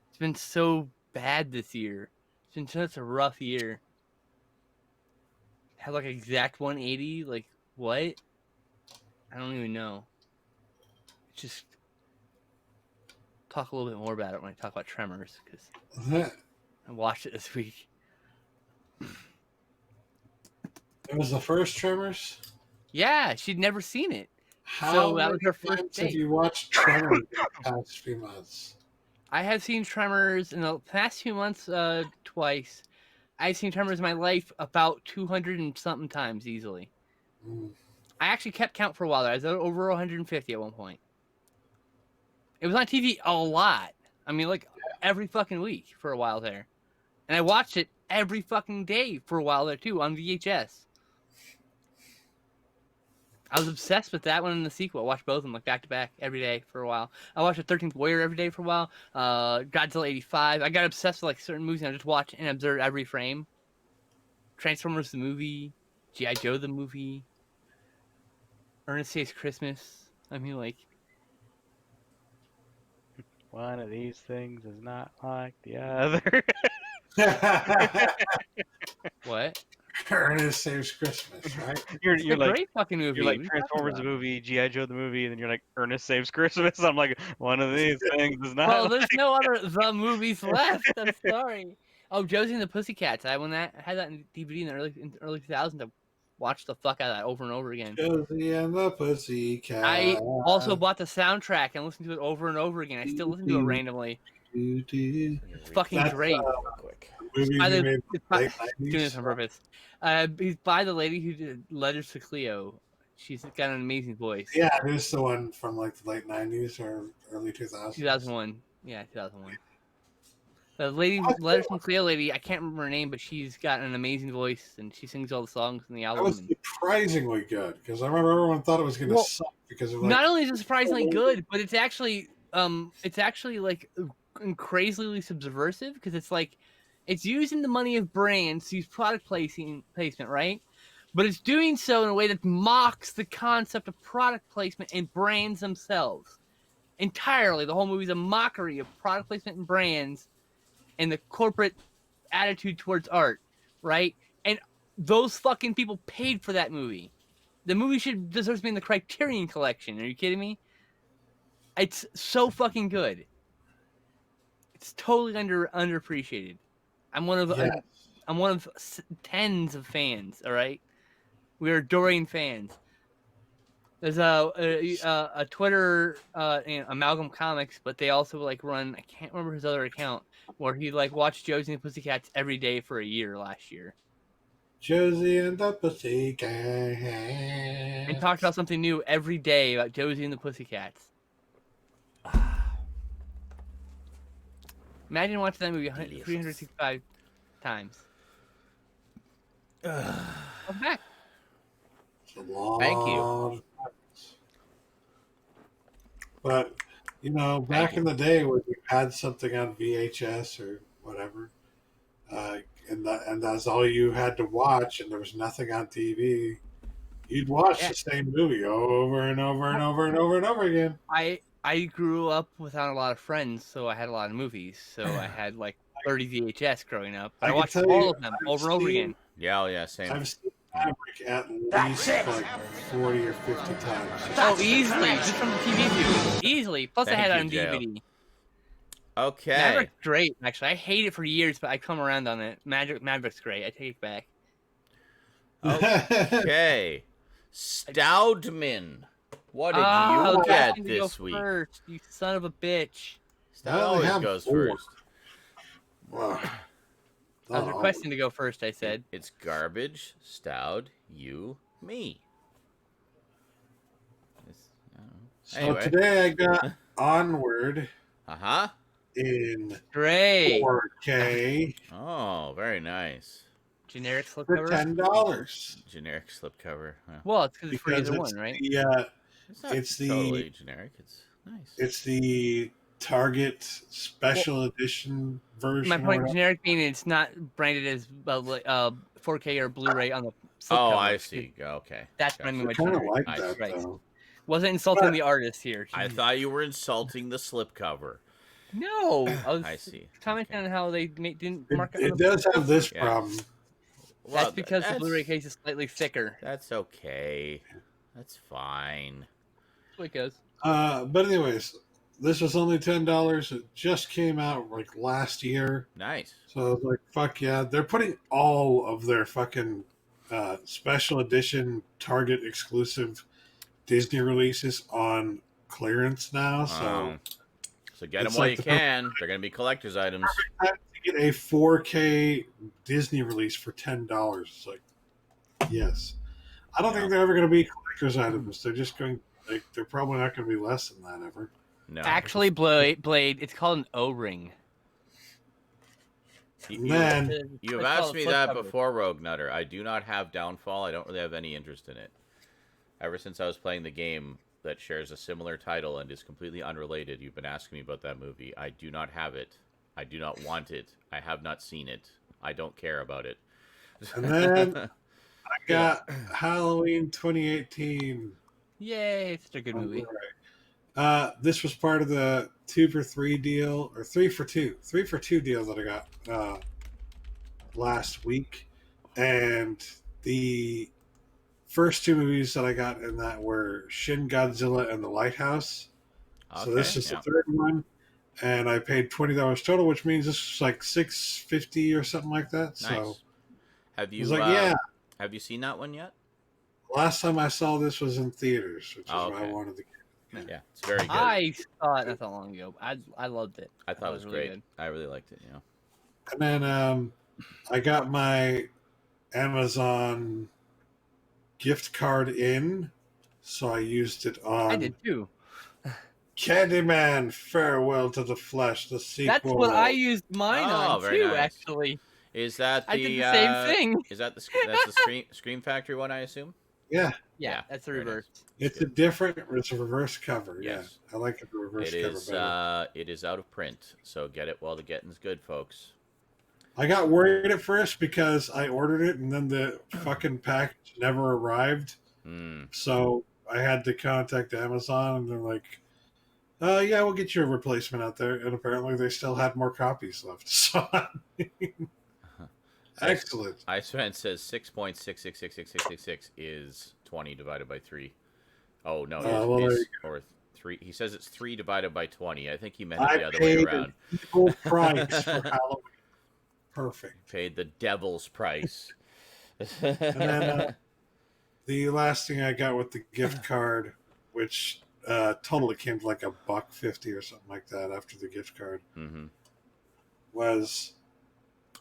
It's been so bad this year. It's been such a rough year. Had like exact 180. Like, what? I don't even know. It's just talk a little bit more about it when I talk about Tremors because I watched it this week. It was the first Tremors? Yeah, she'd never seen it. How So that many was her first times have date. you watched Tremors in the past few months? I have seen Tremors in the past few months twice. I've seen Tremors in my life about 200 and something times easily. Mm. I actually kept count for a while there. I was over 150 at one point. It was on TV a lot. I mean, like every fucking week for a while there. And I watched it every fucking day for a while there too on VHS. I was obsessed with that one and the sequel. I watched both of them like back to back every day for a while. I watched The 13th Warrior every day for a while. Godzilla 85. I got obsessed with like certain movies and I just watch and observe every frame. Transformers the movie, G.I. Joe the movie, Ernest Saves Christmas. I mean, like, One of these things is not like the other. what? Ernest Saves Christmas, right? You're It's a like great fucking movie. you're like What are you talking Transformers the about? movie, G.I. Joe the movie, and then you're like Ernest Saves Christmas. I'm like, one of these things is not. Well, there's no other the movies left. I'm sorry. Oh, Josie and the Pussycats. I had that in DVD in the early 2000s. I watched the fuck out of that over and over again. Josie and the Pussycat. I also bought the soundtrack and listened to it over and over again. I still listen to it randomly. It's fucking That's, great. Quick. movie By you the- made in it's the by- late doing 90s. this on purpose. He's by the lady who did Letters to Cleo. She's got an amazing voice. Yeah, it is the one from like the late 90s or early 2000s. 2001. Yeah, 2001. The lady, Letters from Cleo lady, I can't remember her name, but she's got an amazing voice and she sings all the songs in the That album. was surprisingly good because I remember everyone thought it was going to Well, suck because of like. Not only is it surprisingly good, but it's actually like crazily subversive because it's like it's using the money of brands to use product placement, right? But it's doing so in a way that mocks the concept of product placement and brands themselves entirely. The whole movie's a mockery of product placement and brands and the corporate attitude towards art, right? And those fucking people paid for that movie. The movie deserves to be in the Criterion Collection. Are you kidding me? It's so fucking good. It's totally underappreciated. I'm one of Yes. I'm one of tens of fans. All right, we're adoring fans. There's a Twitter Amalgam Comics, but they also like run. I can't remember his other account where he like watched Josie and the Pussycats every day for a year last year. Josie and the Pussycat. And talked about something new every day about Josie and the Pussycats. Imagine watching that movie 365 times. Welcome back. Thank you. But, you know, back in the day when you had something on VHS or whatever, and that's all you had to watch, and there was nothing on TV, you'd watch the same movie over and over and over and over and over again. I grew up without a lot of friends, so I had a lot of movies. So I had like 30 VHS growing up. But I can watched tell all you, of them I've over and over seen- again. Yeah, same. I've seen Maverick at least like 40 or 50 times. Oh, easily, just from the TV view, easily. Plus, I Thank had it you, on Joe. DVD. Okay. Maverick's great, actually. I hate it for years, but I come around on it. Maverick's great. I take it back. Okay. Stoudman. What did Oh, you get Justin to go this week? First, you son of a bitch. Stoud I only always have goes 4. first. Well, I was requesting to go first, I said. It's garbage, Stoud, you, me. So Anyway. today I got Onward Uh-huh. in Great. 4K Oh, very nice. Generic for slipcover? $10. Generic slipcover. Huh. Well, it's because it's for Because either it's one, right? It's not It's the- totally generic. It's nice. it's the Target Special Edition version. My or point, whatever. generic meaning it's not branded as 4K or Blu-ray on the Oh, slipcover. I see. Okay. That's what I Gotcha. mean by I kind of generic. like I that see. Right. though. Wasn't insulting But- the artist here. I thought you were insulting the slipcover. No, I was I see. commenting Okay. on how they didn't It, mark it. it does have this Yeah. problem. That's because the Blu-ray case is slightly thicker. That's okay. That's fine. That's what it goes. But anyways, this was only $10. It just came out like last year. Nice. So I was like, fuck yeah. They're putting all of their fucking special edition Target exclusive Disney releases on clearance now. So get them it's while like you can. They're going to be collector's items. I have to get a 4K Disney release for $10. It's like, yes. I don't think they're ever going to be collector's items. They're just going, like, they're probably not going to be less than that ever. No. Actually, Blade, it's called an O-ring. And then You've asked me that before, Rogue Nutter. I do not have Downfall. I don't really have any interest in it. Ever since I was playing the game that shares a similar title and is completely unrelated, you've been asking me about that movie. I do not have it. I do not want it. I have not seen it. I don't care about it. And then I got Halloween 2018. Yay, it's such a good movie. This was part of the 2 for 3 deal, or 3 for 2 deal that I got last week. And the first 2 movies that I got in that were Shin Godzilla and The Lighthouse. So this is the third one. And I paid $20 total, which means this was like $6.50 or something like that. Nice. So have you have you seen that one yet? Last time I saw this was in theaters, which is why I wanted to get it. Yeah, it's very good. I saw it not that long ago. I loved it. I thought it was really great. good. I really liked it, And then I got my Amazon gift card in, so I used it on I did too. Candyman Farewell to the Flesh, the sequel. That's what I used mine on very too, nice. actually. Is that the I did the same thing. Is that the Scream Factory one, I assume? Yeah. Yeah, that's the reverse. It's a reverse cover. Yes. Yeah, I like the reverse cover better. It is out of print, so get it while the getting's good, folks. I got worried at first because I ordered it and then the fucking package never arrived. So I had to contact Amazon and they're like, yeah, we'll get you a replacement out there. And apparently they still had more copies left. So excellent. Iceman says 6.666666 is 20 divided by 3. Oh, no. Or 3. He says it's 3 divided by 20. I think he meant it the other way around. Equal price for Halloween. Perfect. Paid the devil's price. And then the last thing I got with the gift card, which totally came to like $1.50 or something like that after the gift card, was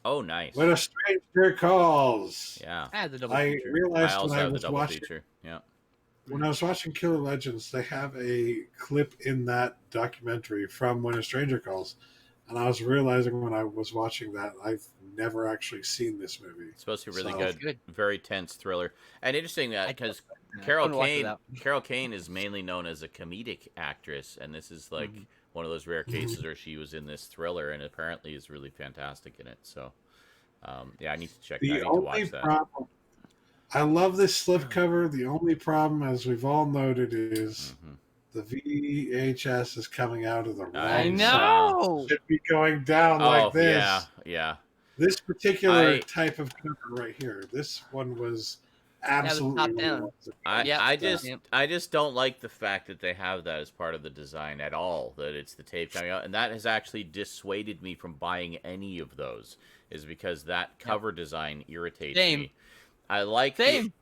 nice. When a Stranger Calls. Yeah. I realized when I was watching Yeah. When I was watching Killer Legends, they have a clip in that documentary from When a Stranger Calls. And I was realizing when I was watching that, I've never actually seen this movie. It's supposed to be really good. Very tense thriller. And interesting that because Carol Kane is mainly known as a comedic actress, and this is like one of those rare cases where she was in this thriller and apparently is really fantastic in it. So, I need to check that. I need to watch that. I love this slipcover. The only problem, as we've all noted, is the VHS is coming out of the wrong I know. Side. It should be going down like this. Yeah. This particular type of cover right here. This one was absolutely top down. I just don't like the fact that they have that as part of the design at all. That it's the tape coming out, and that has actually dissuaded me from buying any of those. Is because that cover design irritates me. I like the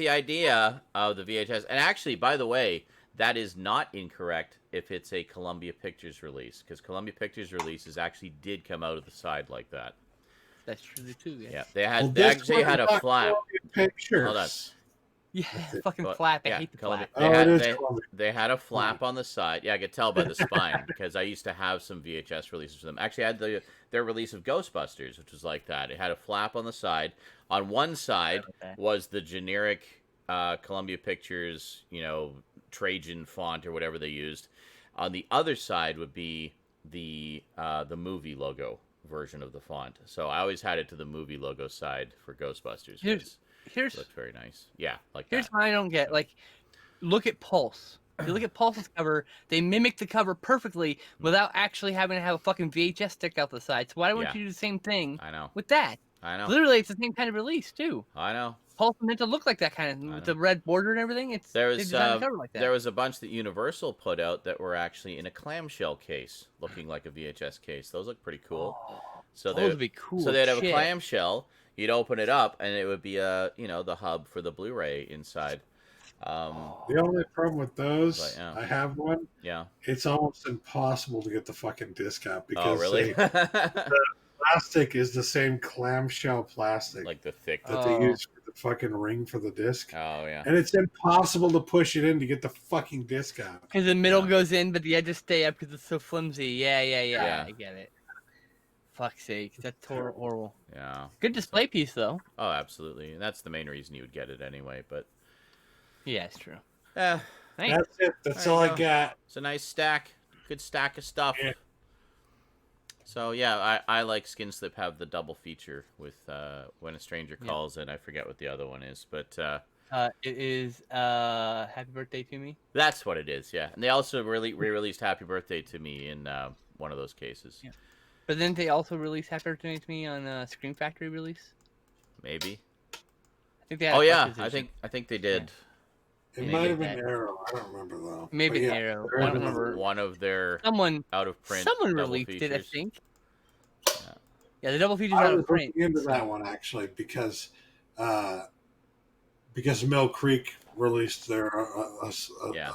idea of the VHS, and actually, by the way, that is not incorrect if it's a Columbia Pictures release, because Columbia Pictures releases actually did come out of the side like that. That's true too. Yeah, they actually had a flap. Pictures. Hold on. Yeah, fucking flap. I hate the flap. They had a flap on the side. Yeah, I could tell by the spine because I used to have some VHS releases for them. Actually, I had their release of Ghostbusters, which was like that. It had a flap on the side. On one side was the generic Columbia Pictures, Trajan font or whatever they used. On the other side would be the movie logo version of the font. So I always had it to the movie logo side for Ghostbusters. Here's looked very nice. Yeah, here's what I don't get. Like, look at Pulse. If you look at Pulse's cover, they mimic the cover perfectly without actually having to have a fucking VHS stick out the side. So why don't you do the same thing with that? I know. Literally, it's the same kind of release, too. I know. Pulse meant to look like that kind of, with the red border and everything. There was a bunch that Universal put out that were actually in a clamshell case, looking like a VHS case. Those look pretty cool. Those would be cool. So they'd have a clamshell. You'd open it up, and it would be the hub for the Blu-ray inside. The only problem with those, But, yeah. I have one. Yeah. It's almost impossible to get the fucking disc out because really? the plastic is the same clamshell plastic Like the thick. that they use for the fucking ring for the disc. Oh yeah. And it's impossible to push it in to get the fucking disc out. Because the middle goes in, but the edges stay up because it's so flimsy. Yeah. I get it. Fuck's sake, that's horrible. Yeah. Good display piece though. Oh, absolutely. And that's the main reason you would get it anyway. But yeah, it's true. Thanks. That's it. That's There all you I go. got. It's a nice stack. Good stack of stuff. Yeah. So yeah, I like Skinslip have the double feature with When a Stranger Calls, and I forget what the other one is, but it is Happy Birthday to Me. that's what it is. Yeah, and they also re-released Happy Birthday to Me in one of those cases. Yeah. But then they also released Happy Birthday to Me on Scream Factory release. Maybe. I think they had Oh a yeah, collector's edition. I think they did. It Maybe might have that. been Arrow. I don't remember though. Maybe But yeah, Arrow. there I is don't another- remember. One of their Someone out of print. Someone double released it, I features. think. Yeah. Yeah, the double features I out was of print. looking into that one actually because Mill Creek released their Yeah.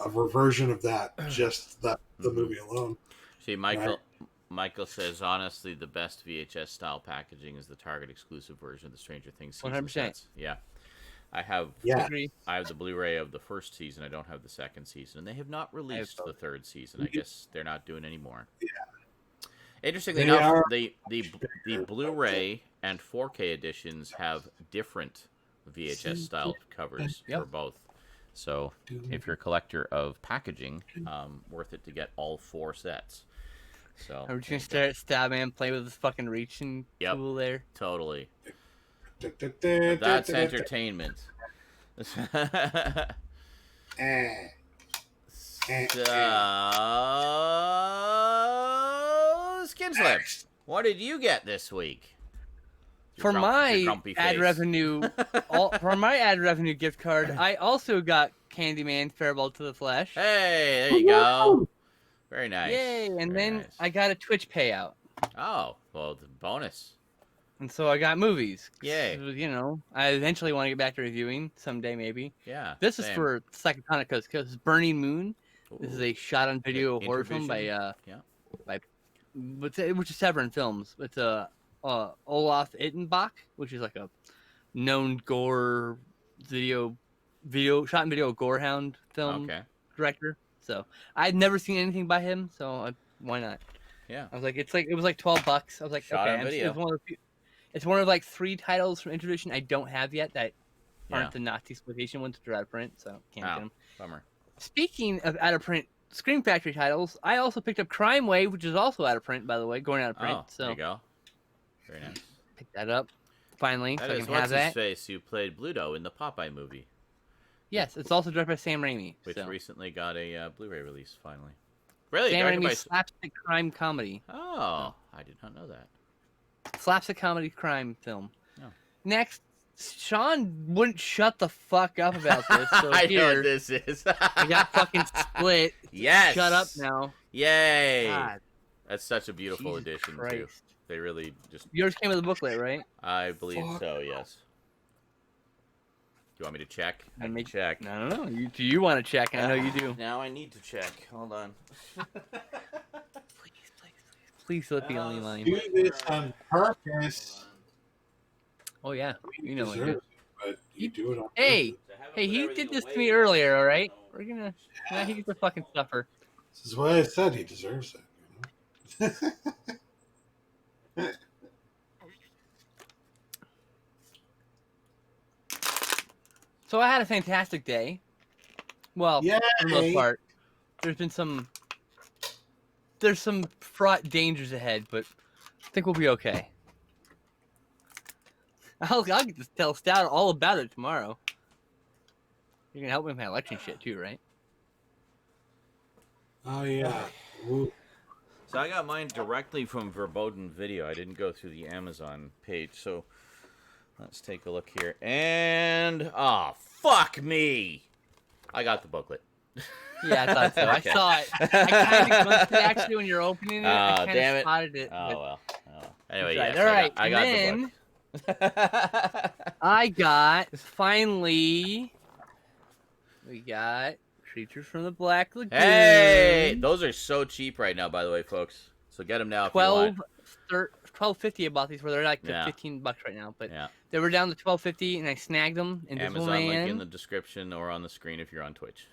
a reversion of that, just the Mhm. movie alone. See, Michael says, honestly, the best VHS style packaging is the Target exclusive version of the Stranger Things season 100%. sets. Yeah. I have Yeah. Agree. I have the Blu-ray of the first season. I don't have the second season, and they have not released the both. third season. I guess they're not doing any more. Yeah. Interestingly They enough, are- the Blu-ray and 4K editions have different VHS style covers Yep. for both. So if you're a collector of packaging, worth it to get all 4 sets. So Are we just gonna stare at Stoudman play with his fucking reaching Yep. tool there? totally. That's That's entertainment. Skinslip, what did you get this week? For Your my grumpy ad face. revenue, for my ad revenue gift card, I also got Candyman Farewell to the Flesh. Hey, there you go. Very nice. Yay! And Very then nice. I got a Twitch payout, Oh, well, the bonus. and so I got movies. Yay. So, you know, I eventually want to get back to reviewing someday, maybe. Yeah. This is same. for Psychotonic because Burning Moon. This is Ooh. a shot-on-video Like horror film by Yeah. which is Severin Films. It's Olaf Ittenbach, which is like a known gore video shot and video gorehound film Okay. director. So I'd never seen anything by him, so why not? Yeah. I was like, it was like $12. I was like, Shot okay, on video. it's one of like 3 titles from Introduction I don't have yet that Yeah. aren't the Nazi exploitation ones that are out of print, so can't Oh. get them. Bummer. Speaking of out of print Scream Factory titles, I also picked up Crime Wave, which is also out of print, by the way, going out of print. Oh, so there you go. Very nice. pick that up finally, That so I is can have what's his that. face who played Bluto in the Popeye movie, Yes, it's also directed by Sam Raimi. which so. recently got a Blu-ray release finally. Really? Sam Directed by... Raimi's slapstick crime comedy, Oh, I did not know that. slapstick comedy crime film. Oh. Next, Sean wouldn't shut the fuck up about this, so I know here what this is. I got fucking Split. Yes. Shut up now. Yay. God, That's such a beautiful Jesus edition too. Christ. They really just. Yours came with a booklet, right? I believe so. Yes. Do you want me to check? I can make- check. I don't know. Do you want to check? I know you do. Now I need to check. Hold on. Please let the only line. Do this on purpose. Oh yeah, you know I deserve do. it, but you do it on Hey, purpose. hey, he did this to me earlier. All right, we're gonna. Nah, he gets a fucking stuffer. This is why I said he deserves it. You know? So I had a fantastic day. Well, for the most Yay. part, there's some fraught dangers ahead, but I think we'll be okay. I'll get to tell Stout all about it tomorrow. You're gonna help me with my election shit too, right? Oh yeah. Ooh. So I got mine directly from Verboten Video. I didn't go through the Amazon page, so let's take a look here. And fuck me! I got the booklet. Yeah, I thought so. Okay. I saw it. I kind of glimpsed it actually when you're opening it. I kind damn of it. spotted it. Oh but well. Oh, well. Anyway, Right. yes, All right. I got and the then book. I got finally. We got Creatures from the Black Lagoon. Hey, those are so cheap right now, by the way, folks. So get them now if you want. $12.50 I bought these for. They're like Yeah. $15 right now, but Yeah. they were down to $12.50 and I snagged them. Amazon link in the description or on the screen if you're on Twitch.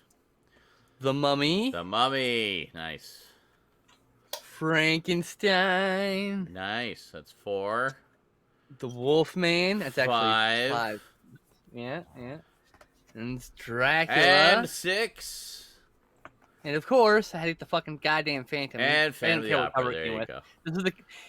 The Mummy. The Mummy. Nice. Frankenstein. Nice. That's 4. The Wolfman. That's actually 5. 5. Yeah. And it's Dracula. And 6. And of course, I had to get the fucking goddamn Phantom. And Phantom of the Opera. There you go.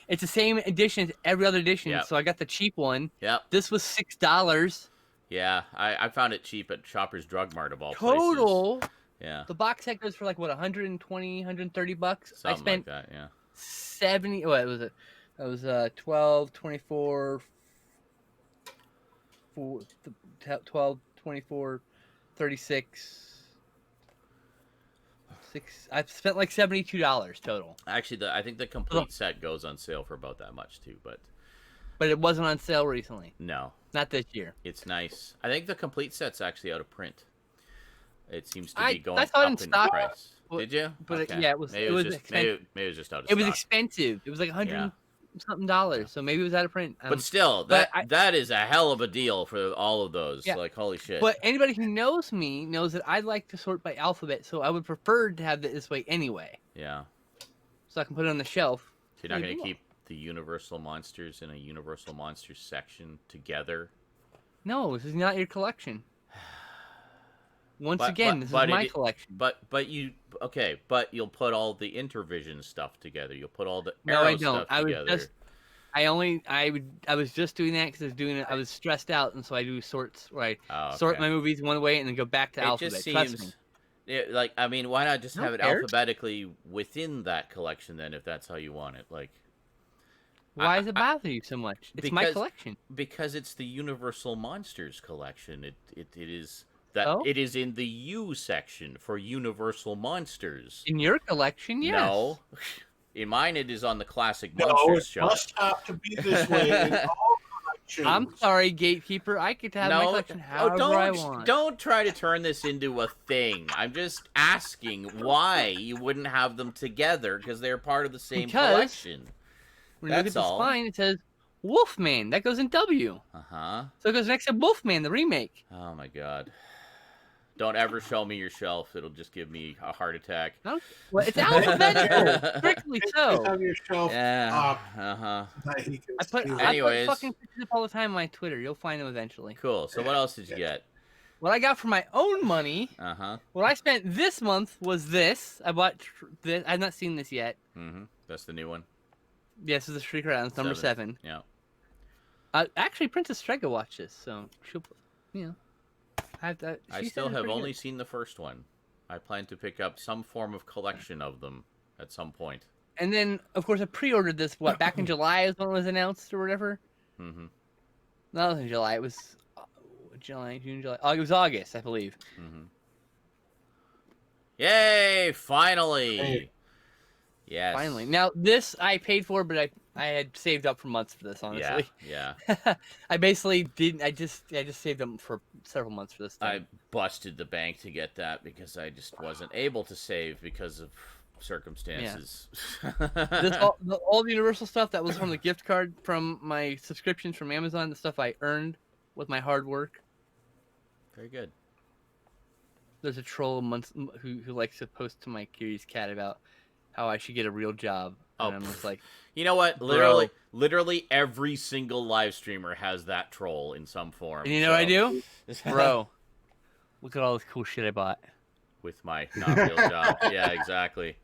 It's the same edition as every other edition, Yep. so I got the cheap one. Yep. This was $6. Yeah, I found it cheap at Shoppers Drug Mart of all Total. places. Yeah. The box set goes for like what, 120, 130 bucks. Something I spent like that, yeah. 70. What was it? That was 12, 24, 12, 24, 36. I've spent like $72 total. Actually, I think the complete set goes on sale for about that much too, but it wasn't on sale recently. no, not this year. It's nice. I think the complete set's actually out of print. It seems to be going I saw it up in in stock. price. Did you? But Okay. yeah, it was. Maybe It was just expensive. maybe it was just out of It stock. was expensive. It was like $100 something dollars. So maybe it was out of print. But still, that is a hell of a deal for all of those. Yeah. Like holy shit. But anybody who knows me knows that I like to sort by alphabet, so I would prefer to have it this way anyway. Yeah. So I can put it on the shelf. So you're not going to keep the Universal Monsters in a Universal Monsters section together? No, this is not your collection. Once again, this is my collection. But you'll put all the Intervision stuff together. You'll put all the No, Arrow I don't. stuff together. I was just doing that because I was stressed out, and so I do sorts where I sort okay. my movies one way and then go back to alphabet. Just Trust me. Why not just have it cares. alphabetically within that collection then, if that's how you want it? Like, why does it bother you so much? It's my collection. Because it's the Universal Monsters collection. It is that it is in the U section for Universal Monsters. In your collection, yes. No. In mine, it is on the Classic Monsters it shelf. must have to be this way in all collections. I'm sorry, Gatekeeper. I could have my collection however I want. Don't try to turn this into a thing. I'm just asking why you wouldn't have them together because they're part of the same collection. When you look at the spine, it says Wolfman. That goes in W. Uh-huh. So it goes next to Wolfman, the remake. Oh, my God. Don't ever show me your shelf. It'll just give me a heart attack. Well, it's alphabetical. Strictly so. Have your shelf Yeah. Uh-huh. I put fucking pictures up all the time on my Twitter. You'll find them eventually. Cool. So what else did you get? What I got for my own money, Uh-huh. what I spent this month was this. I bought this. I've not seen this yet. Mm-hmm. That's the new one? Yes, it's the Shriek Rounds, number 7. Yeah. Actually, Princess Strega watched this, so she'll, I still have only seen the first one. I plan to pick up some form of collection of them at some point. And then, of course, I pre-ordered this, back in July is when it was announced or whatever? Mm-hmm. No, it was in July. It was July, June, July. Oh, it was August, I believe. Mm-hmm. Yay! Finally! Hey. Yes. Finally. Now, this I paid for, but I had saved up for months for this, honestly. Yeah. I basically didn't. I just saved up for several months for this thing. I busted the bank to get that because I just wasn't able to save because of circumstances. Yeah. All the Universal stuff that was from the gift card from my subscriptions from Amazon, the stuff I earned with my hard work. Very good. There's a troll who likes to post to my Curious Cat about how I should get a real job. And I'm just like, you know what? Literally every single live streamer has that troll in some form. And you know what I do? Bro, look at all this cool shit I bought. With my not real job. Yeah, exactly.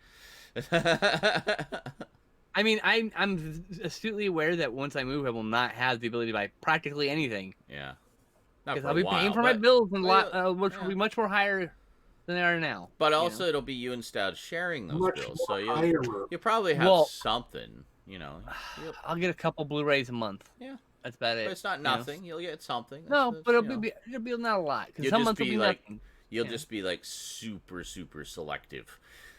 I mean, I'm astutely aware that once I move, I will not have the ability to buy practically anything. Yeah. Because I'll be paying for my bills, which will be much more higher than they are now. But also, it'll be you and Stoud sharing those bills, so you probably have something. I'll get a couple Blu-rays a month. Yeah, that's about it. But it's not nothing. You'll get something. But it'll be not a lot. Because some months will be nothing. You'll just be like super selective.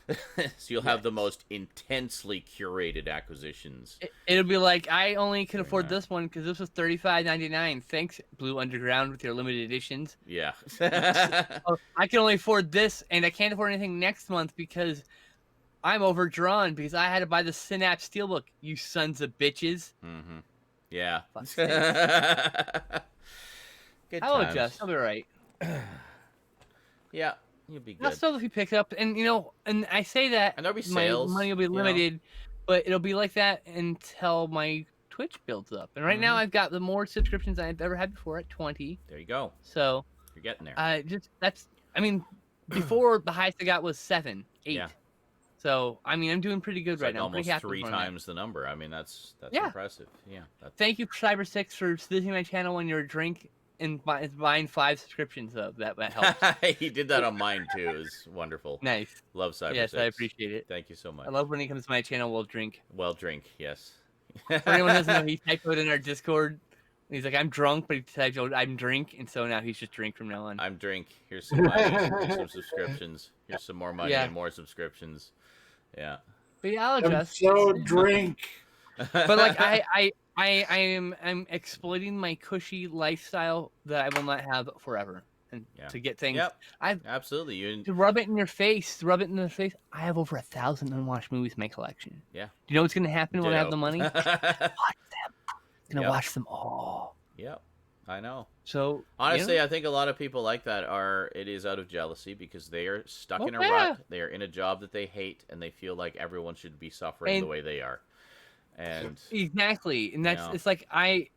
So you'll have the most intensely curated acquisitions. It'll be like, I only can afford this one because this was $35.99. Thanks, Blue Underground, with your limited editions. Yeah. Oh, I can only afford this, and I can't afford anything next month because I'm overdrawn because I had to buy the Synapse Steelbook. You sons of bitches. Mm-hmm. Yeah. Fuck's Good I'll times. adjust. I'll be right. Yeah, you'll be I'll good. still if you pick up, and and I say that, And there'll be my sales. money will be limited, but it'll be like that until my Twitch builds up. And right now, I've got the more subscriptions I've ever had before at 20. There you go. So You're getting there. Before the highest I got was 7, 8. Yeah. So I'm doing pretty good It's right like now. I'm pretty almost happy 3 with where I'm at. times the number. I mean, that's Yeah. impressive. Yeah. Thank you, Cyber6, for visiting my channel when you're a drink and buying 5 subscriptions. So that helps. He did that on mine too. It was wonderful. Nice. Love Cyber Yes, 6. I appreciate it. Thank you so much. I love when he comes to my channel. We'll drink. Well, drink. Yes. For anyone who doesn't know, he typed it in our Discord. He's like, I'm drunk, but he typed, I'm drink, and so now he's just drink from now on. I'm drink. Here's some money. Here's some subscriptions. Here's some more money and more subscriptions. Yeah. But yeah, I'll I'm adjust. so drink. But like I'm exploiting my cushy lifestyle that I will not have forever, and to get things. Yep. I've Absolutely. to rub it in your face. Rub it in the face. I have over 1,000 unwatched movies in my collection. Yeah. Do you know what's gonna happen when I have the money? Watch them. I'm gonna Yep. watch them all. Yep. I know. So honestly, I think a lot of people like that it is out of jealousy because they are stuck in a rut. They are in a job that they hate, and they feel like everyone should be suffering the way they are. And exactly, and that's it's like I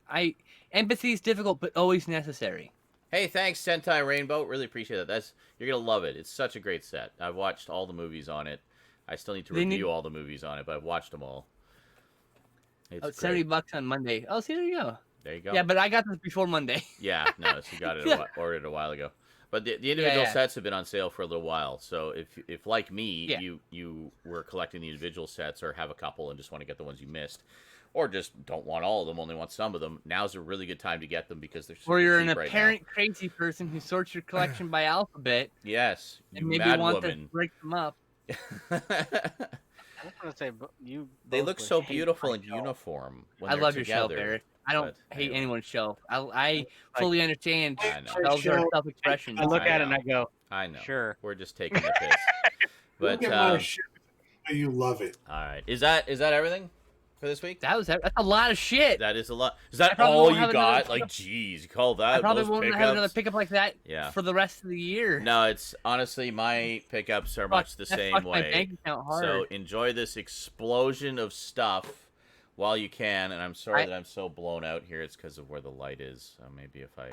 empathy is difficult but always necessary. Hey, thanks, Sentai Rainbow. Really appreciate that. You're gonna love it. It's such a great set. I've watched all the movies on it. I still need to review all the movies on it, but I've watched them all. It's $70 on Monday. Oh, see, there you go. There you go. Yeah, but I got this before Monday. Yeah, no, so you got it ordered a while ago. But the individual sets have been on sale for a little while. So if like me, you were collecting the individual sets or have a couple and just want to get the ones you missed, or just don't want all of them, only want some of them, now's a really good time to get them because they're super or you're an cheap right apparent crazy person who sorts your collection by alphabet. Yes, you and maybe mad want woman. to break them up. I was gonna say, they look so beautiful in uniform. When I they're love together, your shelf, Eric. I don't hate anyone's shelf. I fully understand I know. shelves are self-expression. I look at it and I go, I know. Sure. We're just taking the piss. But Look at my shit. You love it. all right, is that everything for this week? That's a lot of shit. That is a lot. Is that probably all won't you have another got? Like, pickup. geez, you call that? I probably those won't pickups? have another pickup like that Yeah. for the rest of the year. No, it's honestly my pickups are much the same fucked my way. bank account hard. So enjoy this explosion of stuff while you can. And I'm sorry that I'm so blown out here. It's because of where the light is. So maybe if I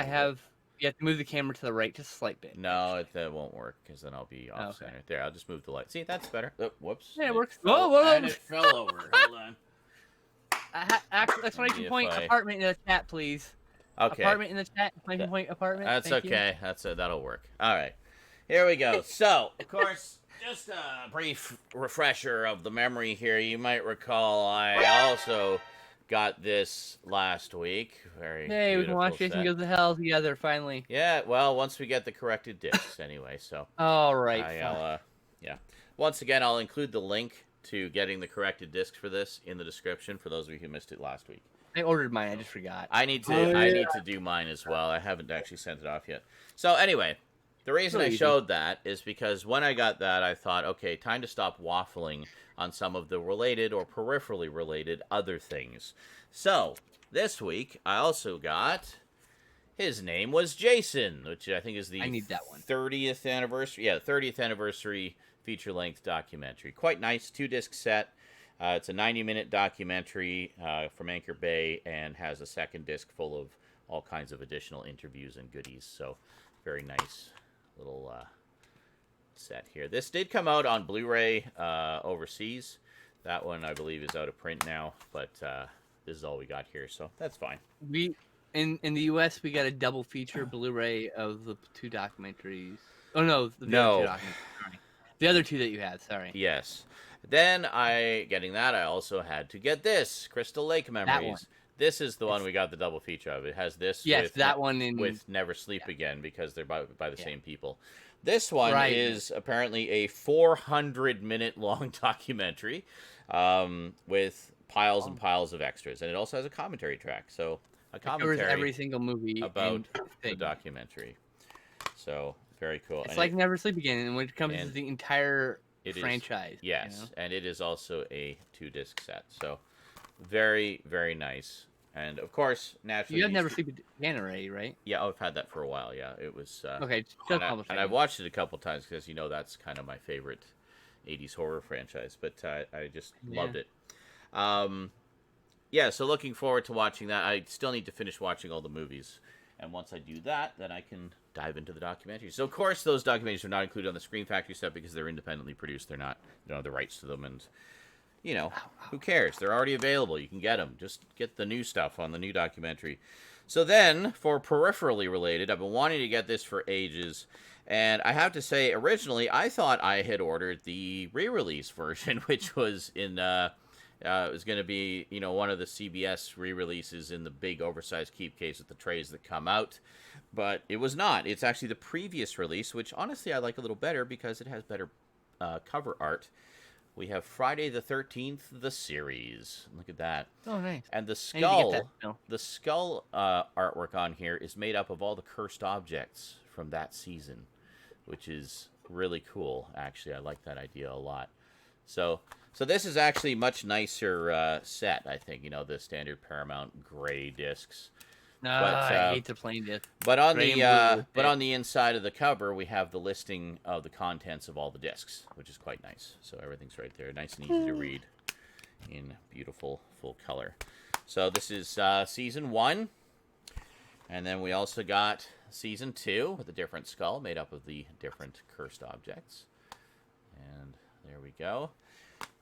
have. You have to move the camera to the right just a slight bit. no, that won't work because then I'll be off center. There, I'll just move the light. See, that's better. Oh, whoops. Yeah, it works. Fell, Whoa. and it fell over. Hold on. Exclamation point apartment in the chat, please. Okay. Apartment in the chat. Exclamation point apartment. That's Thank okay. That'll work. All right. Here we go. So, of course, just a brief refresher of the memory here. You might recall I also got this last week. Hey, we can watch Jason Goes to Hell together finally. Yeah, well, once we get the corrected discs anyway, so. All right. Yeah. Once again, I'll include the link to getting the corrected discs for this in the description for those of you who missed it last week. I ordered mine. I just forgot. I need to do mine as well. I haven't actually sent it off yet. So anyway, the reason I showed that is because when I got that, I thought, okay, time to stop waffling on some of the related or peripherally related other things. So this week, I also got His Name Was Jason, which I think is the 30th anniversary. Yeah, 30th anniversary feature-length documentary. Quite nice, 2-disc set. It's a 90-minute documentary from Anchor Bay and has a second disc full of all kinds of additional interviews and goodies. So, very nice little set here. This did come out on Blu-ray overseas. That one, I believe, is out of print now, but this is all we got here, so that's fine. We in the U.S. we got a double feature Blu-ray of the 2 documentaries. Oh no, the other 2 documentaries. Sorry. The other 2 that you had. Sorry. Yes. Then I also had to get this Crystal Lake Memories. This is the one we got the double feature of. It has this with that one with Never Sleep Again because they're by the same people. This one Right. is apparently a 400-minute long documentary with piles and piles of extras, and it also has a commentary track. So a It covers commentary every single movie about and the thing. documentary. So very cool. It's And like Never Sleep Again, and when it comes to and the entire it is- franchise. Yes, You know? and it is also a 2-disc set. So very, very nice. And of course, naturally, You have Never Sleep Again already, right? Yeah, I've had that for a while. Yeah, it was. Okay, and I've watched it a couple times because that's kind of my favorite 80s horror franchise. But I just loved it. Yeah, so looking forward to watching that. I still need to finish watching all the movies, and once I do that, then I can dive into the documentaries. So of course, those documentaries are not included on the Screen Factory stuff because they're independently produced. They're not, you don't have the rights to them, and who cares? They're already available. You can get them. Just get the new stuff on the new documentary. So then, for peripherally related, I've been wanting to get this for ages. And I have to say, originally, I thought I had ordered the re-release version, which was in, it was going to be, one of the CBS re-releases in the big oversized keep case with the trays that come out. But it was not. It's actually the previous release, which honestly I like a little better because it has better cover art. We have Friday the 13th, the series. Look at that. Oh, nice. And the I need to get skull, that, artwork on here is made up of all the cursed objects from that season, which is really cool. Actually, I like that idea a lot. So this is actually much nicer set, I think. The standard Paramount gray discs. No, I hate the plain disc. But on Gray the and blue on the inside of the cover, we have the listing of the contents of all the discs, which is quite nice. So everything's right there, nice and easy to read, in beautiful full color. So this is season 1, and then we also got season 2 with a different skull made up of the different cursed objects. And there we go.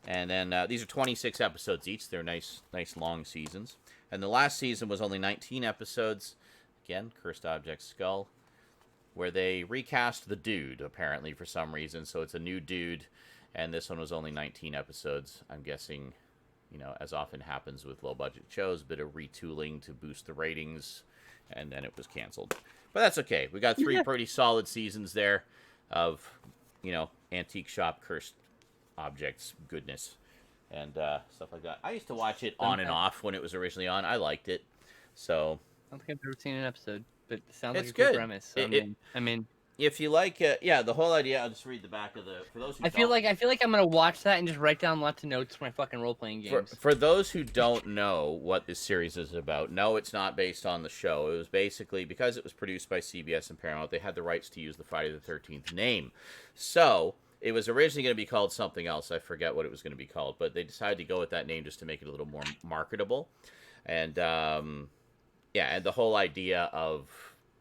And then these are 26 episodes each. They're nice long seasons. And the last season was only 19 episodes. Again, Cursed Object Skull, where they recast the dude, apparently, for some reason. So it's a new dude, and this one was only 19 episodes. I'm guessing, as often happens with low-budget shows, a bit of retooling to boost the ratings, and then it was canceled. But that's okay. We got 3 pretty solid seasons there of, antique shop cursed objects goodness. And stuff like that. I used to watch it on and off when it was originally on. I liked it. So I don't think I've ever seen an episode, but it sounds it's like a good good premise. So I mean, if you like, the whole idea. I'll just read the back of the. For those who I feel like I'm gonna watch that and just write down lots of notes for my fucking role playing games. For those who don't know what this series is about, no, it's not based on the show. It was basically because it was produced by CBS and Paramount. They had the rights to use the Friday the 13th name, so. It was originally going to be called something else. I forget what it was going to be called, but they decided to go with that name just to make it a little more marketable. And, and the whole idea of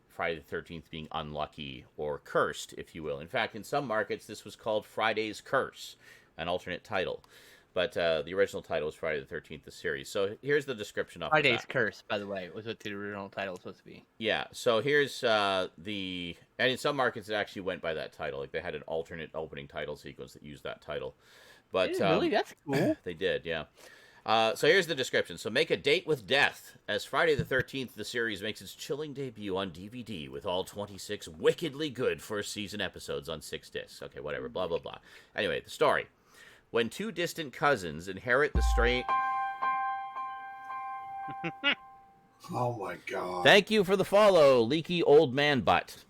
Friday the 13th being unlucky or cursed, if you will. In fact, in some markets, this was called Friday's Curse, an alternate title. But the original title was Friday the 13th, the series. So here's the description of Friday's Curse, by the way, was what the original title was supposed to be. Yeah, so here's and in some markets it actually went by that title. Like they had an alternate opening title sequence that used that title. But really, that's cool. They did, yeah. So here's the description. So make a date with death as Friday the 13th, the series makes its chilling debut on DVD with all 26 wickedly good first season episodes on 6 discs. Okay, whatever, blah, blah, blah. Anyway, the story. When 2 distant cousins inherit the strange... Oh my god. Thank you for the follow, leaky old man butt.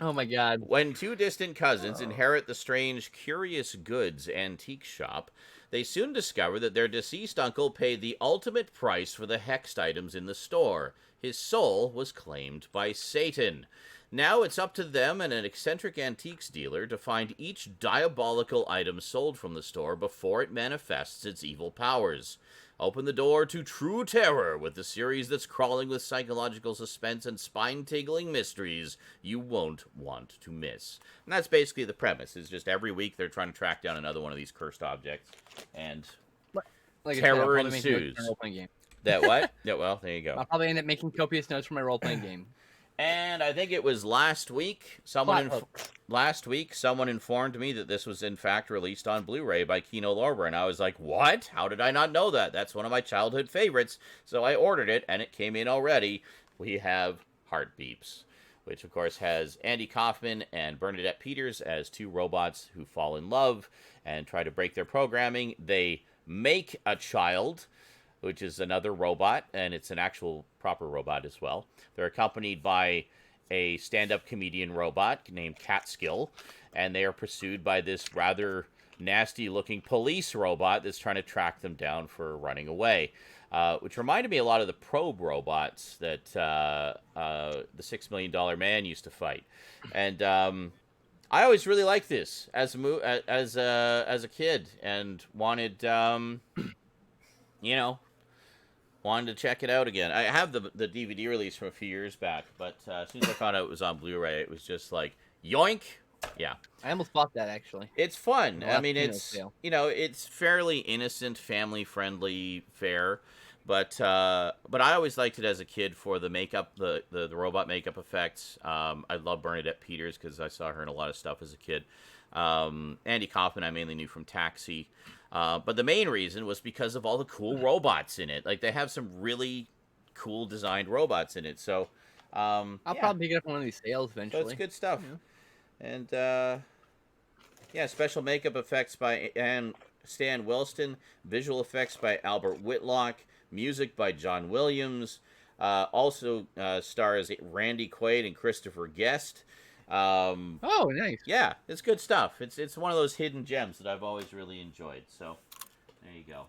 Oh my god. When 2 distant cousins inherit the strange Curious Goods antique shop, they soon discover that their deceased uncle paid the ultimate price for the hexed items in the store. His soul was claimed by Satan. Now it's up to them and an eccentric antiques dealer to find each diabolical item sold from the store before it manifests its evil powers. Open the door to true terror with the series that's crawling with psychological suspense and spine-tingling mysteries you won't want to miss. And that's basically the premise. It's just every week they're trying to track down another one of these cursed objects, and Like terror I said, I'll probably make notes ensues. for my role-playing game. That what? Yeah, well, there you go. I'll probably end up making copious notes for my role-playing game. And I think it was last week, someone informed me that this was in fact released on Blu-ray by Kino Lorber, and I was like, what? How did I not know that? That's one of my childhood favorites. So I ordered it, and it came in already. we have Heart Beeps, which of course has Andy Kaufman and Bernadette Peters as two robots who fall in love and try to break their programming. They make a child, which is another robot, and it's an actual proper robot as well. They're accompanied by a stand-up comedian robot named Catskill, and they are pursued by this rather nasty-looking police robot that's trying to track them down for running away, which reminded me a lot of the Probe robots that the $6 Million Man used to fight. And I always really liked this as a kid, and wanted wanted to check it out again. I have the DVD release from a few years back, but as soon as I found out it was on Blu-ray, it was just like, yoink! Yeah. I almost bought that, actually. It's fun. Well, I mean, it's, sale. It's fairly innocent, family-friendly fare, but I always liked it as a kid for the makeup, the robot makeup effects. I love Bernadette Peters because I saw her in a lot of stuff as a kid. Andy Kaufman I mainly knew from Taxi. But the main reason was because of all the cool robots in it. Like, they have some really cool designed robots in it. So, I'll probably pick it up on one of these sales eventually. So it's good stuff. Yeah. And, special makeup effects by Stan Wilston. Visual effects by Albert Whitlock. Music by John Williams. Also stars Randy Quaid and Christopher Guest. Oh, nice. Yeah, it's good stuff. It's one of those hidden gems that I've always really enjoyed. So, there you go.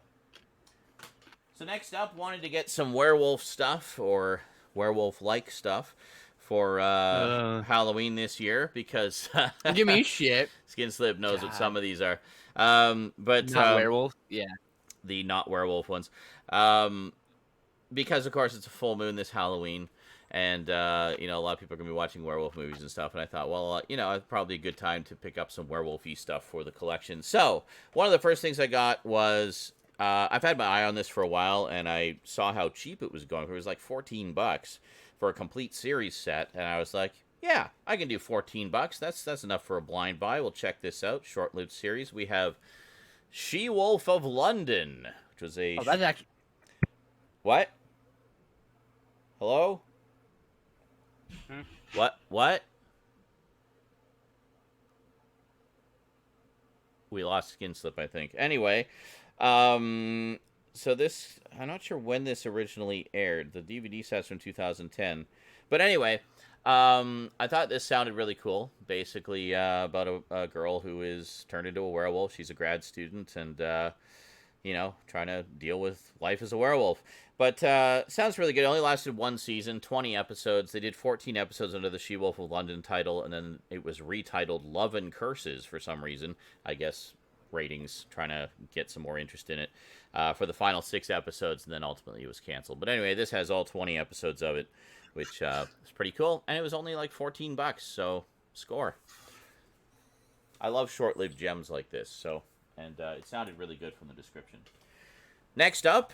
So next up, wanted to get some werewolf stuff, or werewolf-like stuff, for Halloween this year, because... Give me shit. Skinslip knows what some of these are. But Not werewolf, yeah. The not werewolf ones. Because, of course, it's a full moon this Halloween. And, a lot of people are going to be watching werewolf movies and stuff. And I thought, well, it's probably a good time to pick up some werewolf-y stuff for the collection. So, one of the first things I got was, I've had my eye on this for a while, and I saw how cheap it was going. It was like $14 for a complete series set. And I was like, yeah, I can do $14. That's enough for a blind buy. We'll check this out. Short-lived series. We have She-Wolf of London, which was a... Oh, that's actually... What? Hello? What? We lost Skinslip, I think. Anyway, so this, I'm not sure when this originally aired. The DVD set's from 2010. But anyway, I thought this sounded really cool. Basically, about a girl who is turned into a werewolf. She's a grad student and, trying to deal with life as a werewolf. But sounds really good. It only lasted one season, 20 episodes. They did 14 episodes under the She-Wolf of London title, and then it was retitled Love and Curses for some reason. I guess ratings trying to get some more interest in it for the final 6 episodes, and then ultimately it was canceled. But anyway, this has all 20 episodes of it, which is pretty cool. And it was only like $14, so score. I love short-lived gems like this, so... And it sounded really good from the description. Next up,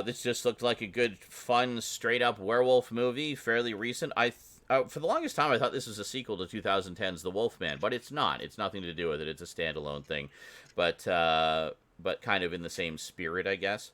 this just looked like a good, fun, straight-up werewolf movie, fairly recent. For the longest time, I thought this was a sequel to 2010's The Wolfman, but it's not. It's nothing to do with it. It's a standalone thing, but kind of in the same spirit, I guess.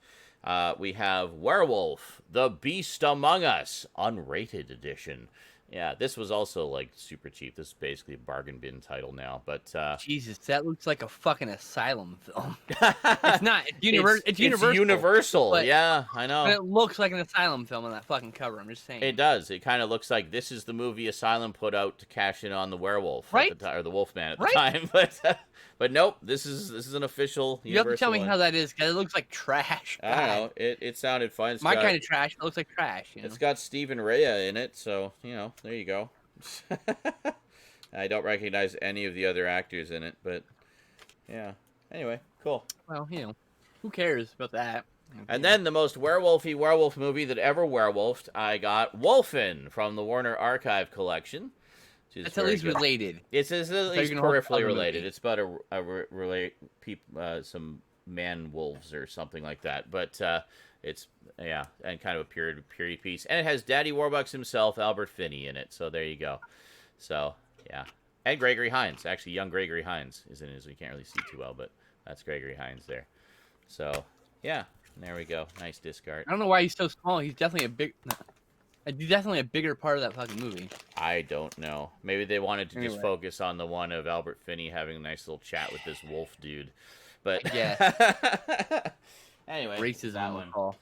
We have Werewolf, The Beast Among Us, unrated edition. Yeah, this was also, like, super cheap. This is basically a bargain bin title now, but... Jesus, that looks like a fucking asylum film. It's not. It's Universal. It's Universal, but, yeah, I know. But it looks like an asylum film on that fucking cover, I'm just saying. It does. It kind of looks like this is the movie Asylum put out to cash in on the werewolf, right? Or the Wolfman at the time, but nope, this is an official Universal. You have to tell me one. how that is, because it looks like trash. I don't know. It sounded fun. It's My kind of trash. It looks like trash. It's got Stephen Rea in it, so, there you go. I don't recognize any of the other actors in it, but yeah. Anyway, cool. Well, who cares about that? And then the most werewolfy werewolf movie that ever werewolfed, I got Wolfen from the Warner Archive collection. It's at least related. It's at least peripherally related. It's about some man wolves or something like that. But it's and kind of a period piece, and it has Daddy Warbucks himself, Albert Finney, in it. So there you go. So yeah, and Gregory Hines. Actually, young Gregory Hines is in it. So you can't really see too well, but that's Gregory Hines there. So yeah, there we go. Nice disc art. I don't know why he's so small. He's definitely a big. Definitely a bigger part of that fucking movie. I don't know. Maybe they wanted to just Anyway. focus on the one of Albert Finney having a nice little chat with this wolf dude. But anyway, Racism that on the one. call.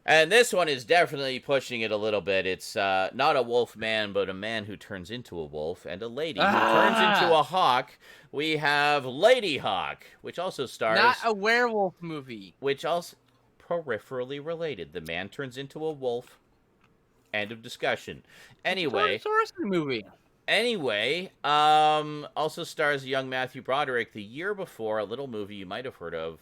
And this one is definitely pushing it a little bit. It's not a wolf man, but a man who turns into a wolf, and a lady who turns into a hawk. We have Lady Hawk, which also stars... Not a werewolf movie. Which also peripherally related. The man turns into a wolf. End of discussion. Anyway... It's a wrestling movie. Anyway, also stars young Matthew Broderick the year before, a little movie you might have heard of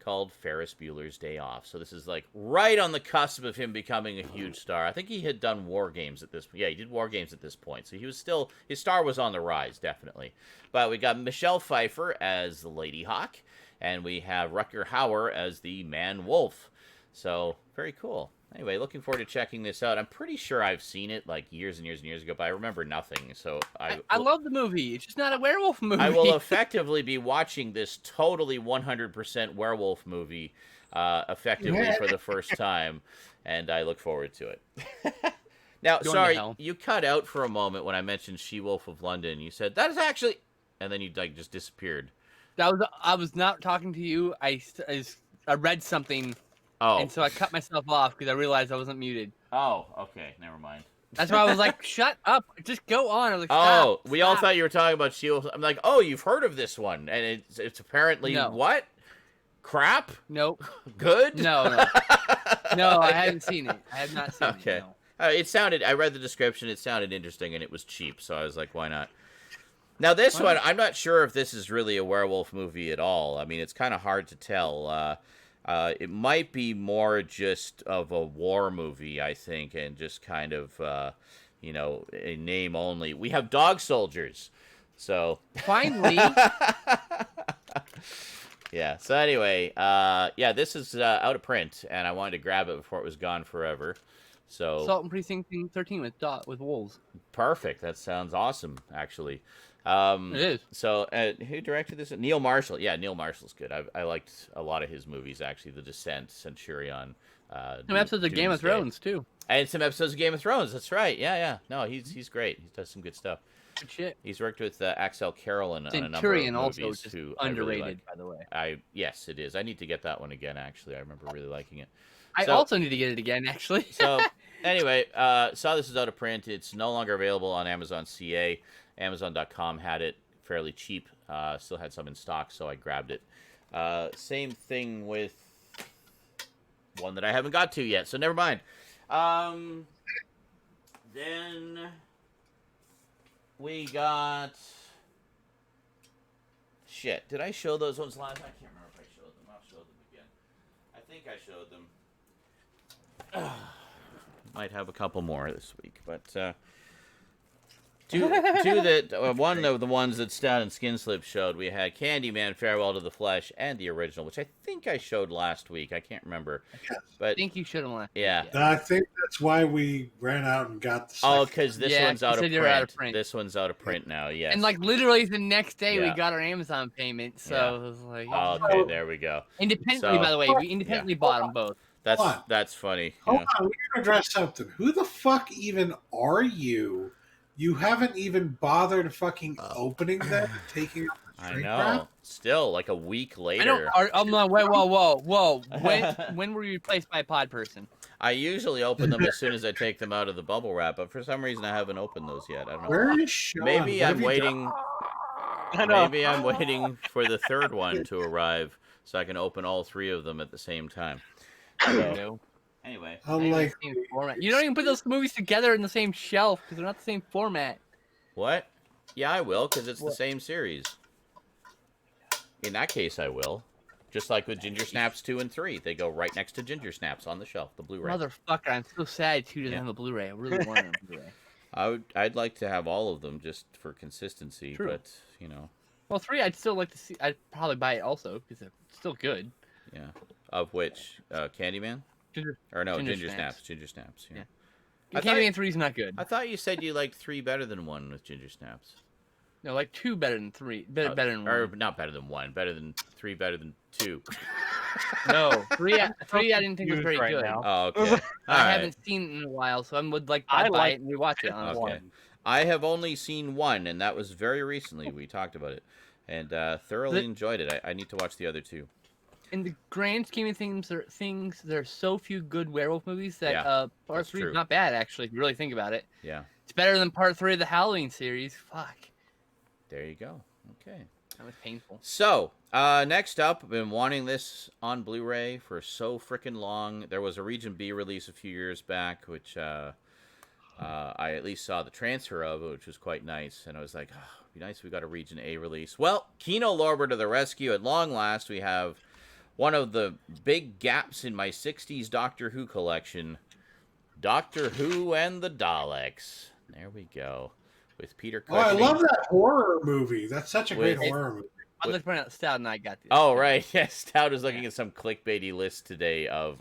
called Ferris Bueller's Day Off. So this is like right on the cusp of him becoming a huge star. I think he had done War Games at this point. Yeah, he did War Games at this point. So he was still, his star was on the rise, definitely. But we got Michelle Pfeiffer as the Lady Hawk, and we have Rutger Hauer as the Man Wolf. So very cool. Anyway, looking forward to checking this out. I'm pretty sure I've seen it like years and years and years ago, but I remember nothing. So I love the movie. It's just not a werewolf movie. I will effectively be watching this totally 100% werewolf movie effectively for the first time, and I look forward to it. Now, Going to sorry, hell. you cut out for a moment when I mentioned She-Wolf of London. You said, that is actually... And then you like just disappeared. I was not talking to you. I read something, Oh. and so I cut myself off because I realized I wasn't muted. Oh, okay. Never mind. That's why I was like, "Shut up! Just go on." I was like, Oh, "Stop, we all stop." thought you were talking about She-Wolf. I'm like, oh, you've heard of this one. And it's apparently No. what? Crap? Nope. Good? No. No, I haven't seen it. I have not seen Okay. it. No. It sounded, I read the description, it sounded interesting, and it was cheap, so I was like, why not? Now, this one, I'm not sure if this is really a werewolf movie at all. I mean, it's kind of hard to tell. It might be more just of a war movie, I think, and just kind of, a name only. We have dog soldiers, so... Finally, Yeah, so anyway, this is out of print, and I wanted to grab it before it was gone forever. So Assault and Precinct 13 with wolves. perfect. That sounds awesome, actually. It is. So, who directed this? Neil Marshall. Yeah, Neil Marshall's good. I liked a lot of his movies, actually. The Descent, Centurion. Some episodes of Game of Doomsday. Thrones too. And some episodes of Game of Thrones. That's right. Yeah. No, he's great. He does some good stuff. Good shit. He's worked with Axel Carroll on a number of Centurion movies also just who I underrated, really like. by the way. Yes, it is. I need to get that one again. Actually, I remember really liking it. I So- also need to get it again, actually. So anyway, saw this is out of print. It's no longer available on Amazon CA. Amazon.com had it fairly cheap. Still had some in stock, so I grabbed it. Same thing with one that I haven't got to yet, so never mind. Then we got... Shit, did I show those ones last? I can't remember if I showed them. I'll show them again. I think I showed them. Might have a couple more this week, but one of the ones that Stout and Skinslip showed, we had Candyman, Farewell to the Flesh, and the original, which I think I showed last week. I can't remember, I but think you should have left. yeah. I think that's why we ran out and got the second. Oh, because this Yeah, one's out you of said you were print. out of print. This one's out of print now. Yes. And like literally the next day Yeah. we got our Amazon payment, so Yeah. it was like Okay, there we go. independently. So- By the way, we independently bought them both. What? That's funny. Hold Yeah. on, we gotta address something. Who the fuck even are you? You haven't even bothered fucking opening them and taking out the I shrink know. wrap? Still, like a week I don't. later. I'm like, wait, whoa. When were you replaced by a pod person? I usually open them as soon as I take them out of the bubble wrap, but for some reason I haven't opened those yet. I don't know. Where is Sean? Maybe What I'm have you waiting. I know. Maybe I'm waiting for the third one to arrive so I can open all three of them at the same time. So, No. anyway, done? I'm like, Same format. You don't even put those movies together in the same shelf because they're not the same format. what? Yeah, I will, because it's the same series. In that case, I will. Just like with Ginger Snaps 2 and 3. They go right next to Ginger Snaps on the shelf, the Blu-ray. Motherfucker, I'm so sad 2 doesn't Yeah. have a Blu-ray. I really want it on Blu-ray. I'd like to have all of them just for consistency, True. but, you know, Well, 3 I'd still like to see. I'd probably buy it also because it's still good. yeah. Of which, Candyman? Ginger, Or no, Ginger Ginger Snaps. Snaps. Ginger Snaps, yeah. Yeah. I thought- Candyman 3 is not good. I thought you said you liked 3 better than 1 with Ginger Snaps. No, like 2 better than 3. Better than 1. Or not better than 1. Better than 3, better than 2. No, three I didn't think was very Right good. now. Oh, okay. I haven't seen it in a while, so I would like I I'd buy like it and rewatch it. fifth Honestly. Okay. one. I have only seen one, and that was very recently. We talked about it, and thoroughly enjoyed it. I need to watch the other two. In the grand scheme of things, there are so few good werewolf movies that Yeah, part that's 3 true. is not bad actually. If you really think about it, Yeah. it's better than part 3 of the Halloween series. Fuck, There you go. Okay. that was painful. So, next up, I've been wanting this on Blu-ray for so freaking long. There was a Region B release a few years back, which I at least saw the transfer of, which was quite nice. And I was like, oh, it'd be nice if we got a Region A release. Well, Kino Lorber to the rescue. At long last, we have one of the big gaps in my 60s Doctor Who collection, Doctor Who and the Daleks. There we go. With Peter Oh, I Cushing. love that horror movie. That's such a great With- horror movie. I'd like to point out, Stout and I got this. Oh right, yes. Stout is looking at some clickbaity list today of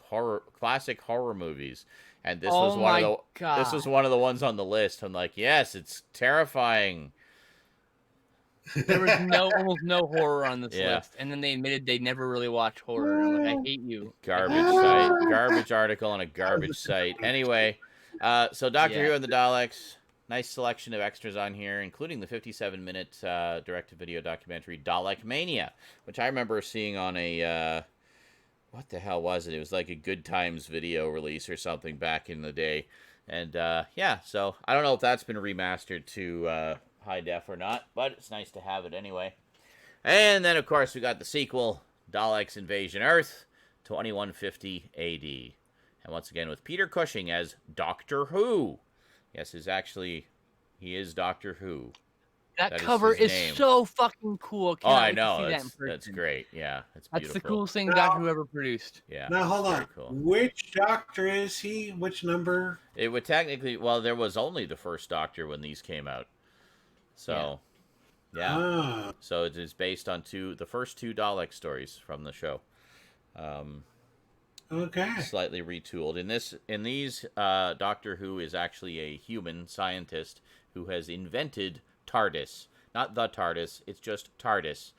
horror, classic horror movies, and this was one of the God. this was one of the ones on the list. I'm like, yes, it's terrifying. There was almost no horror on this Yeah. list, and then they admitted they never really watched horror. And I'm like, I hate you. Garbage site, garbage article on a garbage site. Anyway, so Doctor Who and the Daleks. Nice selection of extras on here, including the 57-minute direct-to-video documentary Dalek Mania, which I remember seeing on a what the hell was it? It was like a Good Times video release or something back in the day. And yeah, so I don't know if that's been remastered to high def or not, but it's nice to have it anyway. And then, of course, we got the sequel, Daleks Invasion Earth, 2150 AD. And once again, with Peter Cushing as Doctor Who. Yes, he is Doctor Who. That That is cover his is name. so fucking cool. Oh, Cannot I wait to know. see that in That's person. great. Yeah, it's That's beautiful. the coolest thing Now- Doctor Who ever produced. Yeah. Now hold very on. Cool. Which Doctor is he? Which number? It would technically, well, there was only the first Doctor when these came out. So, yeah. Ah, So it is based on the first two Dalek stories from the show. okay. Slightly retooled. In these, Doctor Who is actually a human scientist who has invented TARDIS. Not the TARDIS, it's just TARDIS,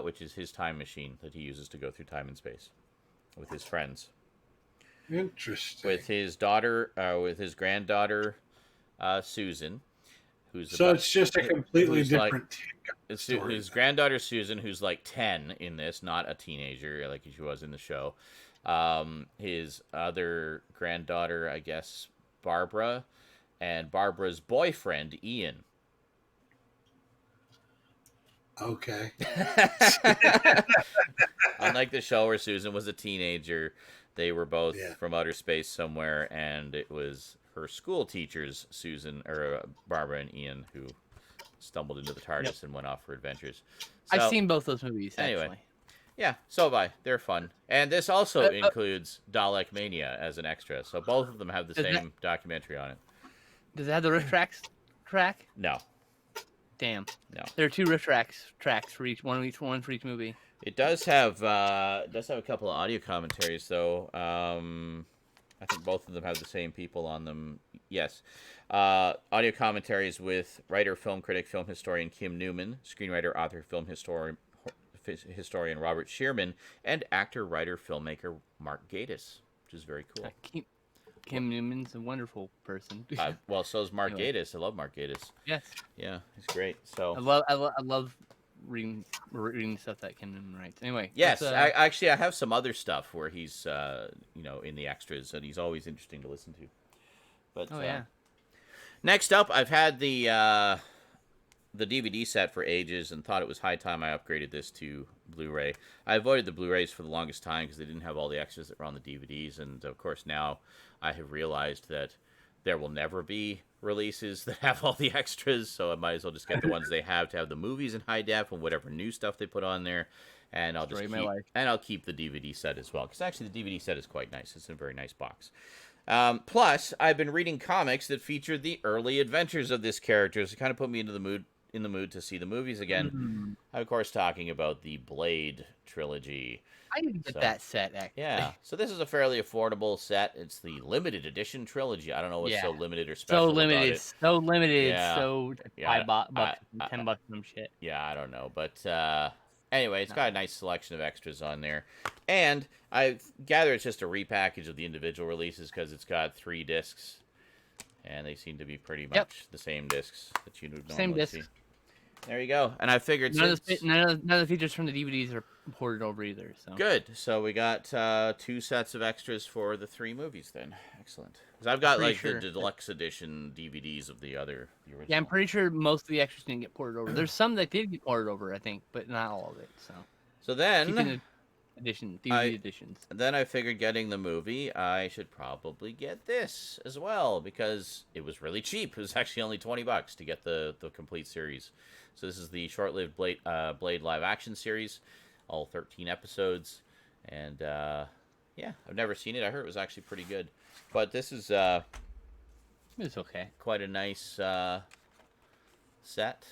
which is his time machine that he uses to go through time and space with his friends. Interesting. With his daughter, with his granddaughter, Susan, who's So it's just a completely who's like- different It's story, his then. granddaughter Susan, who's like 10 in this, not a teenager like she was in the show. His other granddaughter, I guess, Barbara, and Barbara's boyfriend, Ian. Okay. Unlike the show where Susan was a teenager, they were both Yeah. from outer space somewhere, and it was her school teachers, Susan or Barbara and Ian, who stumbled into the TARDIS and went off for adventures. I've So- seen both those movies. Anyway. Actually. Yeah, so have I. They're fun. And this also Uh, includes Dalek Mania as an extra. So both of them have the Does same documentary on it. Does it have the riff tracks? Track? No, Damn. no. There are 2 riff tracks for each one for each movie. It does have a couple of audio commentaries though. I think both of them have the same people on them. Yes. Audio commentaries with writer, film critic, film historian Kim Newman, screenwriter, author, film historian Robert Shearman, and actor, writer, filmmaker Mark Gatiss, which is very cool. Kim Newman's a wonderful person. Well, so is Mark Anyway. Gatiss. I love Mark Gatiss. Yes. Yeah, he's great. So I love reading stuff that Kim Newman writes. Anyway. yes, let's, I have some other stuff where he's in the extras, and he's always interesting to listen to. But yeah. Next up, I've had the DVD set for ages and thought it was high time I upgraded this to Blu-ray. I avoided the Blu-rays for the longest time because they didn't have all the extras that were on the DVDs, and of course now I have realized that there will never be releases that have all the extras, so I might as well just get the ones they have to have the movies in high def and whatever new stuff they put on there, and I'll just keep the DVD set as well, because actually the DVD set is quite nice. It's in a very nice box. Plus, I've been reading comics that feature the early adventures of this character, so it kind of put me into the mood to see the movies again. I'm, of course, talking about the Blade trilogy. I didn't get that set, actually. Yeah, so this is a fairly affordable set. It's the limited edition trilogy. I don't know what's so limited or So special limited, about it. so limited, Yeah. so Yeah, $5, $10 some shit. Yeah, I don't know, but Anyway, it's got a nice selection of extras on there. And I gather it's just a repackage of the individual releases because it's got 3 discs. And they seem to be pretty much the same discs that you would normally see. There you go. And I figured none of the features from the DVDs are ported over either. So good. So we got 2 sets of extras for the 3 movies then. Excellent. Because I've got the deluxe edition DVDs of the original. Yeah, I'm pretty sure most of the extras didn't get ported over. There's some that did get ported over, I think, but not all of it. So then, DVD editions. Then I figured getting the movie, I should probably get this as well because it was really cheap. It was actually only $20 to get the complete series. So this is the short-lived Blade live action series, all 13 episodes, and yeah, I've never seen it. I heard it was actually pretty good, but this is it's okay. Quite a nice set.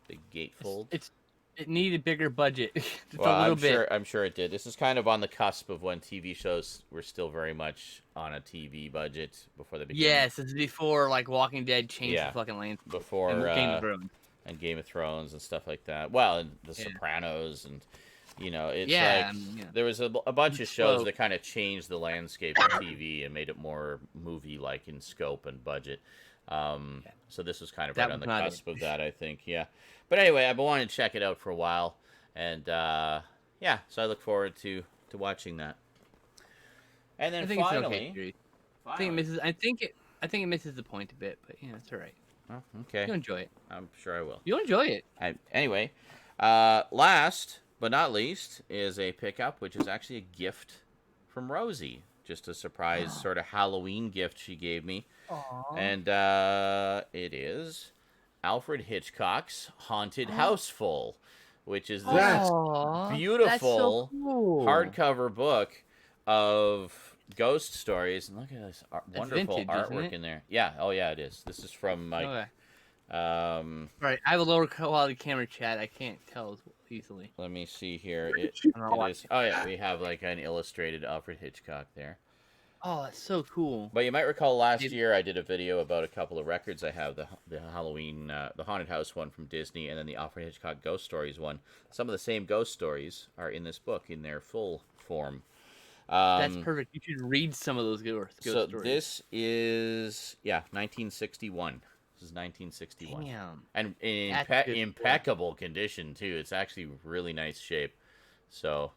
Big gatefold. It needed a bigger budget. Just well, a little bit. I'm sure it did. This is kind of on the cusp of when TV shows were still very much on a TV budget before they became. Yes, this is before like Walking Dead changed the fucking landscape. Before Game of Thrones and stuff like that. Well, and The Sopranos and it's there was a bunch of shows that kind of changed the landscape of TV and made it more movie-like in scope and budget. So this was kind of right on the cusp of that, I think. Yeah. But anyway, I've been wanting to check it out for a while, and so I look forward to watching that. And then finally, I think it misses the point a bit, but it's all right. Oh, okay. You'll enjoy it. I'm sure I will. You'll enjoy it. Anyway, last but not least is a pickup, which is actually a gift from Rosie. Just a surprise sort of Halloween gift she gave me. Aww. And it is Alfred Hitchcock's Haunted Houseful, which is this beautiful hardcover book of ghost stories. And look at this wonderful artwork in there. Yeah, oh yeah, it is. This is from Mike. Okay. Right, I have a lower quality camera chat. I can't tell easily. Let me see here. It is. Oh yeah, we have like an illustrated Alfred Hitchcock there. Oh, that's so cool. But you might recall last year I did a video about a couple of records I have, the Halloween, the Haunted House one from Disney, and then the Alfred Hitchcock Ghost Stories one. Some of the same ghost stories are in this book in their full form. That's perfect. You should read some of those ghost stories. So this is, 1961. This is 1961. Damn. And in impeccable condition, too. It's actually really nice shape. So...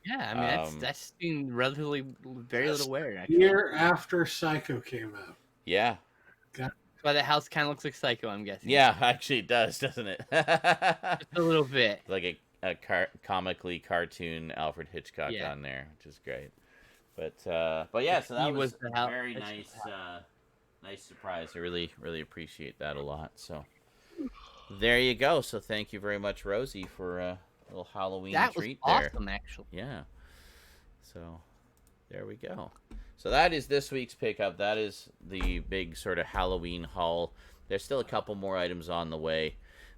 Yeah, I mean, that's been relatively very little wear, actually. Year after Psycho came out. Yeah. That's why the house kind of looks like Psycho, I'm guessing. Yeah, actually it does, doesn't it? Just a little bit. Like a comically cartoon Alfred Hitchcock on there, which is great. But yeah, so that was a very nice nice surprise. I really, really appreciate that a lot. So there you go. So thank you very much, Rosie, for... little Halloween treat there. That was awesome, actually. Yeah. So, there we go. So that is this week's pickup. That is the big sort of Halloween haul. There's still a couple more items on the way,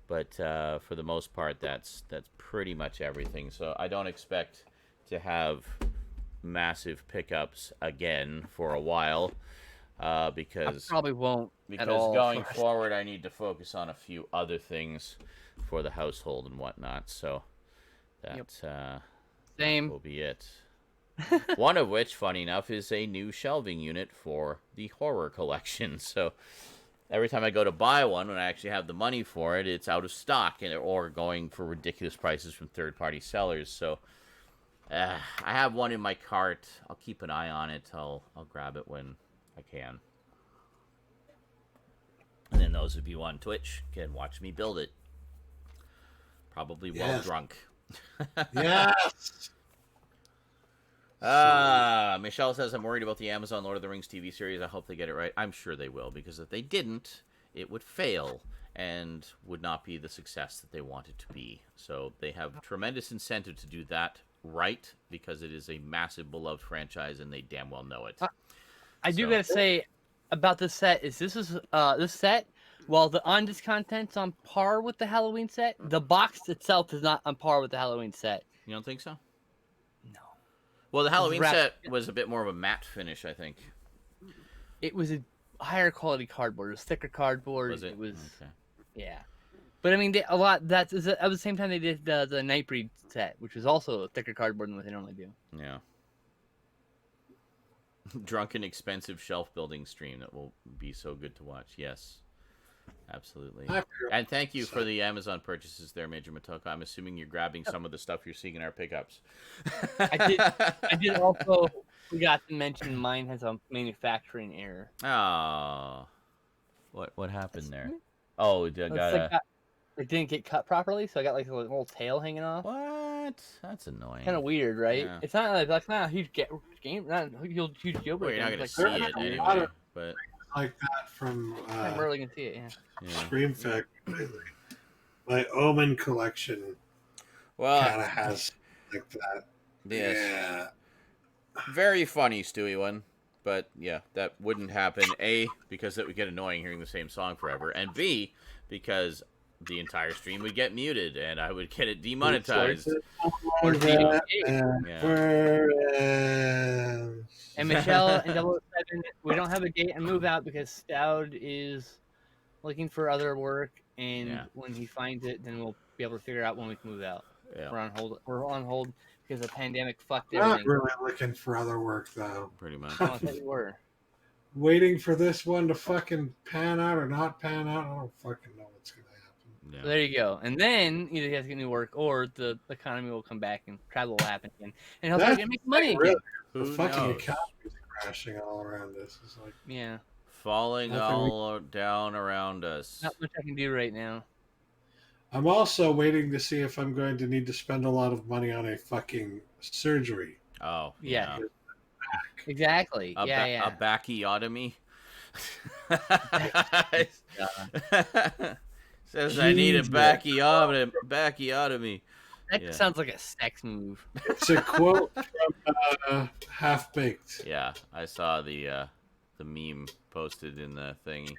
but for the most part, that's pretty much everything. So I don't expect to have massive pickups again for a while, because I probably won't. Because going forward, I need to focus on a few other things for the household and whatnot. So. That will be it. One of which, funny enough, is a new shelving unit for the horror collection. So every time I go to buy one, when I actually have the money for it, it's out of stock or going for ridiculous prices from third-party sellers. So I have one in my cart. I'll keep an eye on it. I'll grab it when I can. And then those of you on Twitch can watch me build it. Probably while drunk. Yes. Michelle says, I'm worried about the Amazon Lord of the Rings TV series. I hope they get it right. I'm sure they will, because if they didn't, it would fail and would not be the success that they want it to be. So they have tremendous incentive to do that right, because it is a massive beloved franchise and they damn well know it. I do gotta say about this set is this set, while the on-disc content's on par with the Halloween set, the box itself is not on par with the Halloween set. You don't think so? No. Well, the Halloween set was a bit more of a matte finish, I think. It was a higher quality cardboard. It was thicker cardboard. Was it? Okay. Yeah. But I mean, a lot. That's at the same time they did the Nightbreed set, which was also a thicker cardboard than what they normally do. Yeah. Drunken, expensive shelf building stream that will be so good to watch. Yes, absolutely. And thank you for the Amazon purchases there, Major Matoka. I'm assuming you're grabbing some of the stuff you're seeing in our pickups. I did also forgot to mention mine has a manufacturing error. Oh, what happened there? Oh, it didn't get cut properly, so I got like a little tail hanging off. What? That's annoying. Kind of weird, right? Yeah. It's not like not a huge game, not a huge jailbreak. Well, you're not gonna like, see it anyway, but like that from I'm rarely gonna see it. Yeah. Scream Factory. My Omen collection kind of has like that. Yes. Yeah. Very funny, Stewie one. But yeah, that wouldn't happen. A, because it would get annoying hearing the same song forever, and B, because the entire stream would get muted and I would get it demonetized. And Michelle and 007, we don't have a date and move out because Stoud is looking for other work, and when he finds it, then we'll be able to figure out when we can move out. Yeah. We're on hold. We're on hold because the pandemic fucked everything. Not really looking for other work though. Pretty much. Oh, I thought you were. Waiting for this one to fucking pan out or not pan out. I don't fucking know what's gonna happen. Yeah. So there you go. And then either he has to get new work or the economy will come back and travel will happen again. And he'll start to make money really, again. the fucking economy is crashing all around us. It's like falling all down around us. Not much I can do right now. I'm also waiting to see if I'm going to need to spend a lot of money on a fucking surgery. Oh, yeah. Exactly. A backiotomy. Says I need a backiotomy. That sounds like a sex move. It's a quote from Half Baked. Yeah, I saw the meme posted in the thingy.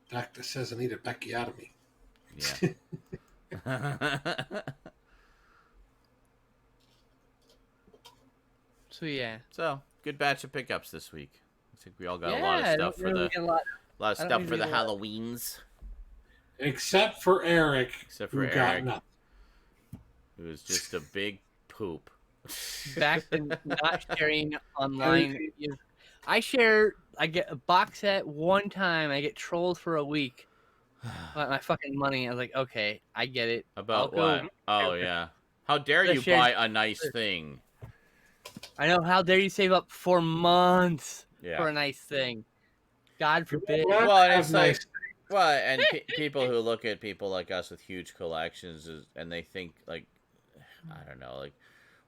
Doctor says I need a backiotomy. Yeah. So yeah. So good batch of pickups this week. I think we all got a lot of stuff for the lot of stuff for the Halloweens. Except for Eric. Who got nothing. It was just a big poop. Back to not sharing online. I get a box set one time. I get trolled for a week. My fucking money. I was like, okay, I get it. About what? Oh yeah. How dare you buy a nice thing? I know. How dare you save up for months for a nice thing? God forbid. Well, and it's like, and people who look at people like us with huge collections and they think like, I don't know, like,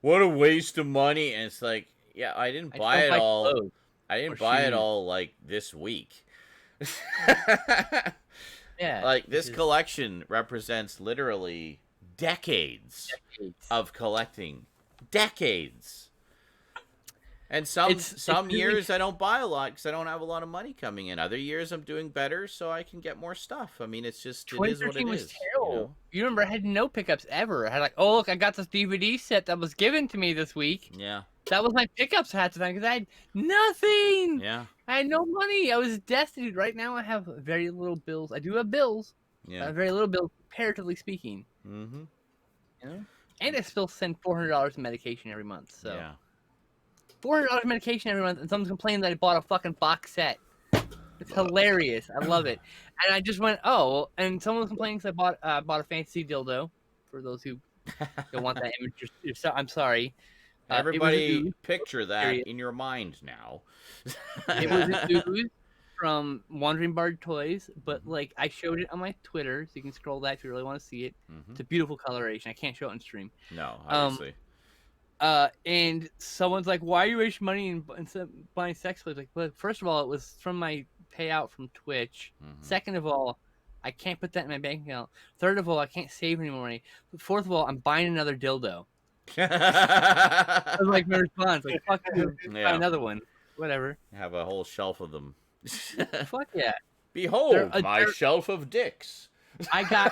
what a waste of money. And it's like, yeah, I didn't buy it all. I didn't buy it all like this week. Yeah. Like this collection represents literally decades of collecting. Decades. And some years I don't buy a lot because I don't have a lot of money coming in. Other years I'm doing better so I can get more stuff. I mean, it's just, it is what it was is. Terrible. You remember I had no pickups ever. I had like, oh, look, I got this DVD set that was given to me this week. Yeah. That was my pickups hat tonight because I had nothing. Yeah. I had no money. I was destitute. Right now I have very little bills. I do have bills. Yeah. Very little bills, comparatively speaking. Mm-hmm. You know? And I still send $400 in medication every month. So. Yeah. $400 medication every month, and someone's complaining that I bought a fucking box set. It's hilarious. I love it. And I just went, oh, and someone was complaining because I bought a fancy dildo. For those who don't want that image, I'm sorry. Everybody picture that in your mind now. It was an ooze from Wandering Bard Toys, but like I showed it on my Twitter, so you can scroll that if you really want to see it. Mm-hmm. It's a beautiful coloration. I can't show it on stream. No, obviously. And someone's like, why are you wasting money in buying sex toys? Like, well, first of all, it was from my payout from Twitch. Mm-hmm. Second of all, I can't put that in my bank account. Third of all, I can't save any more money. Fourth of all, I'm buying another dildo. That was like my response. Like, fuck you, buy another one. Whatever. Have a whole shelf of them. Fuck yeah. Behold, my shelf of dicks. I got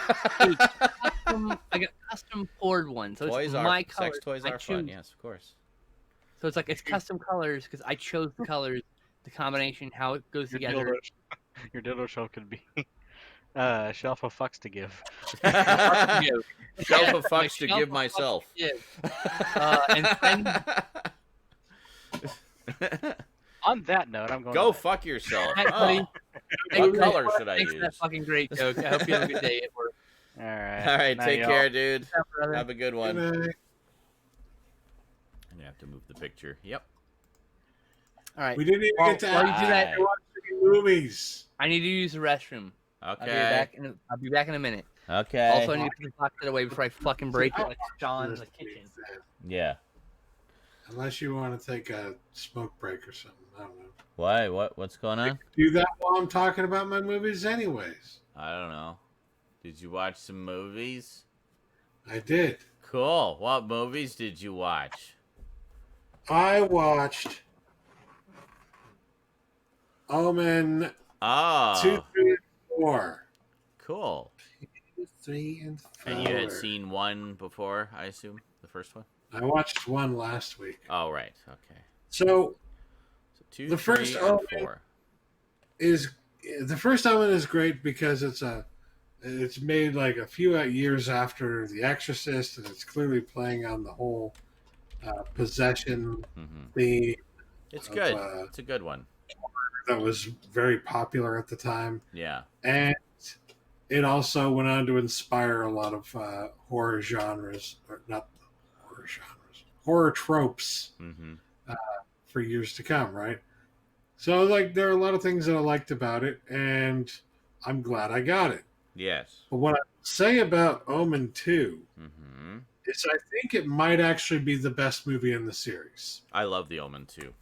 custom poured one, so it's my color. Sex toys are fun, yes, of course. So it's like it's custom colors because I chose the colors, the combination, how it goes together. Your dildo shelf could be Shelf of fucks to give. Shelf of My fucks to shelf give of myself. And On that note, I'm going. Go to bed. fuck yourself. Alright, buddy. What color should I Thanks for that use? fucking great joke. I hope you have a good day at work. All right. All right, Night, take y'all. care, dude. What's up, brother? Have a good one. Good I'm night. gonna have to move the picture. Yep. All right. We didn't even While get to you do that, Alright. watch movies. I need to use the restroom. I'll be Okay. back in a minute. Okay. Also, I need to put the box away before I fucking break it like Sean in the kitchen. Yeah. Unless you want to take a smoke break or something. I don't know. Why? What's going on? Do that while I'm talking about my movies anyways. I don't know. Did you watch some movies? I did. Cool. What movies did you watch? I watched Omen Oh. 2, 3, and 4. Cool. 2, 3, and 4. And you had seen one before, I assume? The first one? I watched one last week. Oh, right. Okay. So So 2, The 3, first and Omen- 4. the first Omen is great because it's made like a few years after The Exorcist, and it's clearly playing on the whole possession Mm-hmm. theme It's of, good. It's a good one. that was very popular at the time, Yeah. and it also went on to inspire a lot of horror genres, or not horror genres, horror tropes Mm-hmm. for years to come, right? So, like, there are a lot of things that I liked about it, and I'm glad I got it. Yes. But what I say about Omen 2 Mm-hmm. is I think it might actually be the best movie in the series, I love The Omen 2,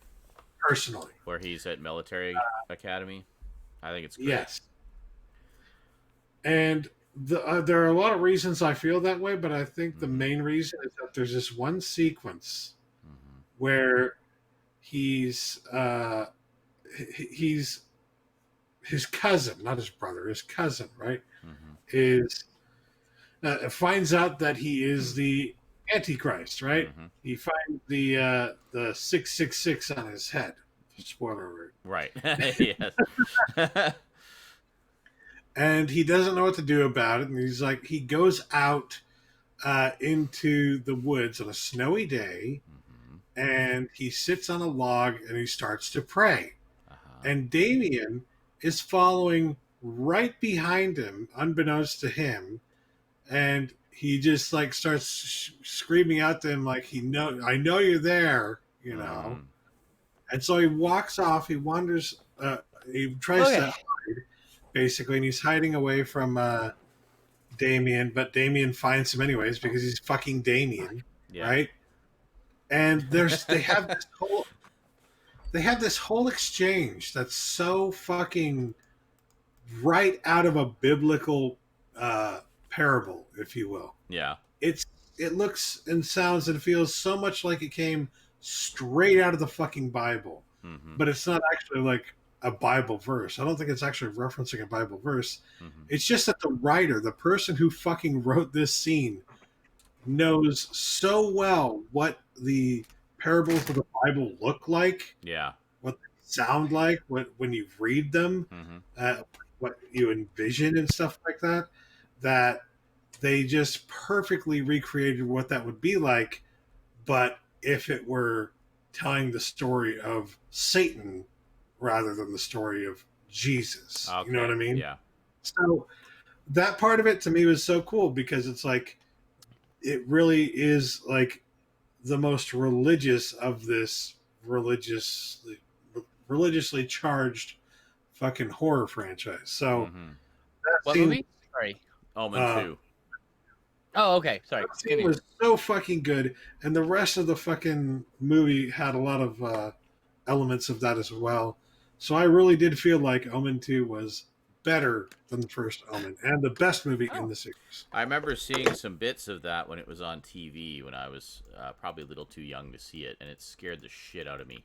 personally. where he's at military academy. I think it's great. Yes. And there are a lot of reasons I feel that way, but I think the main reason is that there's this one sequence Mm-hmm. where he's his cousin, not his brother, his cousin, right? Mm-hmm. Is finds out that he is the Antichrist, right? Mm-hmm. He finds the 666 on his head. Spoiler alert. Right. Yes. And he doesn't know what to do about it. And he's like, he goes out into the woods on a snowy day, Mm-hmm. and he sits on a log and he starts to pray. Uh-huh. And Damien is following right behind him, unbeknownst to him, and he just like starts screaming out to him like, I know you're there, you know. Mhm. And so he walks off. He wanders. He tries to hide, basically, and he's hiding away from Damien. But Damien finds him anyways because he's fucking Damien, Yeah. right? And they have this whole exchange that's so fucking right out of a biblical parable, if you will. Yeah. It looks and sounds and feels so much like it came straight out of the fucking Bible, Mm-hmm. but it's not actually like a Bible verse. I don't think it's actually referencing a Bible verse. Mm-hmm. It's just that the writer, the person who fucking wrote this scene, knows so well what the parables of the Bible look like, Yeah. what they sound like, when you read them, Mm-hmm. what you envision and stuff like that, that they just perfectly recreated what that would be like, but if it were telling the story of Satan rather than the story of Jesus. Okay. You know what I mean? Yeah. So that part of it to me was so cool because it's like, it really is like the most religious of this religiously charged fucking horror franchise. So Mm-hmm. that What scene, movie? Sorry. Omen 2. Oh, okay. Sorry. that scene was so fucking good, and the rest of the fucking movie had a lot of elements of that as well. So I really did feel like Omen 2 was better than the first Omen and the best movie in the series. I remember seeing some bits of that when it was on TV when I was probably a little too young to see it, and it scared the shit out of me.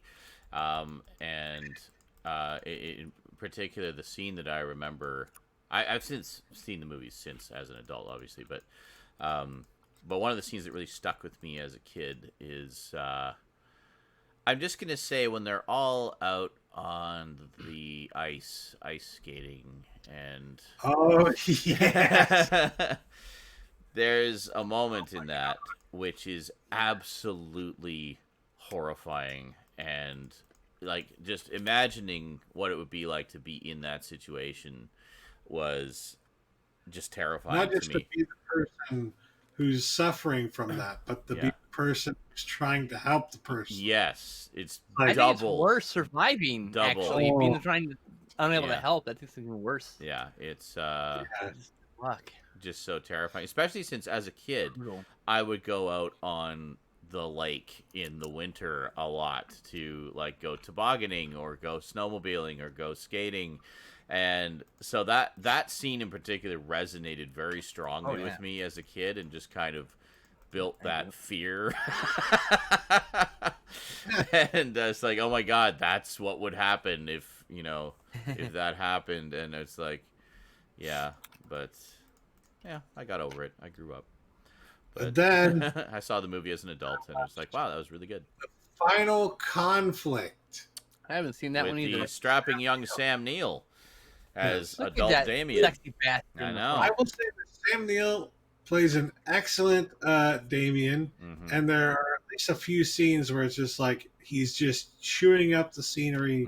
In particular, the scene that I remember, I've since seen the movies since as an adult, obviously, but one of the scenes that really stuck with me as a kid is I'm just gonna say when they're all out on the ice skating, and Oh yes. there's a moment in that which is absolutely horrifying, and like just imagining what it would be like to be in that situation was just terrifying Not just to to me. be the person who's suffering from that, but to be the person who's trying to help the person. Yes, it's Like, I think it's double. worse surviving. Double. Actually, Oh. being trying to unable Yeah. to help. I think it's even worse. Yeah, it's Fuck. just so terrifying, especially since as a kid Brutal. I would go out on the lake in the winter a lot to like go tobogganing or go snowmobiling or go skating, and so that scene in particular resonated very strongly with me as a kid, and just kind of built that fear. And it's like, oh my god, that's what would happen if if that happened. And it's like, yeah, but yeah, I got over it. I grew up. But then I saw the movie as an adult, and I was like, wow, that was really good. final conflict. I haven't seen that With one either. the strapping young Sam Neill as Look at adult that Damien. sexy bastard I in the know. front. I will say that Sam Neill plays an excellent Damien, Mhm. and there are at least a few scenes where it's just like he's just chewing up the scenery,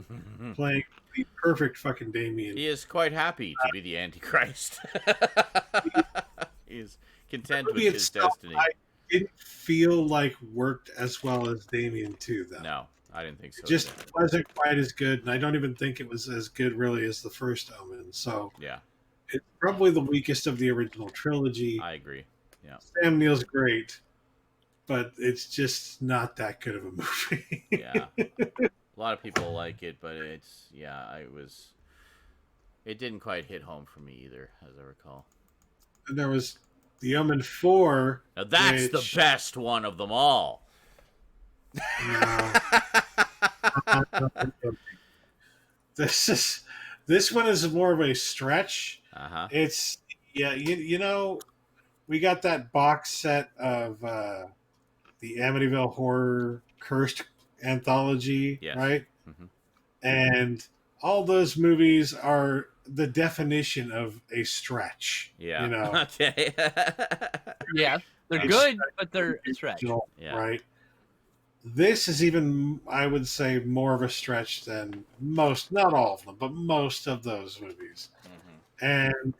playing the perfect fucking Damien. He is quite happy to be the Antichrist. He's content with Movie his itself, destiny. I didn't feel like worked as well as Damien 2, though. No, I didn't think so. It just either. wasn't quite as good, and I don't even think it was as good really as the first Omen. So Yeah, it's probably the weakest of the original trilogy. I agree. Yeah. Sam Neill's great, but it's just not that good of a movie. Yeah. A lot of people like it, but it's it didn't quite hit home for me either, as I recall. And there was The Omen 4. Now that's the which- best one of them all. No. This one is more of a stretch. Uh-huh. It's you know, we got that box set of the Amityville Horror Cursed anthology, Yes. right? Mhm. And all those movies are the definition of a stretch. Yeah. You know, Okay. Yeah, they're It's good, but they're a stretch. Yeah. right? This is even, I would say, more of a stretch than most, not all of them, but most of those movies. Mhm. And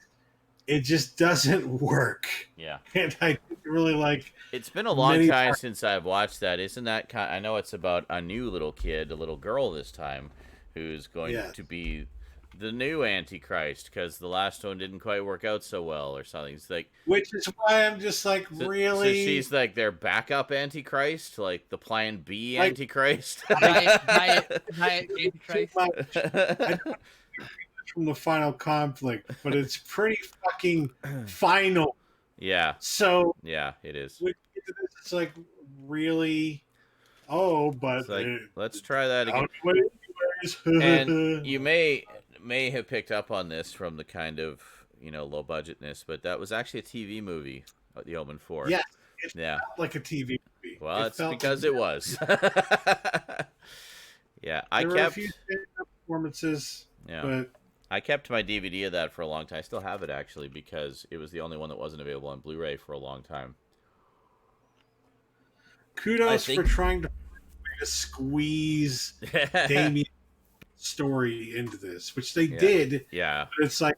it just doesn't work. Yeah. And I really like. It's been a long Many time parts- since I've watched that. Isn't that kind? I know it's about a new little kid, a little girl this time, who's going Yeah. to be the new Antichrist because the last one didn't quite work out so well or something. It's like, Which is why I'm just like, so really? she's like their backup Antichrist, like the Plan B Like- Antichrist. Diet Antichrist. Too much. I don't from the final conflict, but it's pretty fucking final. Yeah, So yeah, it is. when you get to this, it's like, really? Oh, but It's like, let's try that again. anyways. And you may have picked up on this from the kind of low budgetness, but that was actually a TV movie, The Omen 4. Yes, it Yeah. felt like a TV movie. Well, It it's felt because like- it was. Yeah, There were a few stand-up performances, Yeah, but I kept my DVD of that for a long time. I still have it actually because it was the only one that wasn't available on Blu-ray for a long time. kudos I think- for trying to squeeze Damien story into this, which they Yeah. did. Yeah. But it's like,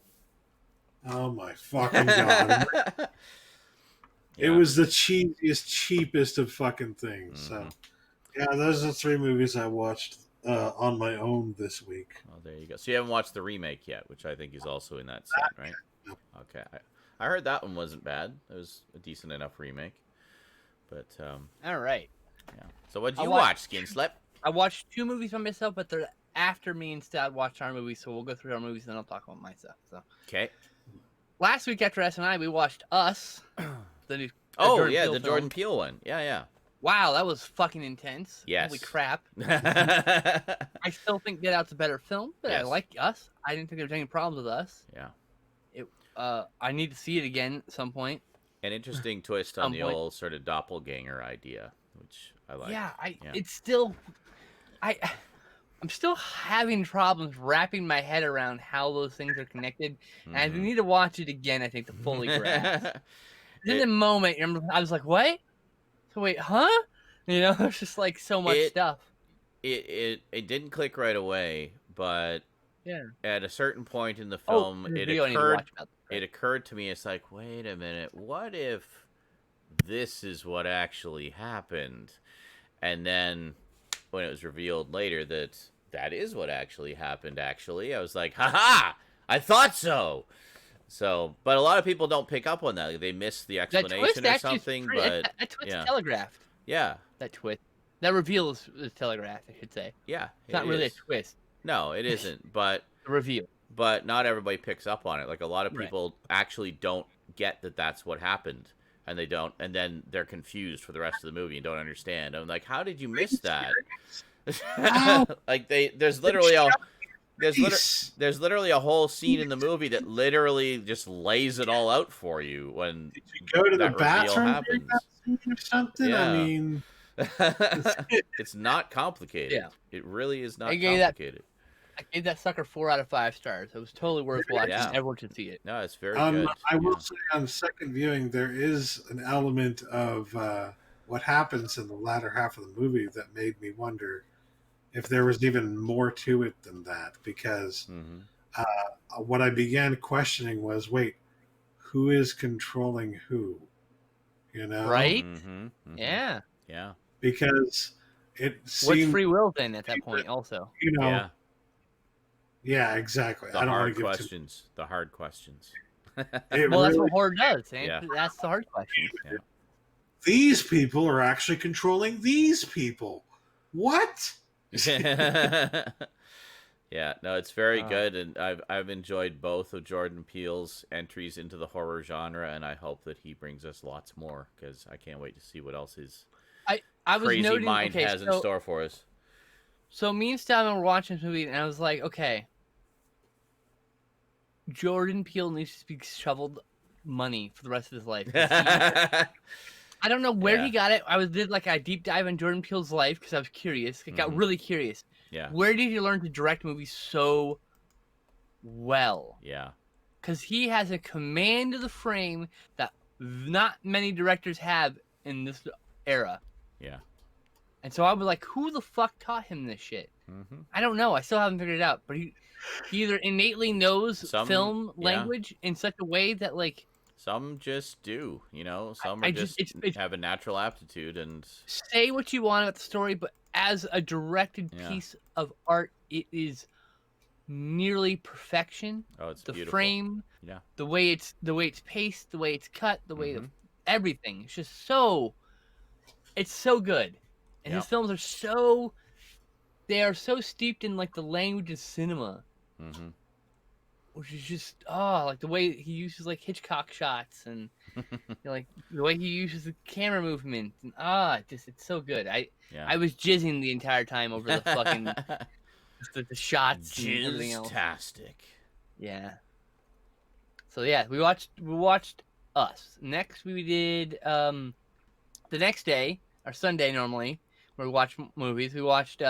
oh my fucking god! It Yeah. was the cheapest of fucking things. So, Mhm. yeah, those are the three movies I watched on my own this week. Well, there you go. So you haven't watched the remake yet, which I think is also in that set, right? No. Okay. I heard that one wasn't bad. It was a decent enough remake. But All right. yeah. So what did I you watched- watch, Skinslip? I watched 2 movies by myself, but they're after me and Stout watched our movies, so we'll go through our movies and then I'll talk about my stuff. So Okay. last week after S&I, we watched Us. The new Oh, Jordan yeah, Peele the film. Jordan Peele one. Yeah, Wow, that was fucking intense. Yes. Holy crap. yeah. I still think Get Out's a better film, but I Yes. like Us. I didn't think there was any problems with Us. Yeah. I need to see it again at some point. An interesting twist on Some the point. old sort of doppelganger idea, which I like. yeah, yeah. it's still I'm still having problems wrapping my head around how those things are connected, and I need to watch it again. I think to fully grasp. In the moment, I was like, "What? So wait, huh?" You know, it's just like so much stuff. It didn't click right away, but yeah, at a certain point in the film, it occurred to me. It's like, wait a minute, what if this is what actually happened? And then when it was revealed later that is what actually happened, I was like, haha, I thought so. So, but a lot of people don't pick up on that. They miss the explanation or something. But that twist is telegraphed. Yeah. That twist. That reveal is telegraphed, I should say. Yeah. It's not really a twist. No, it isn't. But a reveal. But not everybody picks up on it. Like a lot of people actually don't get that that's what happened, and they don't, and then they're confused for the rest of the movie and don't understand. I'm like, how did you miss that? Like there's literally a whole scene in the movie that literally just lays it all out for you when did you go to the bathroom happens. Or something? Yeah. I mean, it's not complicated. Yeah. It really is not complicated. I gave that sucker 4 out of 5 stars. It was totally worth watching. Yeah. Everyone should see it. No, it's very good. I will say on second viewing, there is an element of what happens in the latter half of the movie that made me wonder if there was even more to it than that. Because what I began questioning was, wait, who is controlling who? You know? Right? Yeah. Yeah. Because it seemed... What's free will then at that point also? You know... Yeah. Yeah, exactly. The hard questions. The hard questions. Well, that's what horror does. Yeah. That's the hard questions. Yeah. These people are actually controlling these people. What? Yeah, no, it's very good, and I've enjoyed both of Jordan Peele's entries into the horror genre, and I hope that he brings us lots more because I can't wait to see what else his crazy mind has in store for us. So me and Stoudman were watching this movie, and I was like, okay, Jordan Peele needs to be shoveled money for the rest of his life. I don't know where he got it. I did like a deep dive on Jordan Peele's life because I was curious. I got really curious. Yeah. Where did he learn to direct movies so well? Yeah. Because he has a command of the frame that not many directors have in this era. Yeah. And so I was like, who the fuck taught him this shit? I don't know. I still haven't figured it out. But he either innately knows film language in such a way that, like... Some just do, you know? Some are just have a natural aptitude and... Say what you want about the story, but as a directed piece of art, it is nearly perfection. Oh, it's the beautiful. Frame, the way it's paced, the way it's cut, the way everything. It's just so... It's so good. And his films are so... They are so steeped in, like, the language of cinema. Which is just, like, the way he uses, like, Hitchcock shots and, you know, like, the way he uses the camera movement. And, it's so good. I was jizzing the entire time over the fucking... the shots and everything else. Fantastic. Yeah. So, yeah, we watched Us. Next, we did, the next day, or Sunday normally, where we watch movies, we watched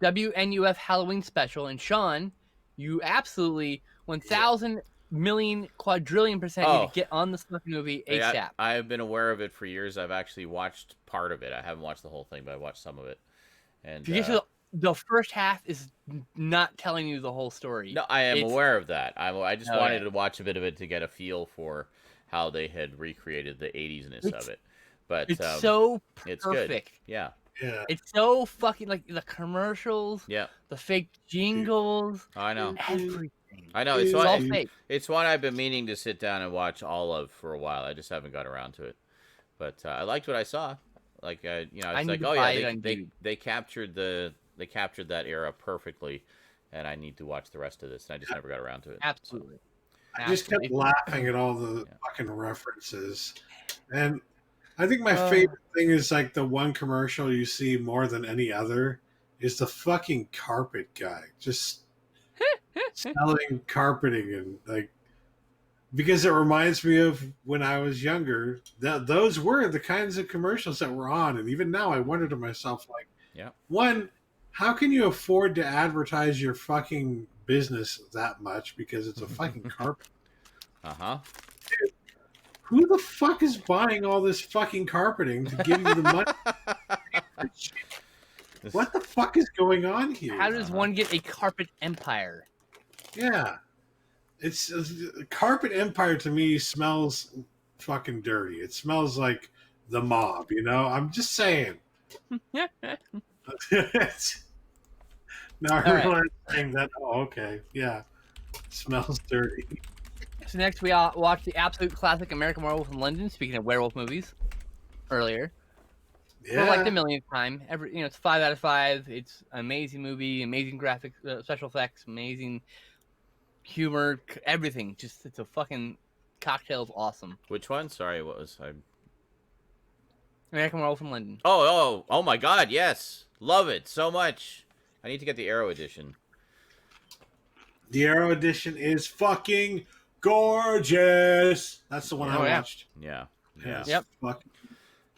WNUF Halloween Special, and Sean, you absolutely 1,000 million quadrillion % need to get on this fucking movie ASAP. I've been aware of it for years. I've actually watched part of it. I haven't watched the whole thing, but I watched some of it. And the first half is not telling you the whole story. No, I am aware of that. I just wanted to watch a bit of it to get a feel for how they had recreated the 80s-ness of it. But it's so perfect. It's good. Yeah. Yeah. It's so fucking, like, the commercials, the fake jingles. I know. Everything. I know. It's all fake. It's one I've been meaning to sit down and watch all of for a while. I just haven't got around to it. But I liked what I saw. Like, you know, it's like, oh yeah, they captured that era perfectly, and I need to watch the rest of this. And I just never got around to it. Absolutely. I just kept laughing at all the fucking references, and I think my favorite thing is, like, the one commercial you see more than any other is the fucking carpet guy just selling carpeting, and, like, because it reminds me of when I was younger. Those were the kinds of commercials that were on, and even now I wonder to myself, like, one, how can you afford to advertise your fucking business that much because it's a fucking carpet? Uh-huh. Dude, who the fuck is buying all this fucking carpeting to give you the money? What the fuck is going on here? How does one get a carpet empire? Yeah. It's carpet empire to me smells fucking dirty. It smells like the mob, you know? I'm just saying. Now everyone's saying that, oh, okay. Yeah. Smells dirty. So next we watched the absolute classic American Werewolf in London, speaking of werewolf movies, earlier. Yeah. For like the millionth time. It's 5 out of 5. It's an amazing movie, amazing graphics, special effects, amazing humor, everything. Just it's a fucking cocktail of awesome. Which one? Sorry, what was I? American Werewolf in London. Oh my God! Yes, love it so much. I need to get the Arrow edition. The Arrow edition is fucking gorgeous. That's the one I watched. Yeah. Yep.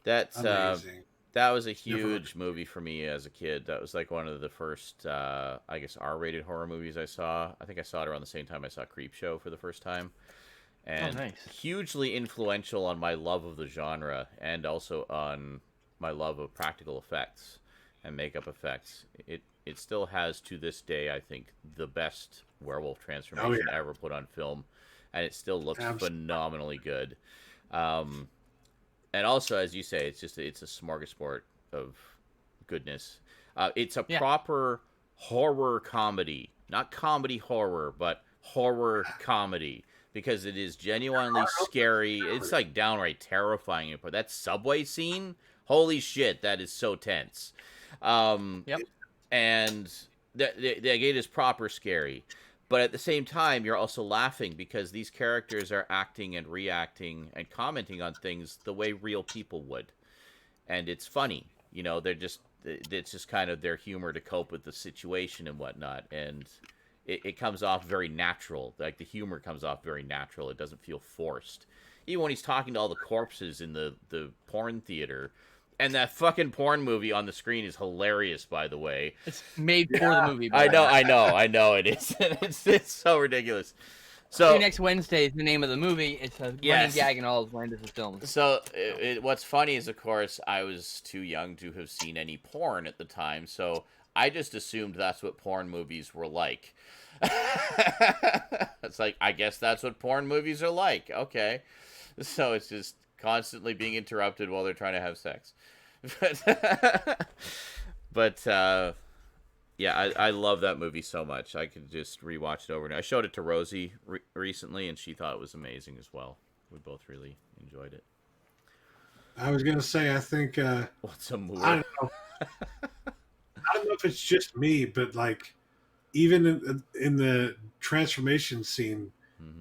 That's amazing. That was a huge movie for me as a kid. That was like one of the first, I guess, R-rated horror movies I saw. I think I saw it around the same time I saw Creepshow for the first time. And hugely influential on my love of the genre and also on my love of practical effects and makeup effects. It still has, to this day, I think, the best werewolf transformation ever put on film. And it still looks phenomenally good. And also, as you say, it's a smorgasbord of goodness. It's a proper horror comedy. Not comedy horror, but horror comedy. Because it is genuinely scary. It's like downright terrifying. But that subway scene, holy shit, that is so tense. And it is proper scary. But at the same time, you're also laughing because these characters are acting and reacting and commenting on things the way real people would. And it's funny. It's just kind of their humor to cope with the situation and whatnot. And it comes off very natural. Like, the humor comes off very natural. It doesn't feel forced. Even when he's talking to all the corpses in the porn theater. And that fucking porn movie on the screen is hilarious, by the way. It's made for the movie. I know it is. It's so ridiculous. So next Wednesday is the name of the movie. It's a running gag in all of Landis' films. So what's funny is, of course, I was too young to have seen any porn at the time, so I just assumed that's what porn movies were like. It's like, I guess that's what porn movies are like. Okay. So it's just constantly being interrupted while they're trying to have sex. But I love that movie so much. I could just rewatch it over and I showed it to Rosie recently, and she thought it was amazing as well. We both really enjoyed it. I was gonna say, I think what's a movie? I don't know. I don't know if it's just me, but like, even in the transformation scene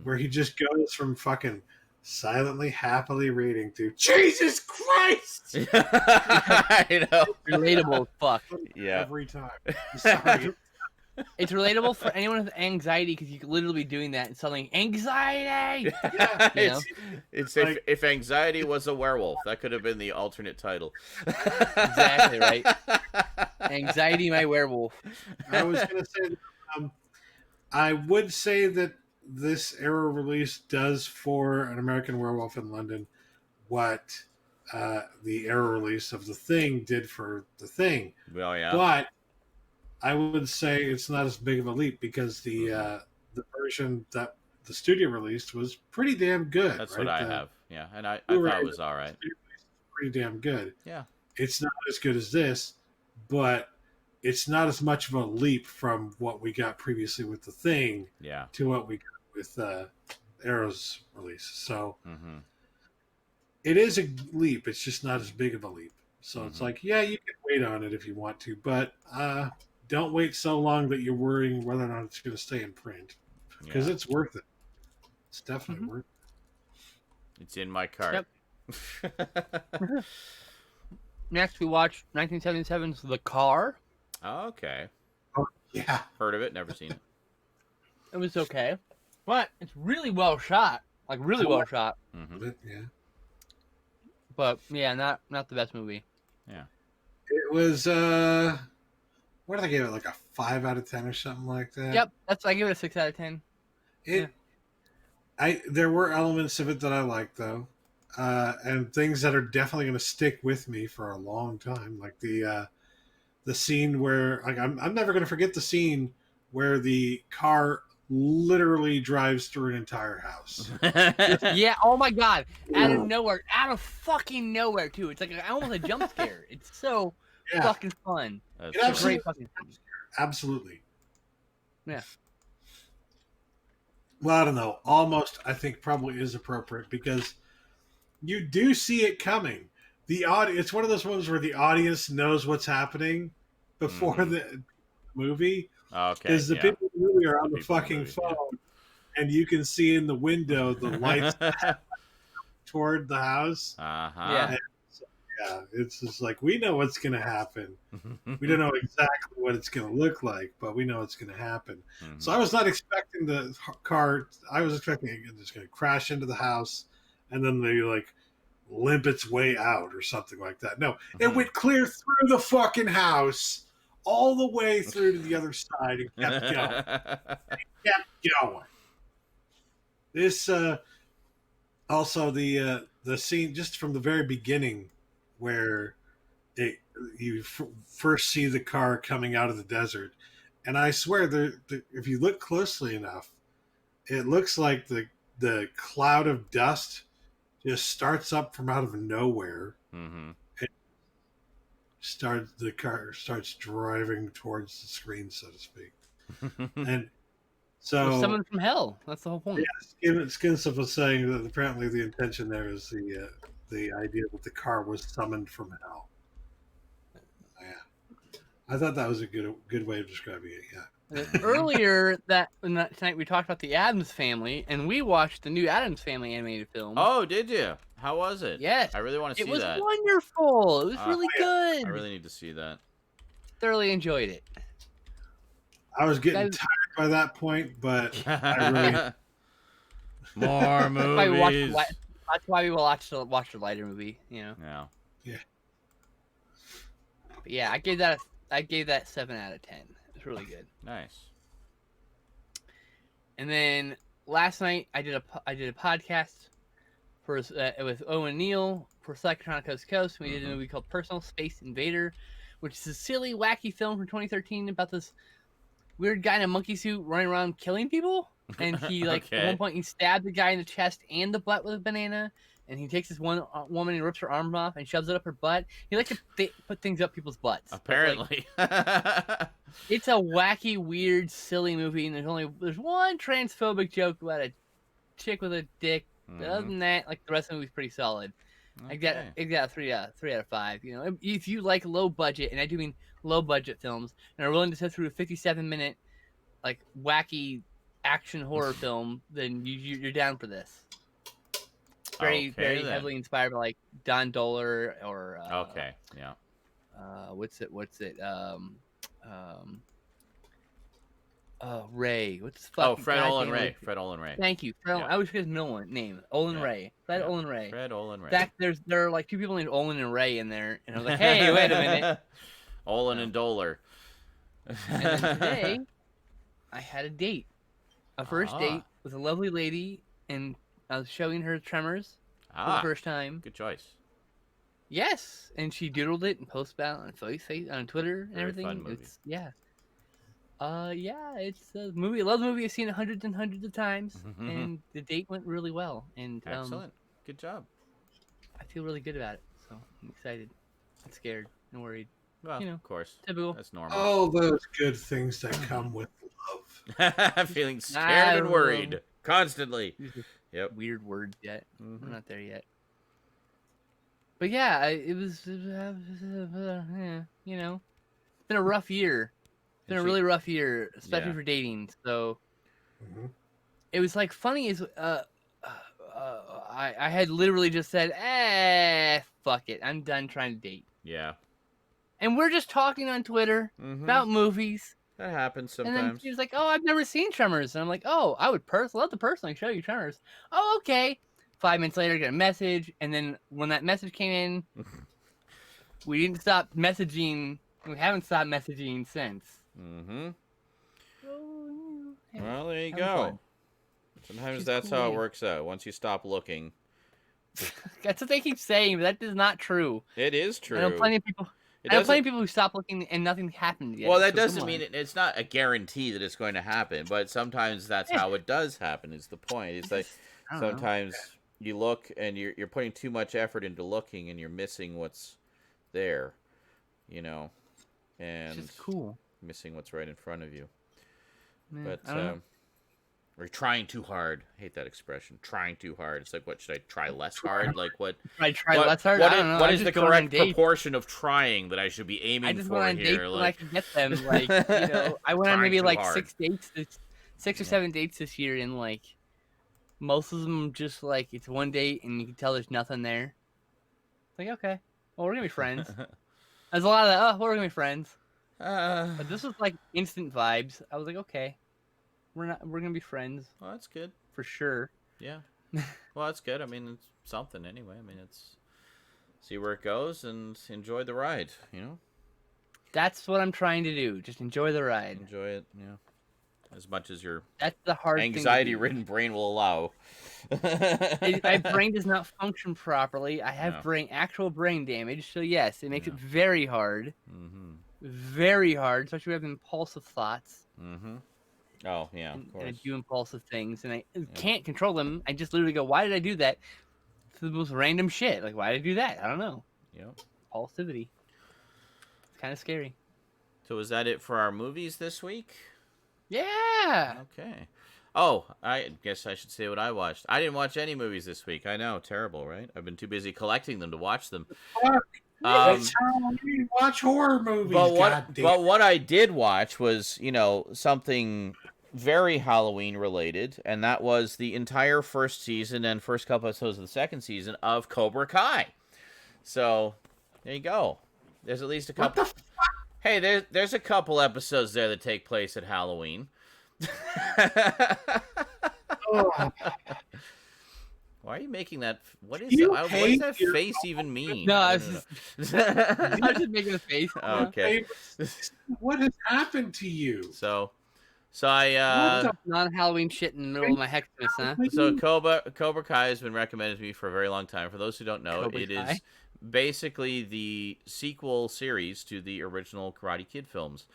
where he just goes from fucking silently, happily reading to Jesus Christ. I know. Relatable as fuck. Yeah. Every time. I'm sorry. It's relatable for anyone with anxiety because you could literally be doing that and suddenly anxiety. Yeah, it's like, if anxiety was a werewolf, that could have been the alternate title. Exactly right. Anxiety, my werewolf. I was gonna say, I would say that this Arrow release does for an American Werewolf in London what the Arrow release of The Thing did for The Thing. Well, yeah. But I would say it's not as big of a leap because the version that the studio released was pretty damn good. That's right? what I have. Yeah, and I thought it was all right. Pretty damn good. Yeah. It's not as good as this, but it's not as much of a leap from what we got previously with The Thing to what we got with Arrow's release. So it is a leap. It's just not as big of a leap. So it's like, yeah, you can wait on it if you want to, but don't wait so long that you're worrying whether or not it's going to stay in print, because it's worth it. It's definitely worth it. It's in my cart. Yep. Next, we watched 1977's The Car. Oh, okay. Oh, yeah. Heard of it, never seen it. It was okay. But it's really well shot. Like, really well shot. Yeah. But, yeah, not the best movie. Yeah. It was what did I give it? Like a 5 out of 10 or something like that. Yep, I give it a 6 out of 10. There were elements of it that I liked though, and things that are definitely going to stick with me for a long time, like the scene where like I'm never going to forget the scene where the car literally drives through an entire house. Yeah, oh my god. Out of nowhere. Out of fucking nowhere, too. It's like almost a jump scare. It's so fucking fun. That's great fucking fun. Absolutely. Yeah. Well, I don't know. Almost, I think, probably is appropriate because you do see it coming. It's one of those ones where the audience knows what's happening before the movie. Okay. Because the people in the movie are on the fucking phone, and you can see in the window the lights toward the house. Yeah. Yeah, it's just like we know what's going to happen. We don't know exactly what it's going to look like, but we know it's going to happen. So I was not expecting the car. I was expecting it just going to crash into the house, and then maybe like limp its way out or something like that. No, it went clear through the fucking house, all the way through to the other side, and kept going. Kept going. This also the scene just from the very beginning, where you first see the car coming out of the desert, and I swear, if you look closely enough, it looks like the cloud of dust just starts up from out of nowhere. The car starts driving towards the screen, so to speak, and so someone from hell. That's the whole point. Yeah, Skinslip was saying that apparently the intention there is the idea that the car was summoned from hell. Yeah, I thought that was a good way of describing it. Yeah. Earlier tonight we talked about the Addams Family, and we watched the new Addams Family animated film. Oh, did you? How was it? Yes. I really want to see that. It was wonderful. It was really good. I really need to see that. Thoroughly enjoyed it. I was getting tired by that point, but I really... More movies. That's why we watched the lighter movie, you know. Yeah. But yeah, I gave that 7 out of 10. It's really good. Nice. And then last night I did a podcast with Owen Neal for Psychotronic Coast to Coast. We did a movie called Personal Space Invader, which is a silly, wacky film from 2013 about this weird guy in a monkey suit running around killing people. And he at one point he stabbed the guy in the chest and the butt with a banana. And he takes this one woman and rips her arm off and shoves it up her butt. He likes to put things up people's butts. Apparently. It's a wacky, weird, silly movie, and there's one transphobic joke about a chick with a dick. Other than that, like the rest of the movie's pretty solid. Okay. I got a 3 out of 5. You know, if you like low budget, and I do mean low budget films, and are willing to sit through a 57-minute like wacky action horror film, then you're down for this. Very heavily inspired by like Don Dohler or what's it? Ray. What's his fucking Fred Olin Ray. Fred Olin Ray. Thank you. Fred. I wish his middle name. Olin Ray. Fred Olin Ray. Fred Olin Ray. In fact, there are like 2 people named Olin and Ray in there, and I was like, hey, wait a minute. Olin and Dohler. And then today, I had a date. A first date with a lovely lady, and I was showing her Tremors for the first time. Good choice. Yes, and she doodled it and posted about it on Twitter and everything. Fun movie. It's a movie. I love the movie. I've seen it hundreds and hundreds of times, and the date went really well. And excellent. Good job. I feel really good about it, so I'm excited. I'm scared and worried. Well, of course. Typical. That's normal. All those good things that come with love. Feeling scared and worried constantly. Yep. Weird word yet. I'm not there yet. But yeah, it was you know, it's been a rough year. It's been a really rough year, especially for dating. So it was like funny as I had literally just said, fuck it, I'm done trying to date. Yeah. And we're just talking on Twitter about movies. That happens sometimes. And then she was like, "Oh, I've never seen Tremors," and I'm like, "Oh, I would love to personally show you Tremors." Oh, okay. 5 minutes later, I get a message, and then when that message came in, we didn't stop messaging We haven't stopped messaging since. Mm-hmm. Hey, Well, there you having go. fun. Sometimes She's that's cool, how it yeah. works out. Once you stop looking. That's what they keep saying, but that is not true. It is I know true. plenty of people. It I know plenty doesn't. of people who stop looking and nothing happened yet. Well, that so come doesn't on. mean it's not a guarantee that it's going to happen, but sometimes that's how it does happen. Is the point? It's like I don't know. sometimes you look and you're putting too much effort into looking and you're missing what's there, you know, and It's just cool. missing what's right in front of you. Man, But I don't know. we're trying too hard. I hate that expression. Trying too hard. It's like, what should I try less hard? Like what? I try what, less hard. What I is, don't know. what I'm is the just going on correct dates. proportion of trying that I should be aiming I just for went on here? dates when I Like, could get them. Like, you know, I went on Trying maybe too like hard. 6 dates, 6 or 7 dates this year, and like most of them just like it's one date and you can tell there's nothing there. It's like, okay, well, we're gonna be friends. There's a lot of that. Oh, we're gonna be friends. But this was like instant vibes. I was like, okay, we're gonna be friends well, that's good. for sure. Yeah. Well, that's good. I mean, it's something anyway. I mean, it's see where it goes and enjoy the ride. You know, That's what I'm trying to do. Just enjoy the ride. enjoy it. Yeah, as much as your That's the hard thing to do. anxiety-ridden brain will allow. My brain does not function properly. I have No. actual brain damage, so yes, it makes it very hard. Mm-hmm. Very hard, especially when I have impulsive thoughts. Mm-hmm. Oh yeah, of And course. I do impulsive things, and I can't control them. I just literally go, "Why did I do that?" It's the most random shit. Like, why did I do that? I don't know. Yep. Impulsivity. It's kind of scary. So is that it for our movies this week? Yeah. Okay. Oh, I guess I should say what I watched. I didn't watch any movies this week. I know, terrible, right? I've been too busy collecting them to watch them. That's how we watch horror movies. But goddamn. what I did watch was, you know, something very Halloween related, and that was the entire first season and first couple episodes of the second season of Cobra Kai. So there you go. There's at least a couple. What the Hey, there's a couple episodes there that take place at Halloween. Oh, Why are you making that? What is You that? What does hate that your face even mean? No, I I was don't I know. was just making a face. Okay. what has happened to you? So What I the Non-Halloween shit in the middle of my Hexmas, huh? so Cobra Kai has been recommended to me for a very long time. For those who don't know, Cobra it Kai? is basically the sequel series to the original Karate Kid films,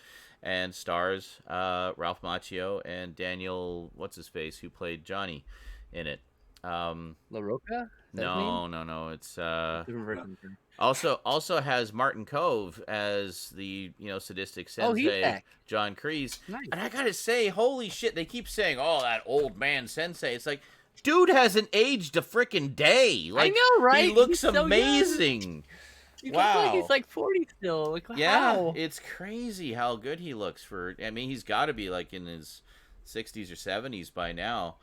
and stars Ralph Macchio and Daniel what's his face who played Johnny in it. La Roca? Is that his No. It's name? Different version. also has Martin Cove as the sadistic Oh, he's sensei back. John Kreese. Nice. And I gotta say, holy shit! They keep saying, "Oh, that old man sensei." It's like, dude hasn't aged a freaking day. Like, I know, right? He looks He's so young. amazing. He Wow. looks like he's like 40 still. Like, Yeah, how? it's crazy how good he looks for. I mean, he's got to be like in his 60s or 70s by now.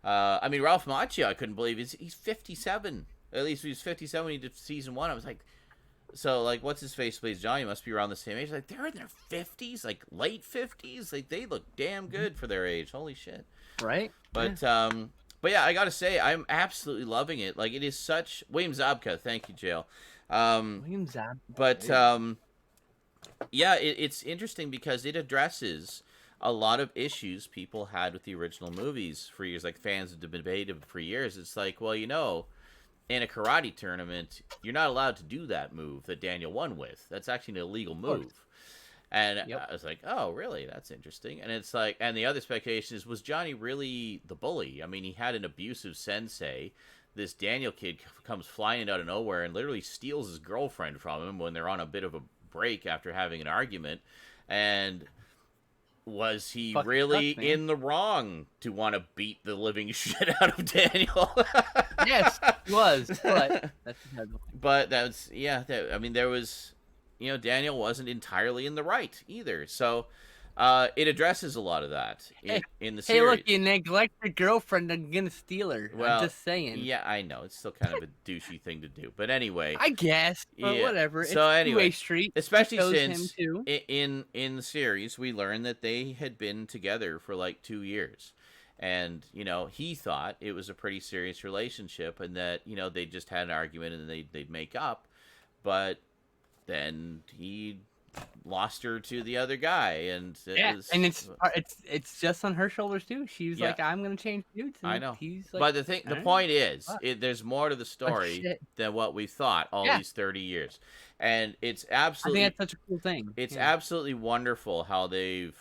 I mean, Ralph Macchio, I couldn't believe he's 57. At least he was 57 when he did season 1. I was like, so like, what's his face plays Johnny? Must be around the same age. Like, they're in their 50s, like late 50s. Like, they look damn good for their age. Holy shit. Right? But yeah, I gotta say, I'm absolutely loving it. Like, it is such William Zabka. Thank you, Jail. William Zabka. But yeah, it's interesting because it addresses a lot of issues people had with the original movies for years. Like, fans have debated for years. It's like, well, in a karate tournament, you're not allowed to do that move that Daniel won with. That's actually an illegal move. And Yep. I was like, oh, really? That's interesting. And it's like, and the other speculation is, was Johnny really the bully? I mean, he had an abusive sensei. This Daniel kid comes flying out of nowhere and literally steals his girlfriend from him when they're on a bit of a break after having an argument. And was he Fucking really sucks, man. in the wrong to want to beat the living shit out of Daniel? Yes, he was. But that's But that's, yeah, I mean, there was, Daniel wasn't entirely in the right either. So it addresses a lot of that in the Hey, series. look, you neglect your girlfriend. I'm gonna steal her. Well, I'm just saying. Yeah, I know. It's still kind of a douchey thing to do. But anyway. I guess, but Yeah. whatever. So it's anyway, two-way street. especially Shows since him too. in the series, we learned that they had been together for like 2 years. And, he thought it was a pretty serious relationship and that, they just had an argument and they'd make up. But then he lost her to the other guy, and and it's just on her shoulders too. She's like, I'm gonna change dudes. And I know. He's like, but the point is, there's more to the Oh, story shit. than what we thought all these 30 years, and it's I absolutely. think that's such a cool thing. It's absolutely wonderful how they've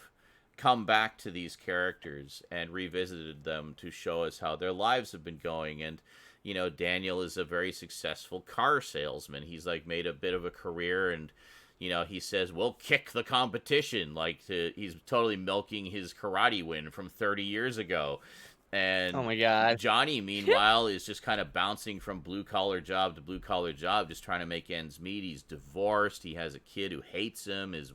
come back to these characters and revisited them to show us how their lives have been going. And you know, Daniel is a very successful car salesman. He's like made a bit of a career, and you know, he says, we'll kick the competition. He's totally milking his karate win from 30 years ago. And oh my God. Johnny, meanwhile, is just kind of bouncing from blue-collar job to blue-collar job, just trying to make ends meet. He's divorced. He has a kid who hates him. His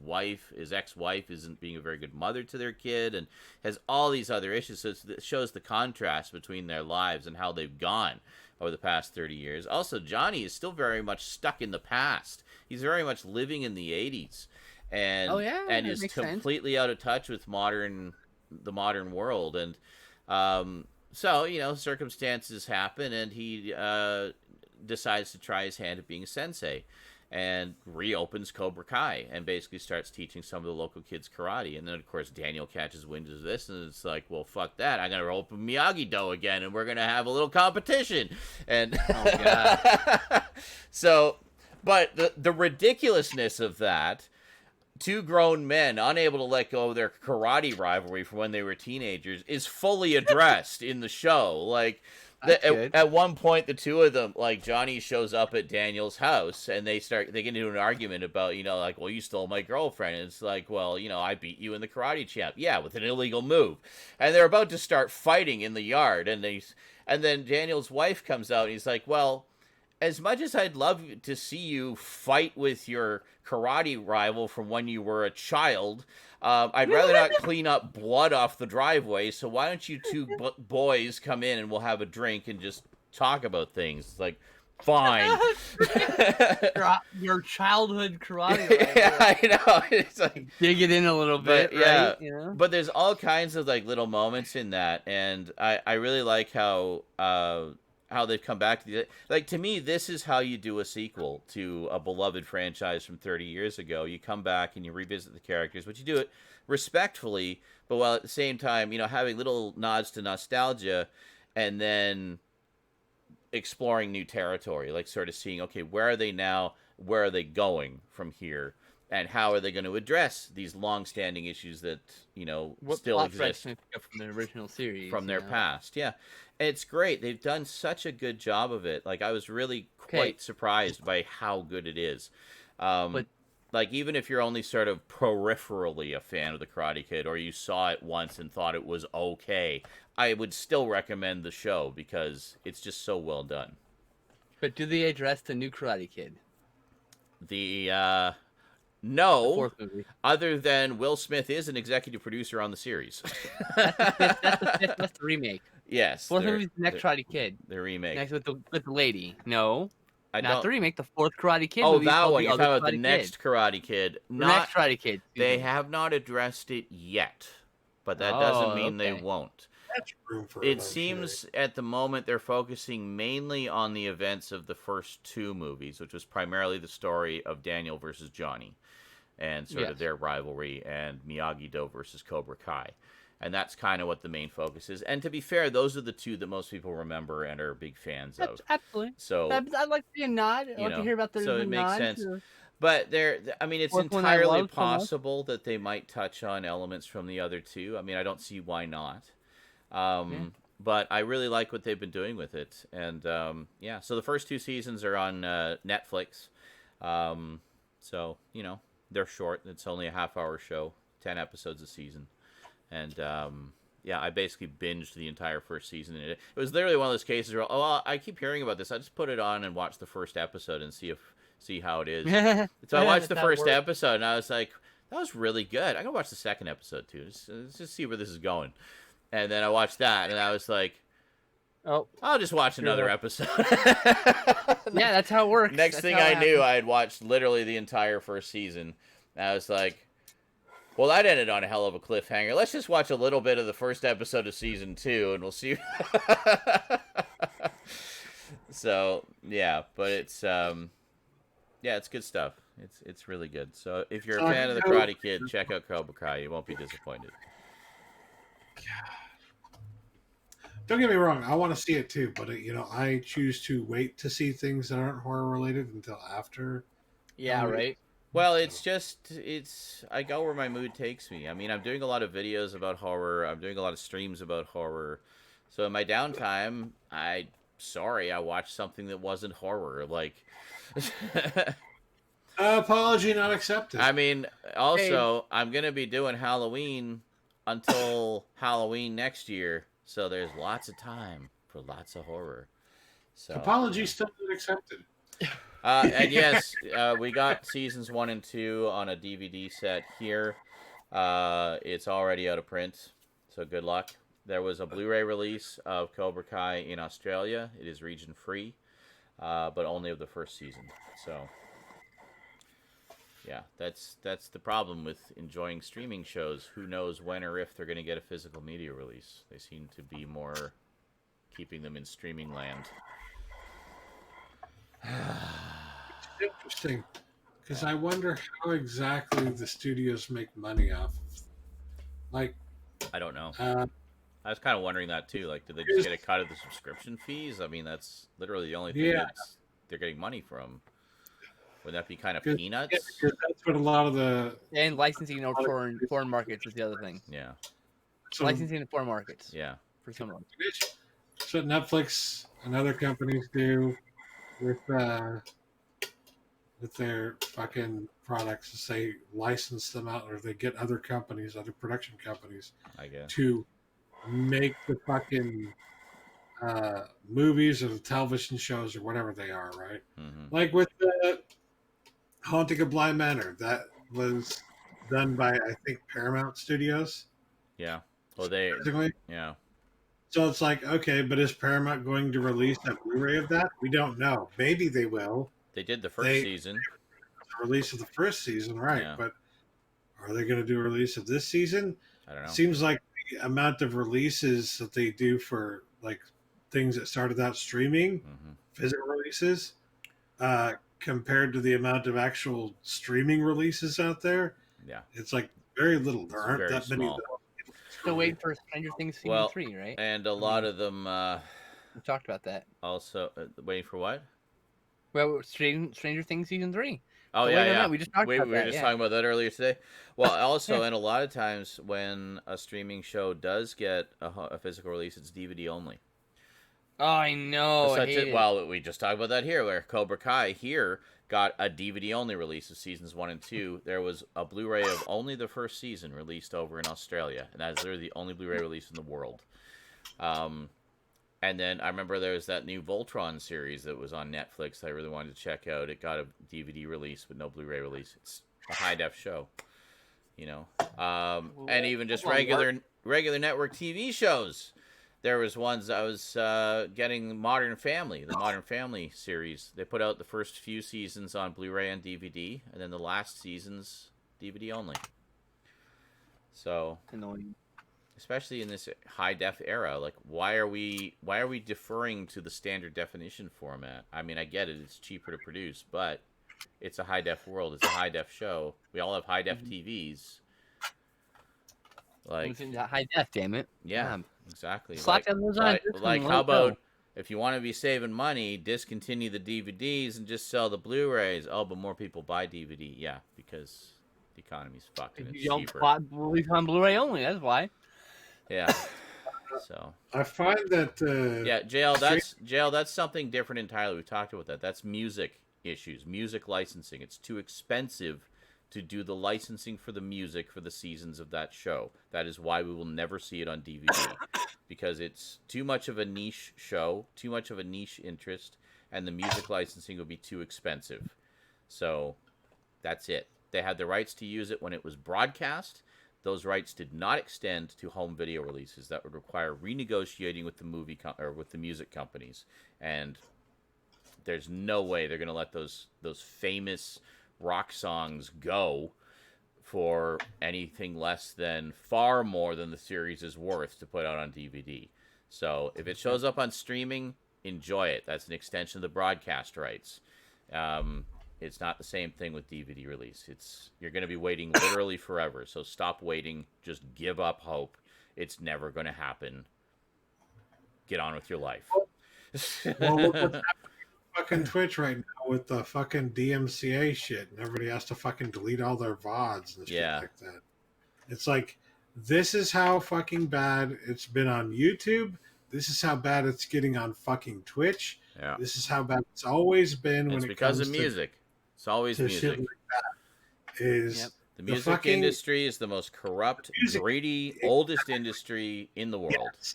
ex-wife, isn't being a very good mother to their kid, and has all these other issues. So it shows the contrast between their lives and how they've gone over the past 30 years. Also, Johnny is still very much stuck in the past. He's very much living in the 80s, and and is completely out of touch with the modern world. And so, you know, circumstances happen, and he decides to try his hand at being a sensei, and reopens Cobra Kai, and basically starts teaching some of the local kids karate. And then, of course, Daniel catches wind of this, and it's like, well, fuck that. I'm going to open Miyagi-Do again, and we're going to have a little competition. And oh, God. So, but the ridiculousness of that, two grown men unable to let go of their karate rivalry from when they were teenagers, is fully addressed in the show. Like, at one point, the two of them, like, Johnny shows up at Daniel's house, and they get into an argument about, you know, like, well, you stole my girlfriend. And it's like, well, you know, I beat you in the karate champ. Yeah, with an illegal move. And they're about to start fighting in the yard, and then Daniel's wife comes out, and he's like, well, as much as I'd love to see you fight with your karate rival from when you were a child, I'd rather not clean up blood off the driveway, so why don't you two boys come in and we'll have a drink and just talk about things. It's like, fine. Your childhood karate rival. Yeah, I know. It's like, dig it in a little bit, yeah, right? You know? But there's all kinds of like little moments in that, and I really like how they've come back to the, like, to me, this is how you do a sequel to a beloved franchise from 30 years ago. You come back and you revisit the characters, but you do it respectfully, but while at the same time, you know, having little nods to nostalgia, and then exploring new territory, like sort of seeing, okay, where are they now? Where are they going from here? And how are they going to address these long-standing issues that, you know, still exist from the original series, from their past? Yeah, and it's great. They've done such a good job of it. Like, I was really quite surprised by how good it is. But like, even if you're only sort of peripherally a fan of the Karate Kid, or you saw it once and thought it was okay, I would still recommend the show because it's just so well done. But do they address the new Karate Kid? No, other than Will Smith is an executive producer on the series. That's the remake. Yes. Fourth movie is the next Karate Kid. The remake. Next with the lady. No. Not the remake, the fourth Karate Kid. Oh, that one. You're talking about the next Karate Kid. Next Karate Kid. They have not addressed it yet, but that doesn't mean they won't. It seems at the moment they're focusing mainly on the events of the first two movies, which was primarily the story of Daniel versus Johnny, and sort of their rivalry, and Miyagi-Do versus Cobra Kai. And that's kind of what the main focus is. And to be fair, those are the two that most people remember and are big fans of. Absolutely. So I'd like to see a nod. I'd like to hear about the so it makes nod sense. to... But it's entirely possible that they might touch on elements from the other two. I mean, I don't see why not. But I really like what they've been doing with it. And so the first two seasons are on Netflix. So, you know, they're short. It's only a half-hour show, 10 episodes a season. And I basically binged the entire first season. It was literally one of those cases where, I keep hearing about this. I just put it on and watch the first episode and see how it is. So I watched the first episode, and I was like, that was really good. I'm gonna watch the second episode too. Let's just see where this is going. And then I watched that, and I was like, I'll just watch another episode. Yeah, that's how it works. Next thing I knew, I had watched literally the entire first season. And I was like, well, that ended on a hell of a cliffhanger. Let's just watch a little bit of the first episode of season 2, and we'll see. So, yeah, but it's good stuff. It's really good. So if you're a So I fan of the know- Karate Kid, check out Cobra Kai. You won't be disappointed. Don't get me wrong, I want to see it too, but I choose to wait to see things that aren't horror related until after. Yeah, Oh, right. Well, I go where my mood takes me. I mean, I'm doing a lot of videos about horror. I'm doing a lot of streams about horror. So in my downtime, I watched something that wasn't horror. Like, Apology not accepted. I mean, also I'm gonna be doing Halloween until Halloween next year. So there's lots of time for lots of horror. So Apology still not accepted. and yes, we got seasons 1 and 2 on a DVD set here. It's already out of print, so good luck. There was a Blu-ray release of Cobra Kai in Australia. It is region free, but only of the first season. So, yeah, that's the problem with enjoying streaming shows. Who knows when or if they're going to get a physical media release? They seem to be more keeping them in streaming land. Interesting, because I wonder how exactly the studios make money off of. Like, I don't know. uh, I was kind of wondering that too. Like, did they just get a cut of the subscription fees? I mean, that's literally the only thing they're getting money from. Would that be kind of peanuts? yeah, because that's what a lot of the And licensing in foreign markets is the other thing. Yeah. Licensing in foreign markets. Yeah. For someone. That's what Netflix and other companies do with their fucking products, is they license them out, or they get other production companies, I guess, to make the fucking movies or the television shows or whatever they are, right? Mm-hmm. Like with the Haunting of Bly Manor, that was done by, I think, Paramount Studios. Yeah. Well, yeah. So it's like, okay, but is Paramount going to release a Blu-ray of that? We don't know. Maybe they will. They did the first season. The release of the first season, right? Yeah. But are they going to do a release of this season? I don't know. Seems like the amount of releases that they do for like things that started out streaming, physical releases, compared to the amount of actual streaming releases out there, it's like very little. There aren't that many. Still waiting for Stranger Things season 3, right? And a lot of them. We talked about that. Also, waiting for what? Well, Stranger Things season 3. Oh, so yeah. We just talked about that. We were just talking about that earlier today. Well, also, and a lot of times when a streaming show does get a physical release, it's DVD only. Oh, I know. Well, we just talked about that here, where Cobra Kai here got a DVD only release of seasons 1 and 2. There was a Blu-ray of only the first season released over in Australia, and that is literally the only Blu-ray release in the world. And then I remember there was that new Voltron series that was on Netflix that I really wanted to check out. It got a DVD release but no Blu-ray release. It's a high-def show, and even just regular network TV shows. There was ones I was getting Modern Family, the Modern Family series. They put out the first few seasons on Blu-ray and DVD, and then the last seasons DVD only. So, especially in this high def era, like why are we deferring to the standard definition format? I mean, I get it; it's cheaper to produce, but it's a high def world. It's a high def show. We all have high def TVs. Like, it's in high def, damn it. Yeah, exactly. Like how about if you want to be saving money, discontinue the DVDs and just sell the Blu-rays? Oh, but more people buy DVD. Yeah, because the economy's fucked and it's cheaper. Release on Blu-ray only. That's why. Yeah. So I find that jail. That's something different entirely. We've talked about that. That's music issues, music licensing. It's too expensive to do the licensing for the music for the seasons of that show. That is why we will never see it on DVD, because it's too much of a niche show, too much of a niche interest, and the music licensing will be too expensive. So that's it. They had the rights to use it when it was broadcast. Those rights did not extend to home video releases. That would require renegotiating with the with the music companies, and there's no way they're going to let those famous rock songs go for anything less than far more than the series is worth to put out on DVD. So if it shows up on streaming, enjoy it. That's an extension of the broadcast rights. it's not the same thing with DVD release. You're going to be waiting literally forever. So stop waiting. Just give up hope. It's never going to happen. Get on with your life. Well, look what's happening on fucking Twitch right now with the fucking DMCA shit, and everybody has to fucking delete all their VODs and shit like that. It's like, this is how fucking bad it's been on YouTube. This is how bad it's getting on fucking Twitch. Yeah. This is how bad it's always been when it's it because comes of music. It's always to music. shit like that. Is the music fucking industry is the most corrupt, greedy, oldest industry in the world. Yes.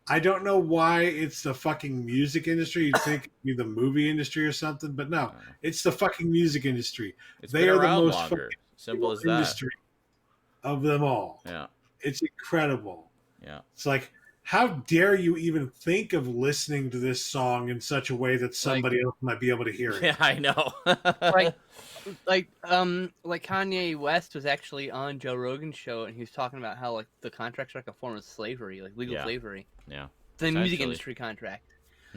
I don't know why it's the fucking music industry. You'd think it'd be the movie industry or something, but no, it's the fucking music industry. They are the most longer. Simple as that. Industry of them all. Yeah, it's incredible. Yeah, it's like, how dare you even think of listening to this song in such a way that somebody else might be able to hear it? Yeah, I know. like Kanye West was actually on Joe Rogan's show, and he was talking about how like the contracts are like a form of slavery, like legal slavery. Yeah. The music industry contract.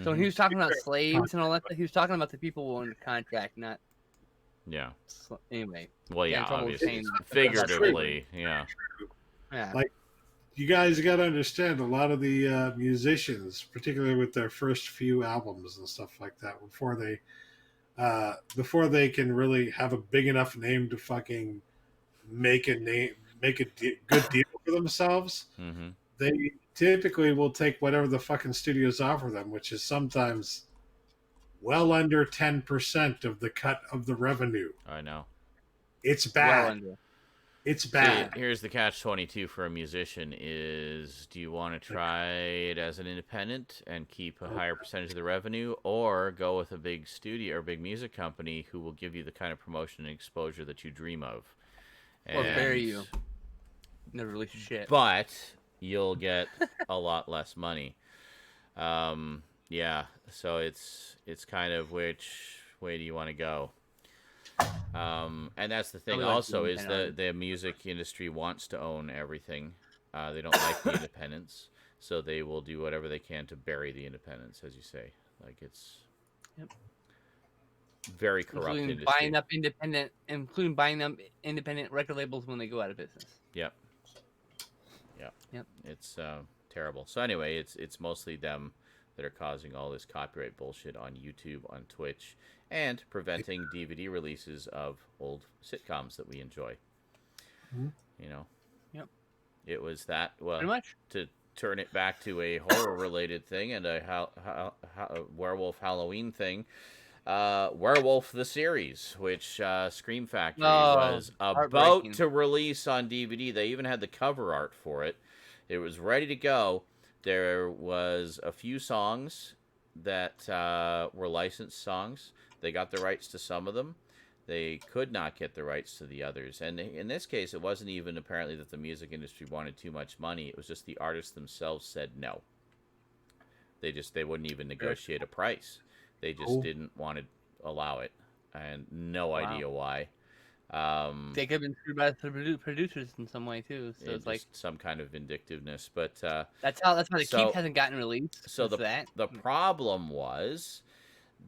So when he was talking about slaves and all that, he was talking about the people in the contract, not. Yeah. Anyway. Well, yeah, obviously. Figuratively, yeah. Like, you guys got to understand, a lot of the musicians, particularly with their first few albums and stuff like that, before they can really have a big enough name to fucking make a good deal for themselves, they typically will take whatever the fucking studios offer them, which is sometimes well under 10% of the cut of the revenue. I know. It's bad. It's bad. See, here's the catch-22 for a musician is, do you want to try it as an independent and keep a higher percentage of the revenue, or go with a big studio or big music company who will give you the kind of promotion and exposure that you dream of? Or bury you. Never release shit. But you'll get a lot less money. Yeah, so it's kind of which way do you want to go? And that's the thing also, is the music industry wants to own everything. They don't like the independents, so they will do whatever they can to bury the independents, as you say. Like, it's very corrupt industry. Including buying up independent record labels when they go out of business. Yep. It's terrible. So anyway, it's mostly them that are causing all this copyright bullshit on YouTube, on Twitch, and preventing DVD releases of old sitcoms that we enjoy. You know? Yep. It was that, well, pretty much. To turn it back to a horror-related thing and a werewolf Halloween thing, Werewolf the series, which Scream Factory was about to release on DVD. They even had the cover art for it. It was ready to go. There was a few songs that were licensed songs. They got the rights to some of them. They could not get the rights to the others. And in this case, it wasn't even apparently that the music industry wanted too much money. It was just the artists themselves said no. They wouldn't even negotiate a price. They just didn't want to allow it. And no idea why. They could have been screwed by the producers in some way too. So it's like some kind of vindictiveness, but that's why the Geek hasn't gotten released. So the problem was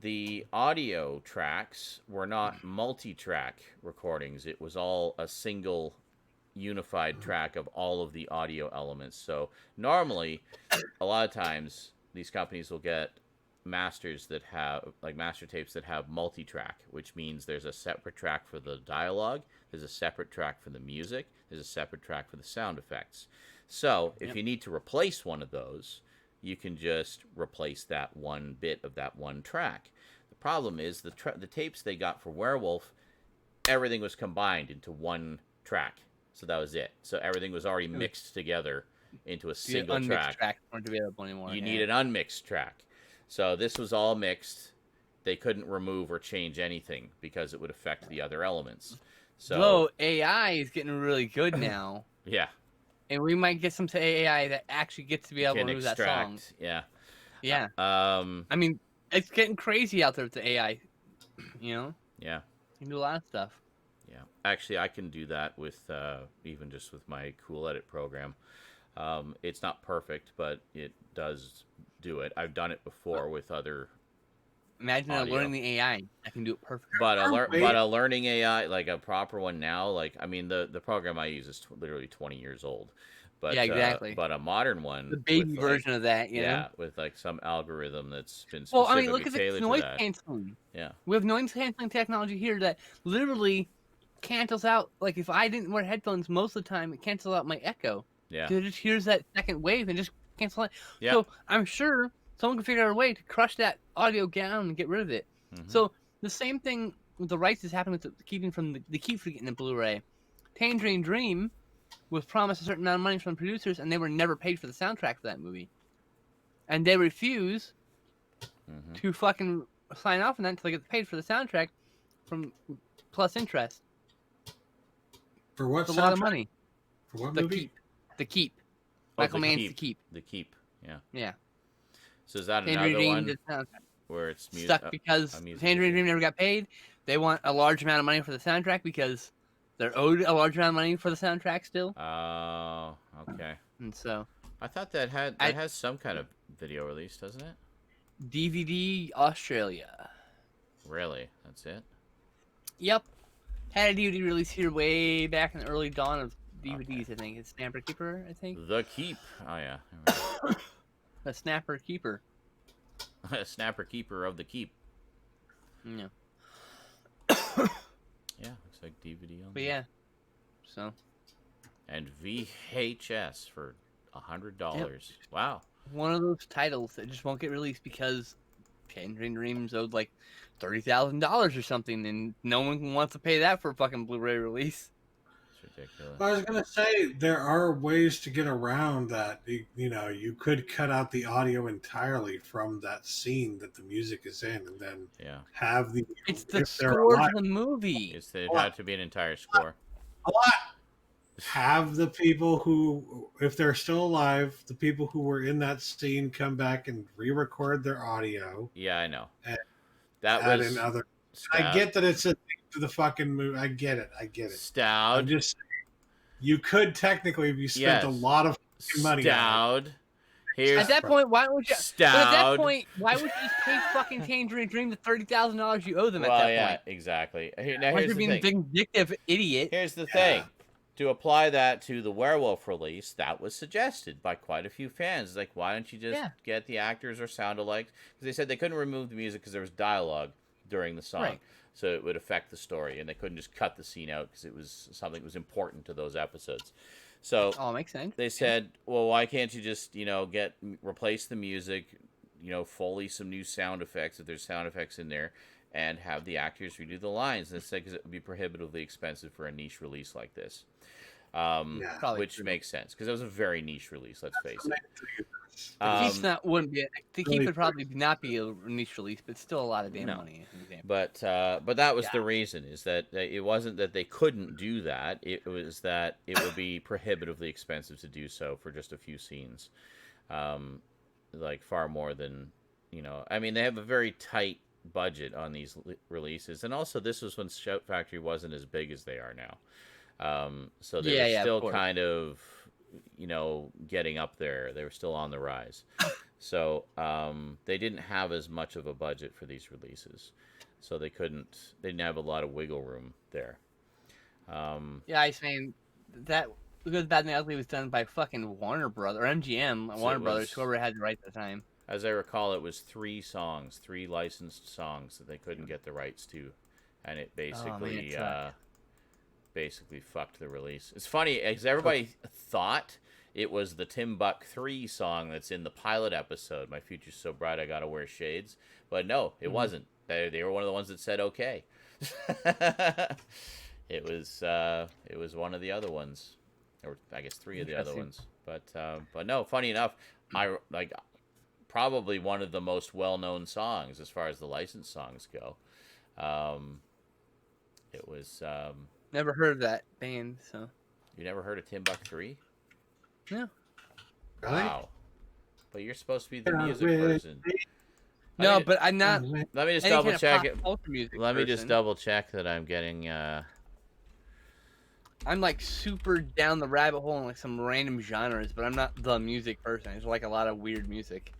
the audio tracks were not multi-track recordings. It was all a single unified track of all of the audio elements. So normally, a lot of times, these companies will get masters that have, like master tapes that have multi-track, which means there's a separate track for the dialogue, there's a separate track for the music, there's a separate track for the sound effects. So if you need to replace one of those, you can just replace that one bit of that one track. The problem is the tapes they got for Werewolf, everything was combined into one track. So that was it. So everything was already mixed together into a single track. Track weren't available anymore. You need an unmixed track. So this was all mixed. They couldn't remove or change anything because it would affect the other elements. So AI is getting really good now. Yeah. And we might get some AI that actually gets to be able to remove that song. Yeah. Yeah. I mean, it's getting crazy out there with the AI. You know? Yeah. You can do a lot of stuff. Yeah. Actually, I can do that with even just with my Cool Edit program. It's not perfect, but it does do it. I've done it before with other Imagine audio. learning the AI. can do it perfectly. But a learning AI, like a proper one now, like I mean the program I use is literally 20 years old. But Yeah, exactly. But a modern one, The baby with, version of that, you know? yeah, with like some algorithm that's been Well, specifically I mean, look at the tailored to noise that. canceling. Yeah. We have noise canceling technology here that literally cancels out. Like if I didn't wear headphones most of the time, it cancels out my echo. Yeah. So it just hears that second wave and just cancel it. Yeah. So I'm sure someone can figure out a way to crush that audio down and get rid of it. Mhm. So the same thing with the rights is happening with keeping from the keep from getting the Blu-ray. Tangerine Dream was promised a certain amount of money from the producers, and they were never paid for the soundtrack for that movie. And they refuse to fucking sign off on that until they get paid for the soundtrack from plus interest. For what? It's a lot of money. For what The movie? Keep. Oh, Michael Mann's The Keep. The Keep. Yeah. Yeah. So is that Tangerine another Dream one did soundtrack. where it's Stuck because Tangerine Dream never got paid. They want a large amount of money for the soundtrack because they're owed a large amount of money for the soundtrack still. Oh, okay. And so I thought that has some kind of video release, doesn't it? DVD Australia. Really? That's it? Yep. Had a DVD release here way back in the early dawn of DVDs, Okay. I think. It's Snapper Keeper, I think. The Keep. Oh yeah. The Snapper Keeper. Snapper Keeper of the Keep. Yeah. Yeah, looks like DVD on But there. yeah. So And VHS for $100. Wow. one of those titles that just won't get released because Tangerine Dreams owed like $30,000 or something, and no one wants to pay that for a fucking Blu-ray release. It's ridiculous. I was gonna say there are ways to get around that. You could cut out the audio entirely from that scene that the music is in, and then Yeah. have the. It's the if they're score alive, of the movie. It had to be an entire score. have the people who, if they're still alive, the people who were in that scene come back and re-record their audio. Yeah, I know. And That add was in other. Stout. I get that it's a thing for the fucking movie. I get it. I'm Stout. just. You could technically, if you spent a lot of money. Stout. Here's At that point, why would you? Stout. But at that point, why would you just pay fucking Tangerine Dream the $30,000 you owe them at well, that yeah, point? exactly. Now Why here's are you the being a thing. vindictive idiot? Here's the thing. To apply that to the werewolf release, that was suggested by quite a few fans. Like, why don't you just get the actors or sound-alikes? Because they said they couldn't remove the music because there was dialogue during the song. Right. So it would affect the story, and they couldn't just cut the scene out because it was something that was important to those episodes. So makes sense. They said, well, why can't you just, replace the music, Foley some new sound effects, if there's sound effects in there, and have the actors redo the lines. And they said because it would be prohibitively expensive for a niche release like this. Which makes sense because it was a very niche release, let's face it. The Keep would probably not be a niche release, but still a lot of damn money. But that was the reason, is that it wasn't that they couldn't do that. It was that it would be prohibitively expensive to do so for just a few scenes. Like far more than, I mean, they have a very tight budget on these releases. And also this was when Shout Factory wasn't as big as they are now. So they were still kind of, getting up there. They were still on the rise. So they didn't have as much of a budget for these releases. So they didn't have a lot of wiggle room there. I was saying that The Good, Bad, and the Ugly was done by fucking Warner Brothers, or MGM, So Warner Brothers, whoever had the rights at the time. As I recall, it was 3 licensed songs that they couldn't get the rights to. And it basically... basically fucked the release. It's funny, because everybody thought it was the Tim Buck 3 song that's in the pilot episode, My Future's So Bright I Gotta Wear Shades. But no, it wasn't. They were one of the ones that said okay. It was one of the other ones. Or I guess 3 of the other ones. But no, funny enough, probably one of the most well-known songs as far as the licensed songs go. It was... Never heard of that band, so. You never heard of Tim Buck 3? No. Really? Wow. But you're supposed to be the music person. No, but I'm not. Let me just double check it. Let me just double check that I'm getting. I'm like super down the rabbit hole in like some random genres, but I'm not the music person. I just like a lot of weird music.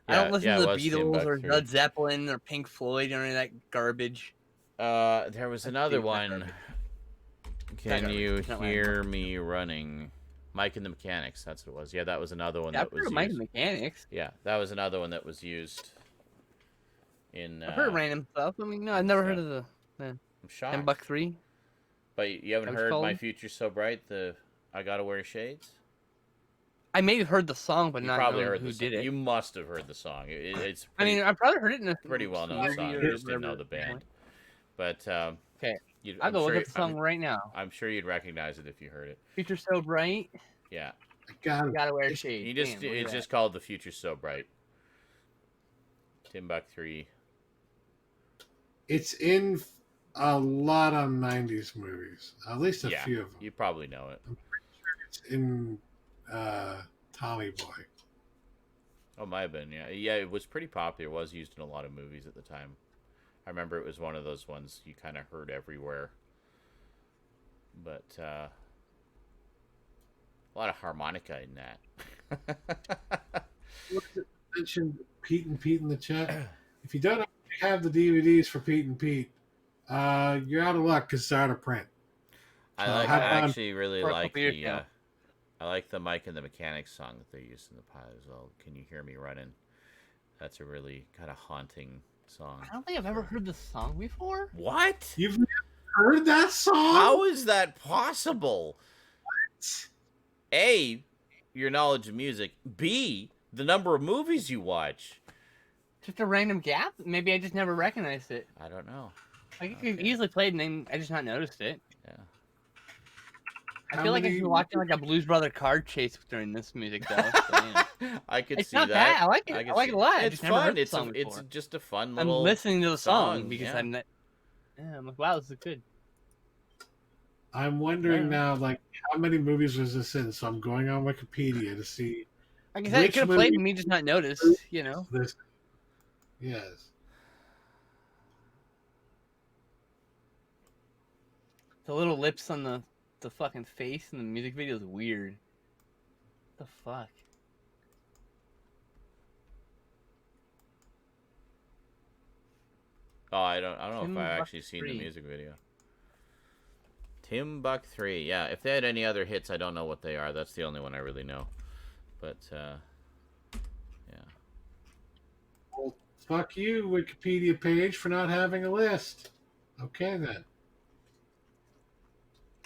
I don't listen to it the was Beatles or Timbuktu. Led Zeppelin or Pink Floyd or any of that garbage. There was another Not one. garbage. Can Not you garbage. Not hear me running? Mike and the Mechanics, that's what it was. Yeah, that was another one Yeah, that I've heard was of Mike used. Mechanics. Yeah, that was another one that was used in. I've heard of random stuff. I mean, no, I've never heard of the I'm $10 shocked. 3. But you haven't That what you heard call My them? Future's So Bright, the I Gotta Wear Shades? I may have heard the song, but You not probably knowing heard who the song. did it. You must have heard the song. It's I pretty, mean, I've probably heard it in a pretty well-known movie song. or You just didn't know whatever. the band. But Okay, I'll I'm go sure, look at the song right now. I'm sure you'd recognize it if you heard it. Future So Bright. Yeah. I got it. Gotta wear shades. You just Damn, look at it's that. just called The Future's So Bright. Timbuktu. It's in a lot of '90s movies, at least a Yeah, few of them. you probably know it. It's in Tommy Boy. Oh, might have been. Yeah, yeah. It was pretty popular. It was used in a lot of movies at the time. I remember it was one of those ones you kind of heard everywhere. But a lot of harmonica in that. Mentioned Pete and Pete in the chat. If you don't have the DVDs for Pete and Pete, you're out of luck because it's out of print. I actually really for a like couple years the now. I like the Mike and the Mechanics song that they used in the pilot as well. Can you hear me running? That's a really kind of haunting song. I don't think I've ever heard this song before. What? You've never heard that song? How is that possible? A, your knowledge of music. B, the number of movies you watch. Just a random gap? Maybe I just never recognized it. I don't know. Like, you could easily played and I just not noticed it. Yeah. I feel like I could be watching like a Blues Brother card chase during this music though. So, yeah. I could It's see not that. bad. I like it. I like it a lot. I It's just never heard fun. the It's song it's before. just a fun I'm little. listening to the song because yeah. I'm not. Yeah, I'm like, wow, this is good. I'm wondering Yeah. now, like, how many movies was this in? So I'm going on Wikipedia to see Like I said, it Which could have played movie- and me just not noticed. You know. this. Yes. The little lips on the fucking face in the music video is weird. What the fuck? Oh, I don't know if I Timbuk actually seen the 3. music video. Timbuktu. Yeah, if they had any other hits, I don't know what they are. That's the only one I really know. But yeah. Well, fuck you, Wikipedia page, for not having a list. Okay then.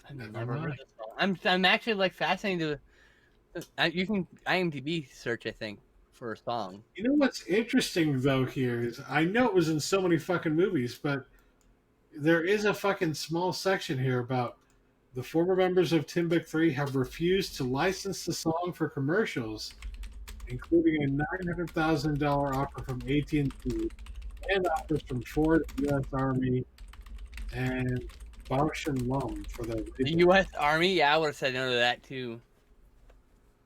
I've Never never heard mind. this song. I'm actually like fascinated. You can IMDb search, I think, for a song. You know what's interesting though here is I know it was in so many fucking movies, but there is a fucking small section here about the former members of Timbuktu have refused to license the song for commercials, including a $900,000 offer from AT&T and offers from Ford, U.S. Army, and Bausch and Lomb for the. The U.S. Army, yeah, I would have said no to that too.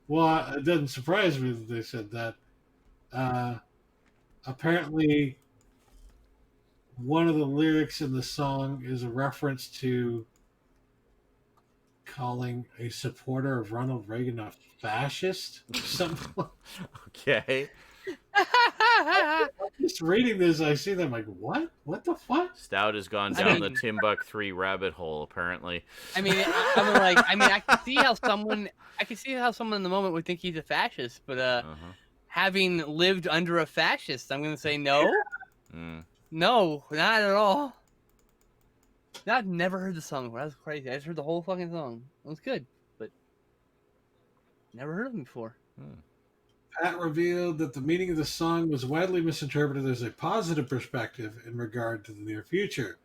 Well, it doesn't surprise me that they said that. Apparently, one of the lyrics in the song is a reference to calling a supporter of Ronald Reagan a fascist or something. Okay. Just reading this, I see them like, what? What the fuck? Stout has gone I down mean- the Timbuktu rabbit hole, apparently. I mean, I can see how someone in the moment would think he's a fascist, but Uh-huh. having lived under a fascist, I'm gonna say no, Mm. no, not at all. No, I've never heard the song before. That was crazy. I just heard the whole fucking song. It was good, but never heard of him before. Pat revealed that the meaning of the song was widely misinterpreted as a positive perspective in regard to the near future.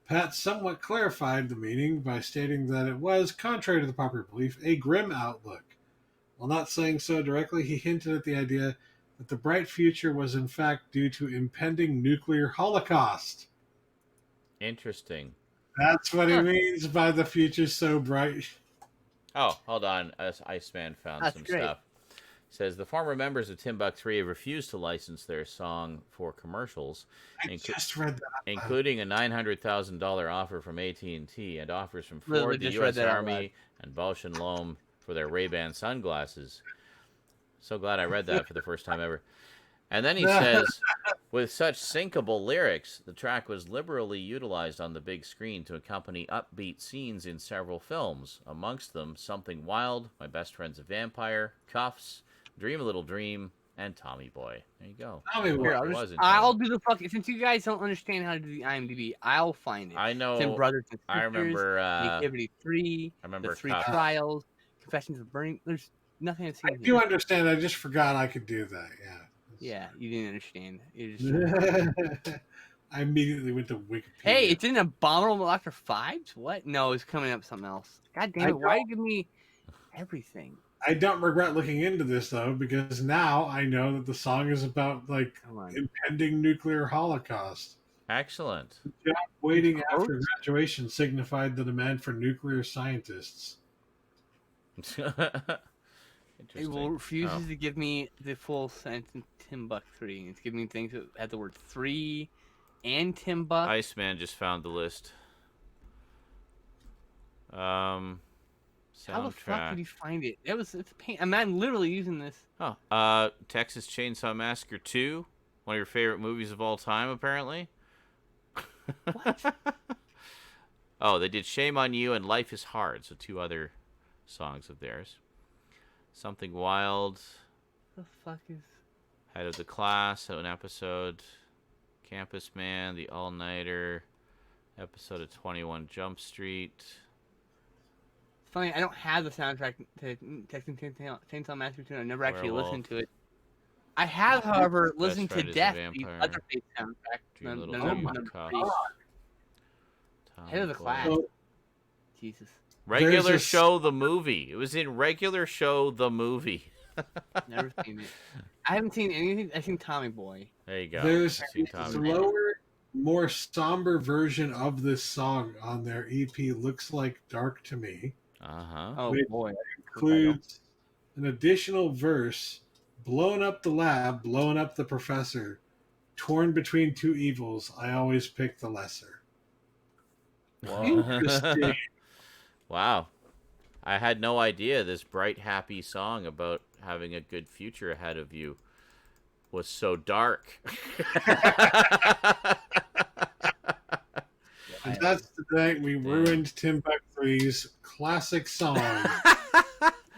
Pat somewhat clarified the meaning by stating that it was, contrary to the popular belief, a grim outlook. While not saying so directly, he hinted at the idea that the bright future was in fact due to impending nuclear holocaust. Interesting. That's what he means by the future so bright. Oh, hold on. Iceman found That's some great. stuff. Says the former members of Timbuktu have refused to license their song for commercials, I just read that. including a $900,000 offer from AT&T and offers from Literally Ford, the just read U.S. that out Army, and Bausch and Lomb for their Ray-Ban sunglasses. So glad I read that for the first time ever. And then he says, with such syncable lyrics, the track was liberally utilized on the big screen to accompany upbeat scenes in several films. Amongst them, Something Wild, My Best Friend's a Vampire, Cuffs, Dream a Little Dream, and Tommy Boy. There you go. Tommy Boy. Here, It I'll do the fucking. Since you guys don't understand how to do the IMDb, I'll find it. I know. It's in Brothers and Sisters. I remember. Activity 3. I remember The 3 Cuffs. Trials. Confessions of Burning. There's nothing I've seen. I do understand. I just forgot I could do that. Yeah. Yeah, you didn't understand. You just... I immediately went to Wikipedia. Hey, it's in Abominable Dr. Fives? What? No, it's coming up something else. God damn it, why you give me everything? I don't regret looking into this, though, because now I know that the song is about, like, impending nuclear holocaust. Excellent. The job waiting after graduation signified the demand for nuclear scientists. It refuses to give me the full sentence in Timbuk 3. It's giving me things that have the word 3 and Timbuk. Iceman just found the list. How the fuck did you find it? It's a pain. I'm literally using this. Oh, Texas Chainsaw Massacre 2, one of your favorite movies of all time, apparently. What? Oh, they did Shame on You and Life is Hard, so 2 other songs of theirs. Something Wild. The fuck is... Head of the Class, an episode. Campus Man, The All-Nighter, episode of 21 Jump Street. It's funny, I don't have the soundtrack to Texas Chainsaw Massacre 2. I've never actually listened to it. I have, however, listened to Death, the Leatherface soundtrack. Head of the Class. Jesus. Regular Show the movie. It was in Regular Show the movie. Never seen it. I haven't seen anything. I've seen Tommy Boy. There you go. There's a slower, more somber version of this song on their EP. Looks Like Dark to Me. Oh boy! Includes an additional verse: "Blowing up the lab, blowing up the professor. Torn between 2 evils, I always pick the lesser." Interesting. Wow. I had no idea this bright, happy song about having a good future ahead of you was so dark. And that's the day we ruined Timbuk 3's classic song.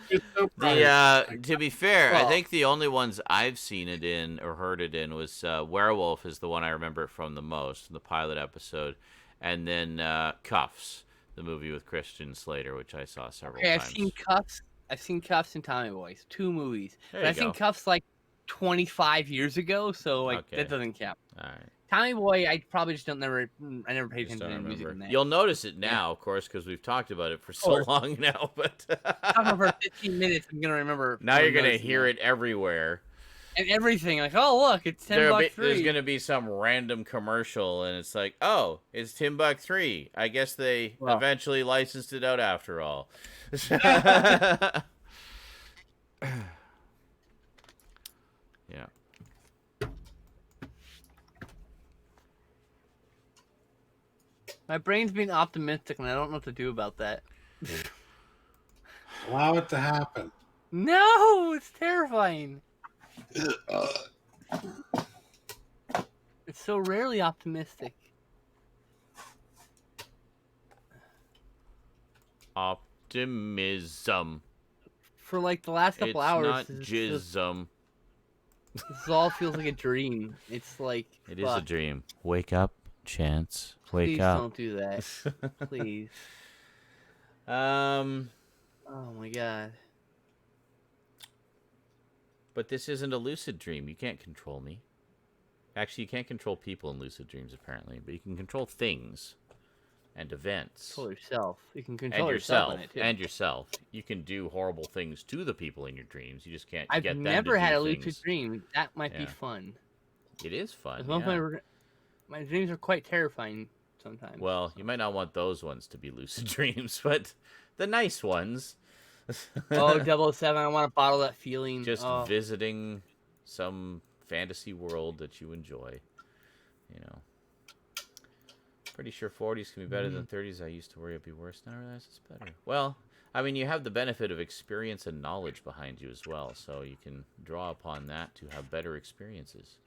It's so bright. To be fair, I think the only ones I've seen it in or heard it in was Werewolf is the one I remember it from the most, the pilot episode, and then Cuffs, the movie with Christian Slater, which I saw several times. I've seen Cuffs and Tommy Boy. 2 movies. There But I've seen Cuffs like 25 years ago, so that doesn't count. All right. Tommy Boy, I probably just I never paid attention to the music in that. You'll notice it now, of course, because we've talked about it for so long now. But talking for 15 minutes, I'm gonna remember. Now you're gonna hear it everywhere. And everything, like, oh look, it's Timbuk 3. There's gonna be some random commercial, and it's like, oh, it's Timbuk 3. I guess they eventually licensed it out after all. Yeah. My brain's being optimistic, and I don't know what to do about that. Allow it to happen. No, it's terrifying. It's so rarely optimistic. Optimism. For like the last couple hours. It's not jism. This all feels like a dream. It's like it is a dream. Wake up, Chance. Wake Please up. don't do that. Please. Oh my god. But this isn't a lucid dream. You can't control me. Actually, you can't control people in lucid dreams, apparently, but you can control things and events. Control yourself. You can control yourself in it, too. And yourself. You can do horrible things to the people in your dreams. You just can't I've get them never to had do a lucid things. dream. That might be fun. It is fun. My dreams are quite terrifying sometimes. Well, you might not want those ones to be lucid dreams, but the nice ones. Oh, 007, I want to bottle that feeling. Just visiting some fantasy world that you enjoy. You know. Pretty sure 40s can be better than 30s. I used to worry it'd be worse. Now I realize it's better. Well, I mean, you have the benefit of experience and knowledge behind you as well, so you can draw upon that to have better experiences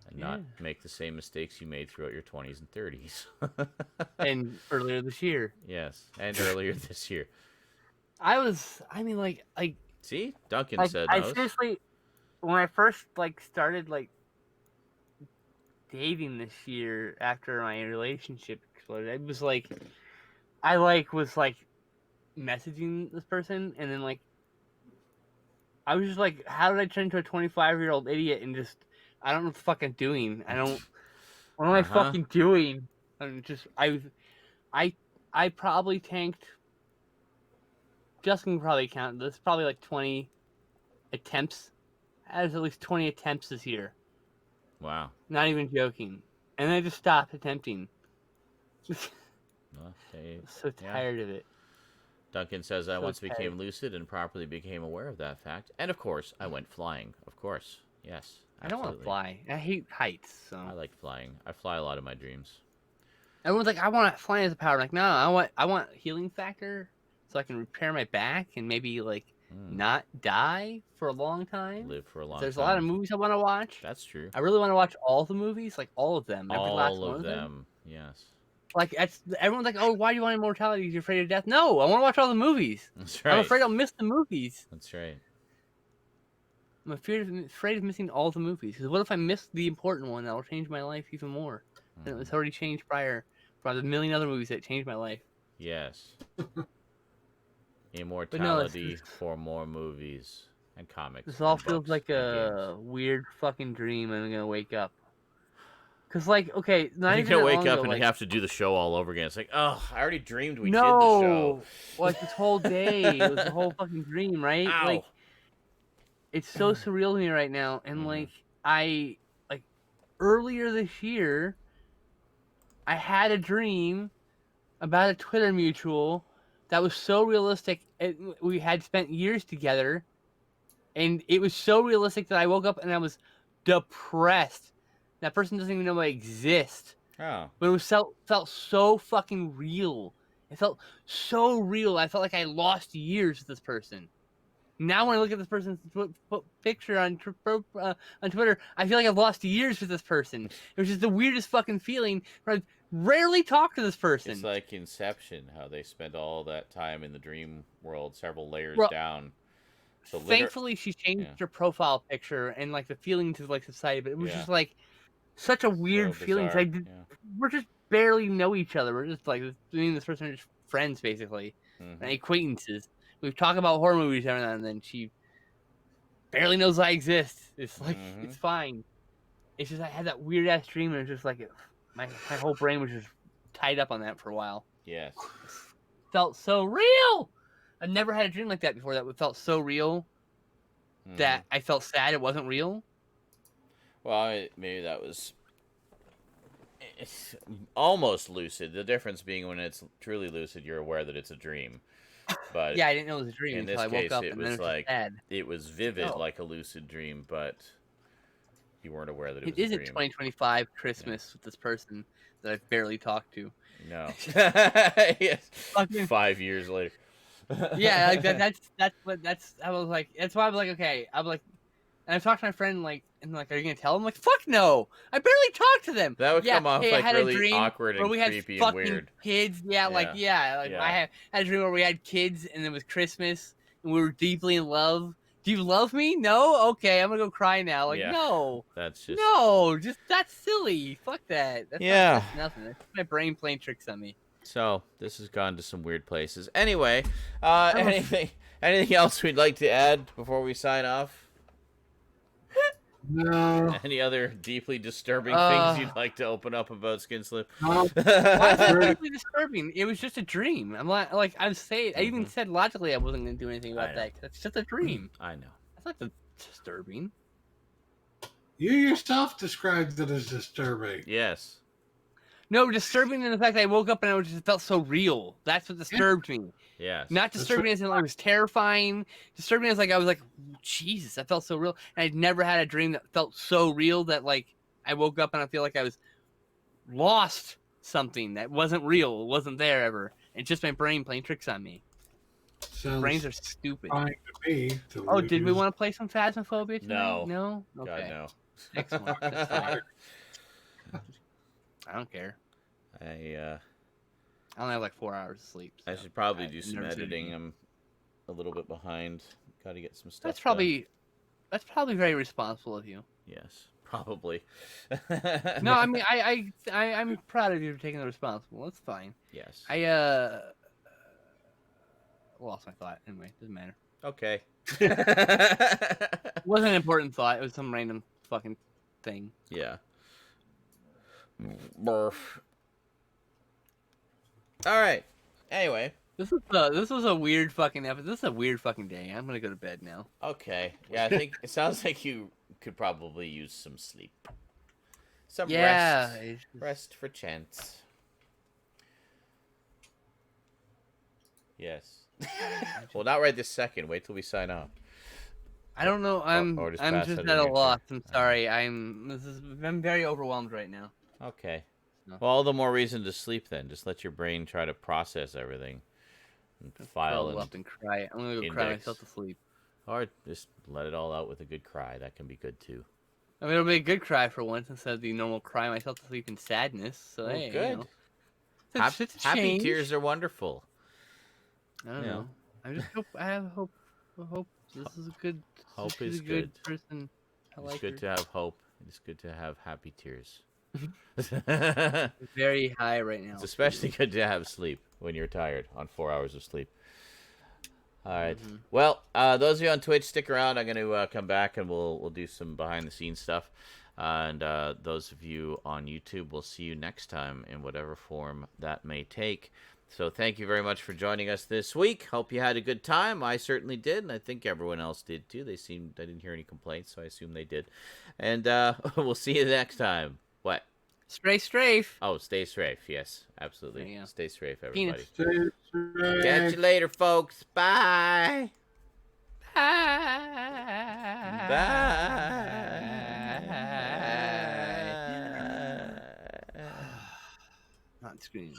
and not make the same mistakes you made throughout your 20s and 30s. And earlier this year. Yes, and earlier this year. See, Duncan said I those. seriously, when I first started dating this year after my relationship exploded, it was I was messaging this person, and then I was just how did I turn into a 25-year-old idiot and just I don't know what the fuck I'm doing. What am I fucking doing? I'm just I probably tanked. Justin can probably count this. Probably 20 attempts. I had at least 20 attempts this year. Wow. Not even joking. And I just stopped attempting. Well, I'm so tired of it. Duncan says, I once became lucid and properly became aware of that fact. And of course, I went flying. Of course. Yes. Absolutely. I don't want to fly. I hate heights. So I like flying. I fly a lot in my dreams. Everyone's like, I want to fly as a power. I'm like, no, I want healing factor so I can repair my back and maybe not die for a long time. Live for a long time. There's a lot of movies I want to watch. That's true. I really want to watch all the movies, all of them. Every last All one of them. them. Yes. Everyone's like, oh, why do you want immortality? You're afraid of death? No, I want to watch all the movies. That's right. I'm afraid I'll miss the movies. That's right. I'm afraid of missing all the movies. Because what if I miss the important one that'll change my life even more? And it was already changed prior. For the million other movies that changed my life. Yes. Immortality for more movies and comics. This all feels like a weird fucking dream, and I'm gonna wake up. Cause okay, not you're even gonna that wake long up ago, and you have to do the show all over again. It's like, oh, I already dreamed we did the no, show. this whole day, it was a whole fucking dream, right? Ow. It's so surreal to me right now, and earlier this year, I had a dream about a Twitter mutual that was so realistic. We had spent years together, and it was so realistic that I woke up and I was depressed. That person doesn't even know I exist. Oh. But it felt so fucking real. It felt so real. I felt like I lost years with this person. Now when I look at this person's picture on Twitter, I feel like I've lost years with this person. It was just the weirdest fucking feeling. I rarely talk to this person. It's like Inception, how they spent all that time in the dream world, several layers down. So thankfully, she changed her profile picture and the feeling to subsided, but it was just such a weird feeling. We're just barely know each other. We're just me and this person are just friends basically, and acquaintances. We talk about horror movies every now and then. She barely knows I exist. It's it's fine. It's just I had that weird ass dream, and it's just my whole brain was just tied up on that for a while. Yes. It felt so real. I've never had a dream like that before. That felt so real that I felt sad it wasn't real. Well, maybe that was almost lucid. The difference being when it's truly lucid, you're aware that it's a dream. But yeah, I didn't know it was a dream in until this I woke case, up it and was then it was sad. it was vivid like a lucid dream, but you weren't aware that it was a dream. It is a 2025 Christmas with this person that I've barely talked to. No. Yes. 5 years later. Yeah, that's I was like, that's why I was like, okay, and I talked to my friend and are you gonna tell him? Fuck no, I barely talked to them. That would come off I had really a dream awkward and where we had creepy fucking and weird. Kids, I had a dream where we had kids and it was Christmas and we were deeply in love. Do you love me? No? Okay, I'm gonna go cry now. No. That's just that's silly. Fuck that. That's nothing. That's my brain playing tricks on me. So this has gone to some weird places. Anyway, anything else we'd like to add before we sign off? No. Any other deeply disturbing things you'd like to open up about Skinslip? No. Why is that deeply disturbing? It was just a dream. I'm I'm saying. I even said logically I wasn't going to do anything about that. That's just a dream. I know. That's not disturbing. You yourself described it as disturbing. Yes. No, disturbing in the fact that I woke up and it just felt so real. That's what disturbed me. Yes. Not disturbing as in it was terrifying. Disturbing as I was like, Jesus, that felt so real. And I'd never had a dream that felt so real that I woke up and I feel like I was lost something that wasn't real. It wasn't there ever. It's just my brain playing tricks on me. Sounds Brains are stupid. fine to me. To Oh, did we lose. want to play some Phasmophobia tonight? No. No? God, Okay. no. Excellent. That's fine. I don't care. I only have like 4 hours of sleep. I so should probably I've do some never seen editing. anything. I'm a little bit behind. Got to get some stuff. That's probably very responsible of you. done. Yes, probably. No, I mean I'm proud of you for taking the responsible. That's fine. Yes. I lost my thought. Anyway, doesn't matter. Okay. It wasn't an important thought. It was some random fucking thing. Yeah. Barf. All right. Anyway. This was a weird fucking episode. This is a weird fucking day. I'm gonna go to bed now. Okay. Yeah, I think it sounds like you could probably use some sleep. Some Yeah. rest. Rest for chance. Yes. Well, not right this second. Wait till we sign off. I don't know. I'm or just I'm pass just it at in a your loss. turn. I'm sorry. I'm very overwhelmed right now. Okay. No. Well, all the more reason to sleep then. Just let your brain try to process everything. And file Curl up and and cry. I'm gonna go cry myself to sleep. or just let it all out with a good cry. That can be good too. I mean, it'll be a good cry for once instead of the normal cry myself to sleep in sadness. So Well, hey, good. You know, it's a Happy change. tears are wonderful. I don't Yeah. know. I just hope. I have hope. I hope this is a good. Hope she's is a good good. person. I It's like good her. to have hope. It's good to have happy tears. Very high right now. It's especially good to have sleep when you're tired on 4 hours of sleep. All right. Mm-hmm. Well, those of you on Twitch, stick around. I'm going to come back and we'll do some behind the scenes stuff. And those of you on YouTube, we'll see you next time in whatever form that may take. So thank you very much for joining us this week. Hope you had a good time. I certainly did, and I think everyone else did too. I didn't hear any complaints, so I assume they did. And we'll see you next time. What? Stay strafe. Oh, stay safe. Yes, absolutely. There you go. Stay safe, everybody. Penis. Catch you later, folks. Bye. Bye. Bye. Not screaming.